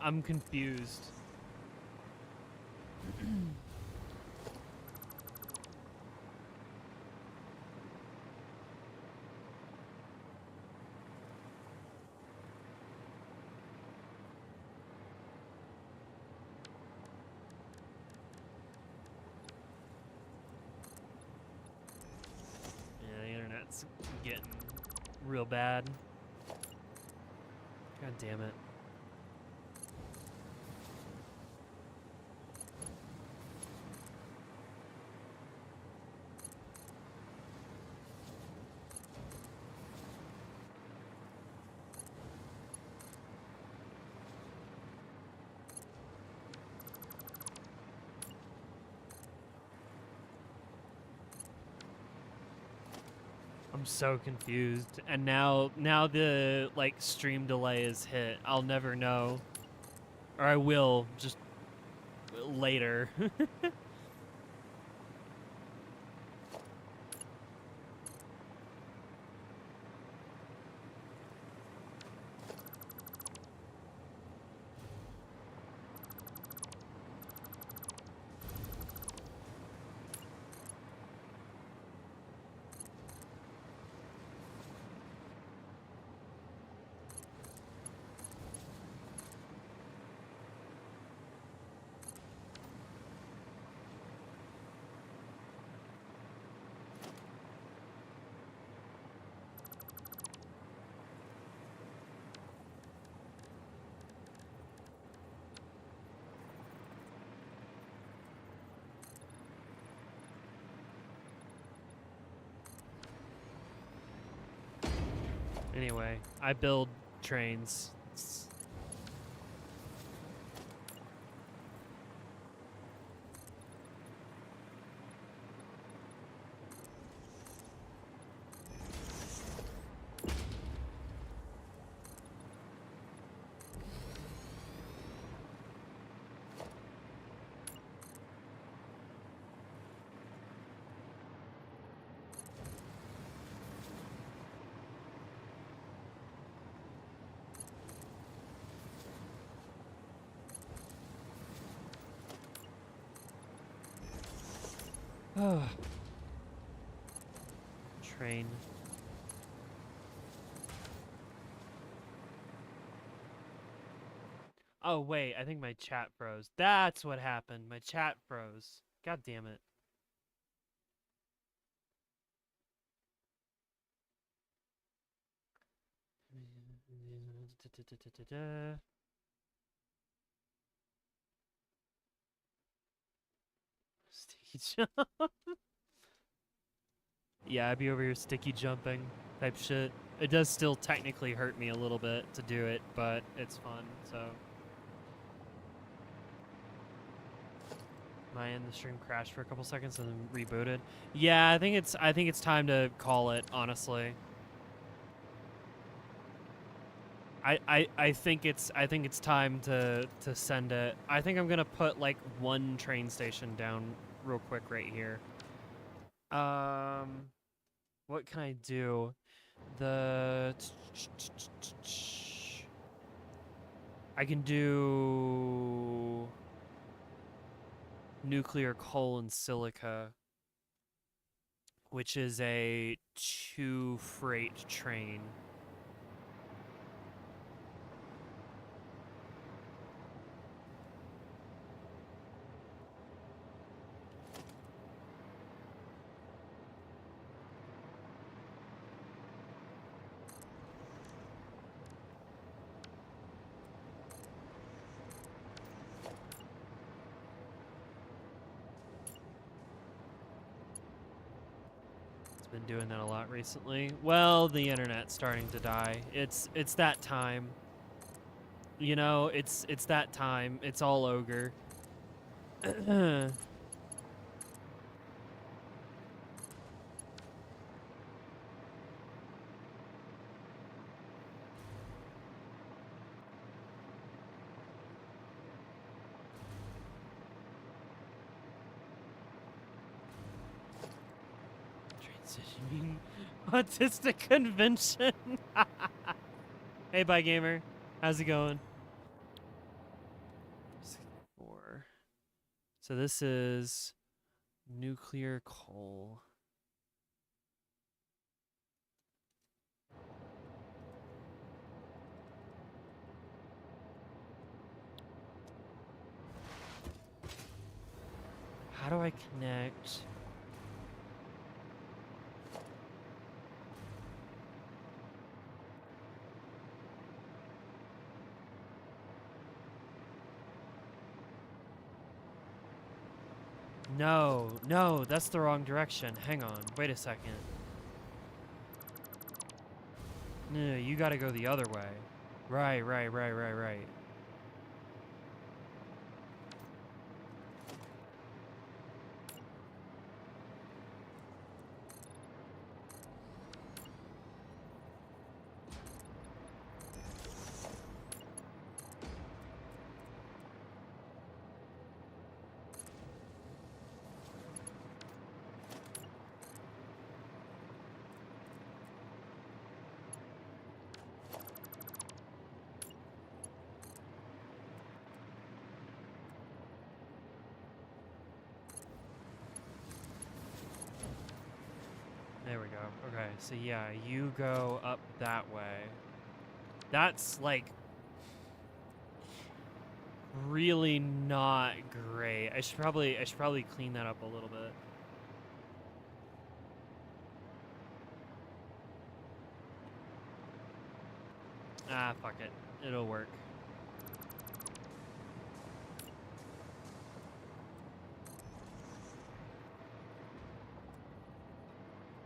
I'm confused. Yeah, the internet's getting real bad. God damn it. I'm so confused. And now the like stream delay is hit. I'll never know. Or I will just later. Anyway, I build trains. Train. Oh, wait, I think my chat froze. That's what happened. My chat froze. God damn it. Sticky jump. Yeah, I'd be over here sticky jumping type shit. It does still technically hurt me a little bit to do it, but it's fun, so. My end the stream crashed for a couple seconds and then rebooted. Yeah, I think it's time to call it, honestly. I think it's time to send it. I think I'm gonna put like one train station down real quick right here. What can I do? I can do nuclear coal and silica, which is a 2 freight train. Been doing that a lot recently. Well, the internet's starting to die. It's that time. You know, it's that time. It's all ogre. Transitioning autistic convention. Hey, bye gamer. How's it going? 4. So this is nuclear coal. How do I connect? No, no, that's the wrong direction. Hang on, wait a second. No, you gotta go the other way. Right. There we go. Okay, so yeah, you go up that way. That's like really not great. I should probably clean that up a little bit. Ah, fuck it. It'll work.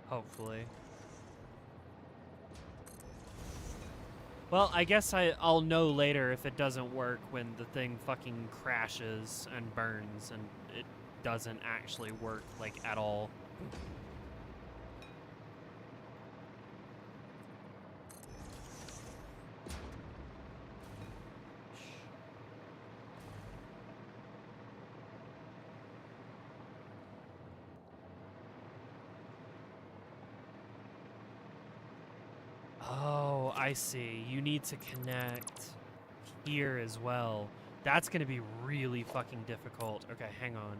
Hopefully. Well, I guess I'll know later if it doesn't work when the thing fucking crashes and burns and it doesn't actually work, like, at all. Oh, I see. You need to connect here as well. That's going to be really fucking difficult. Okay, hang on.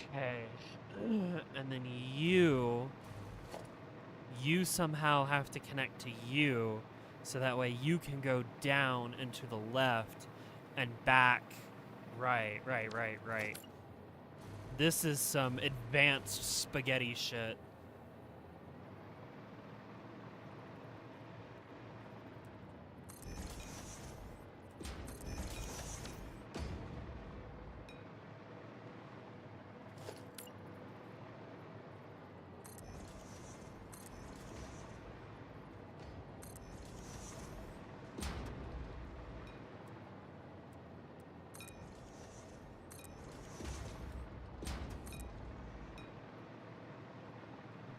Okay. And then you somehow have to connect to you so that way you can go down and to the left and back. Right, right, right, right. This is some advanced spaghetti shit.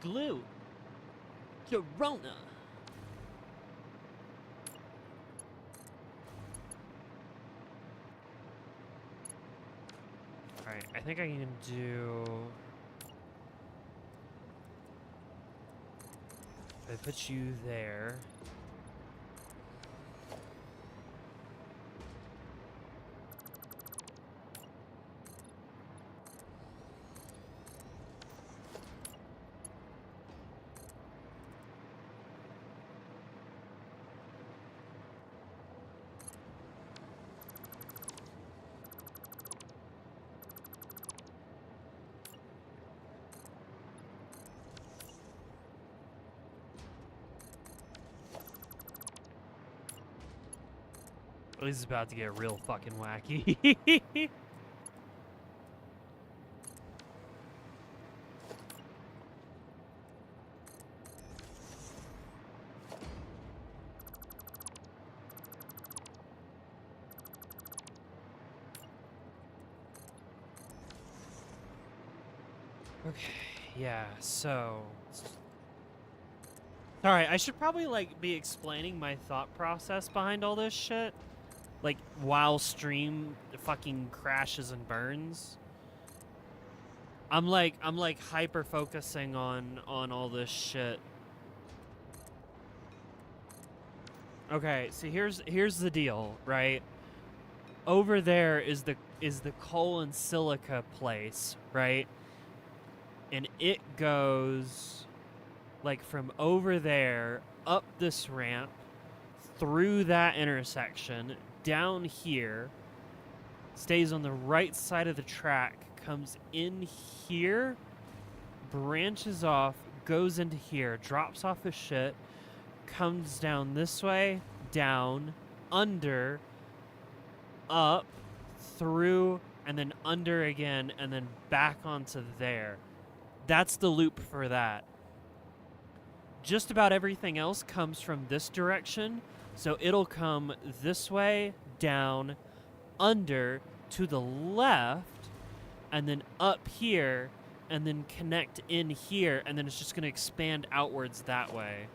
Glue. Corona. Alright, I think I can do... If I put you there... This is about to get real fucking wacky. Okay, yeah, so... Alright, I should probably, like, be explaining my thought process behind all this shit. Like, while stream fucking crashes and burns. I'm like hyper focusing on all this shit. Okay, so here's the deal, right? Over there is the coal and silica place, right? And it goes like from over there up this ramp through that intersection down here, stays on the right side of the track, comes in here, branches off, goes into here, drops off his shit, comes down this way, down, under, up, through, and then under again, and then back onto there. That's the loop for that. Just about everything else comes from this direction, so it'll come this way, down, under, to the left, and then up here, and then connect in here, and then it's just going to expand outwards that way.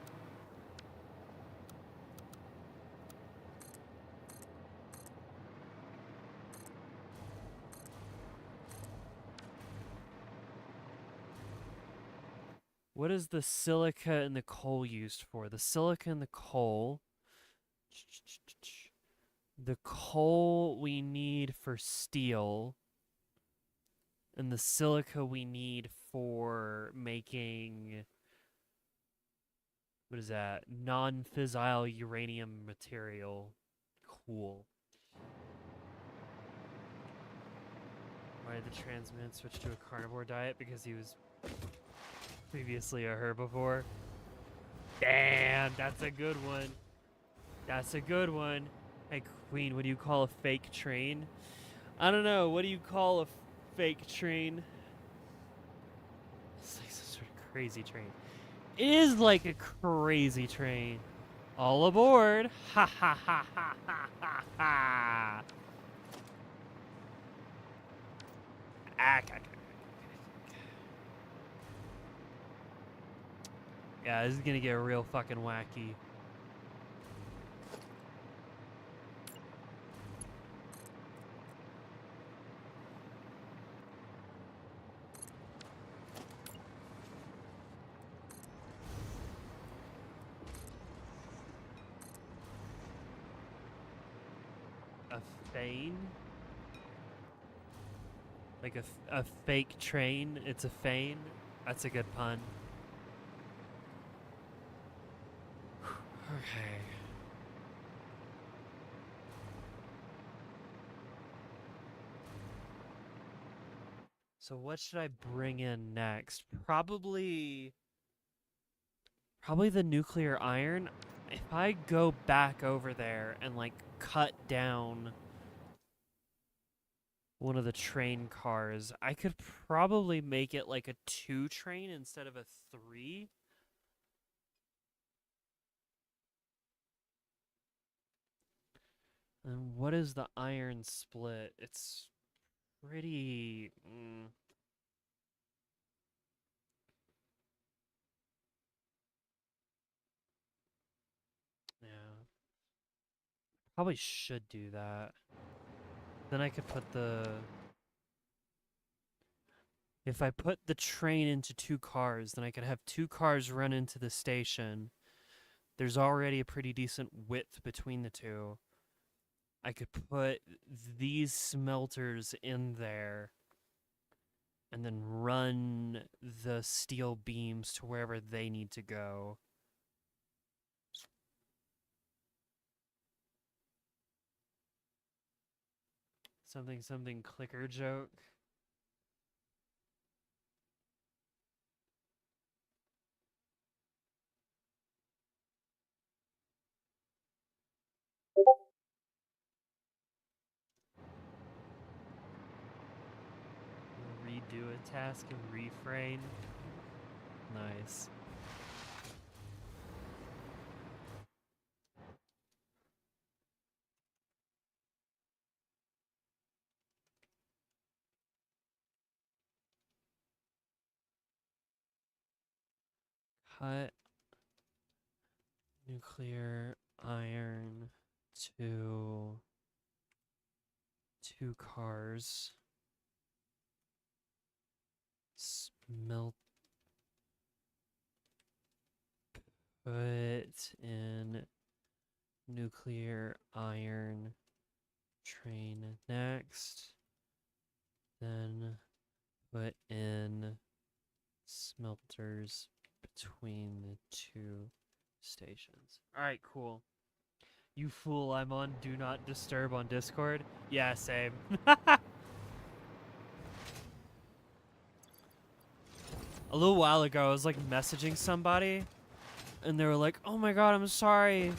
What is the silica and the coal used for? The silica and the coal the coal we need for steel, and the silica we need for making, what is that? Non-fissile uranium material. Cool. Why did the trans man switch to a carnivore diet? Because he was previously a herbivore. Damn, that's a good one. That's a good one. Hey, Queen, what do you call a fake train? I don't know. What do you call a fake train? It's like some sort of crazy train. It is like a crazy train. All aboard. Ha ha ha ha ha ha ha. Yeah, this is gonna get real fucking wacky. A feign? Like a fake train? It's a feign? That's a good pun. Okay. So what should I bring in next? Probably the nuclear iron. If I go back over there and like cut down one of the train cars, I could probably make it like a 2 train instead of a 3. And what is the iron split? It's pretty... yeah. Probably should do that. Then I could put the... If I put the train into 2 cars, then I could have 2 cars run into the station. There's already a pretty decent width between the two. I could put these smelters in there and then run the steel beams to wherever they need to go. Something clicker joke. Redo a task and refrain. Nice. Cut nuclear iron to 2 cars. Smelt. Put in nuclear iron train next. Then put in smelters between the 2 stations. Alright, cool. You fool, I'm on Do Not Disturb on Discord? Yeah, same. A little while ago, I was like messaging somebody, and they were like, "Oh my god, I'm sorry.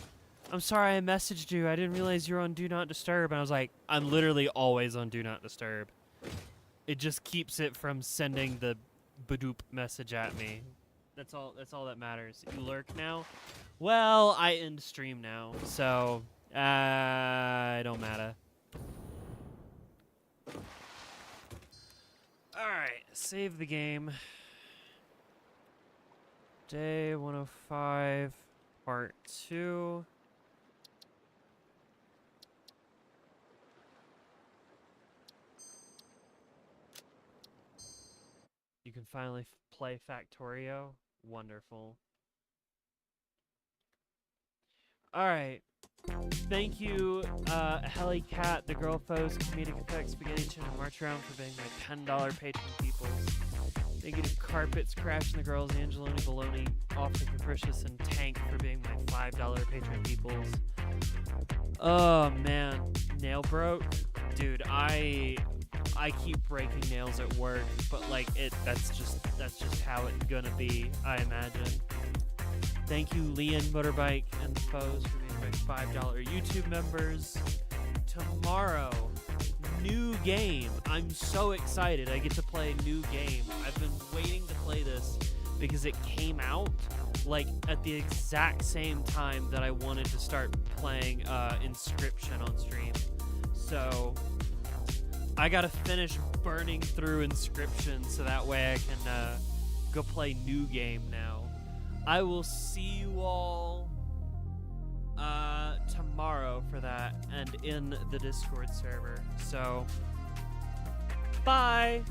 I messaged you. I didn't realize you were on Do Not Disturb." And I was like, I'm literally always on Do Not Disturb. It just keeps it from sending the badoop message at me. That's all that matters. You lurk now? Well, I end stream now, so it don't matter. Alright, save the game. Day 105, part 2. You can finally play Factorio. Wonderful. Alright. Thank you, Helly Cat, the Girl Foes, Comedic Effects, Spaghetti Chin, and March Around for being my $10 patron peoples. Thank you to Carpets, Crash and the Girls, Angeloni, Baloney, Off the Capricious, and Tank for being my $5 patron peoples. Oh man, nail broke, dude. I keep breaking nails at work, but like that's just how it's gonna be, I imagine. Thank you, Leon Motorbike and the Foes for being my $5 YouTube members. Tomorrow, new game. I'm so excited. I get to play a new game. I've been waiting to play this because it came out like at the exact same time that I wanted to start playing Inscription on stream. So I gotta finish burning through Inscription so that way I can go play new game now. I will see you all tomorrow for that and in the Discord server. So, bye!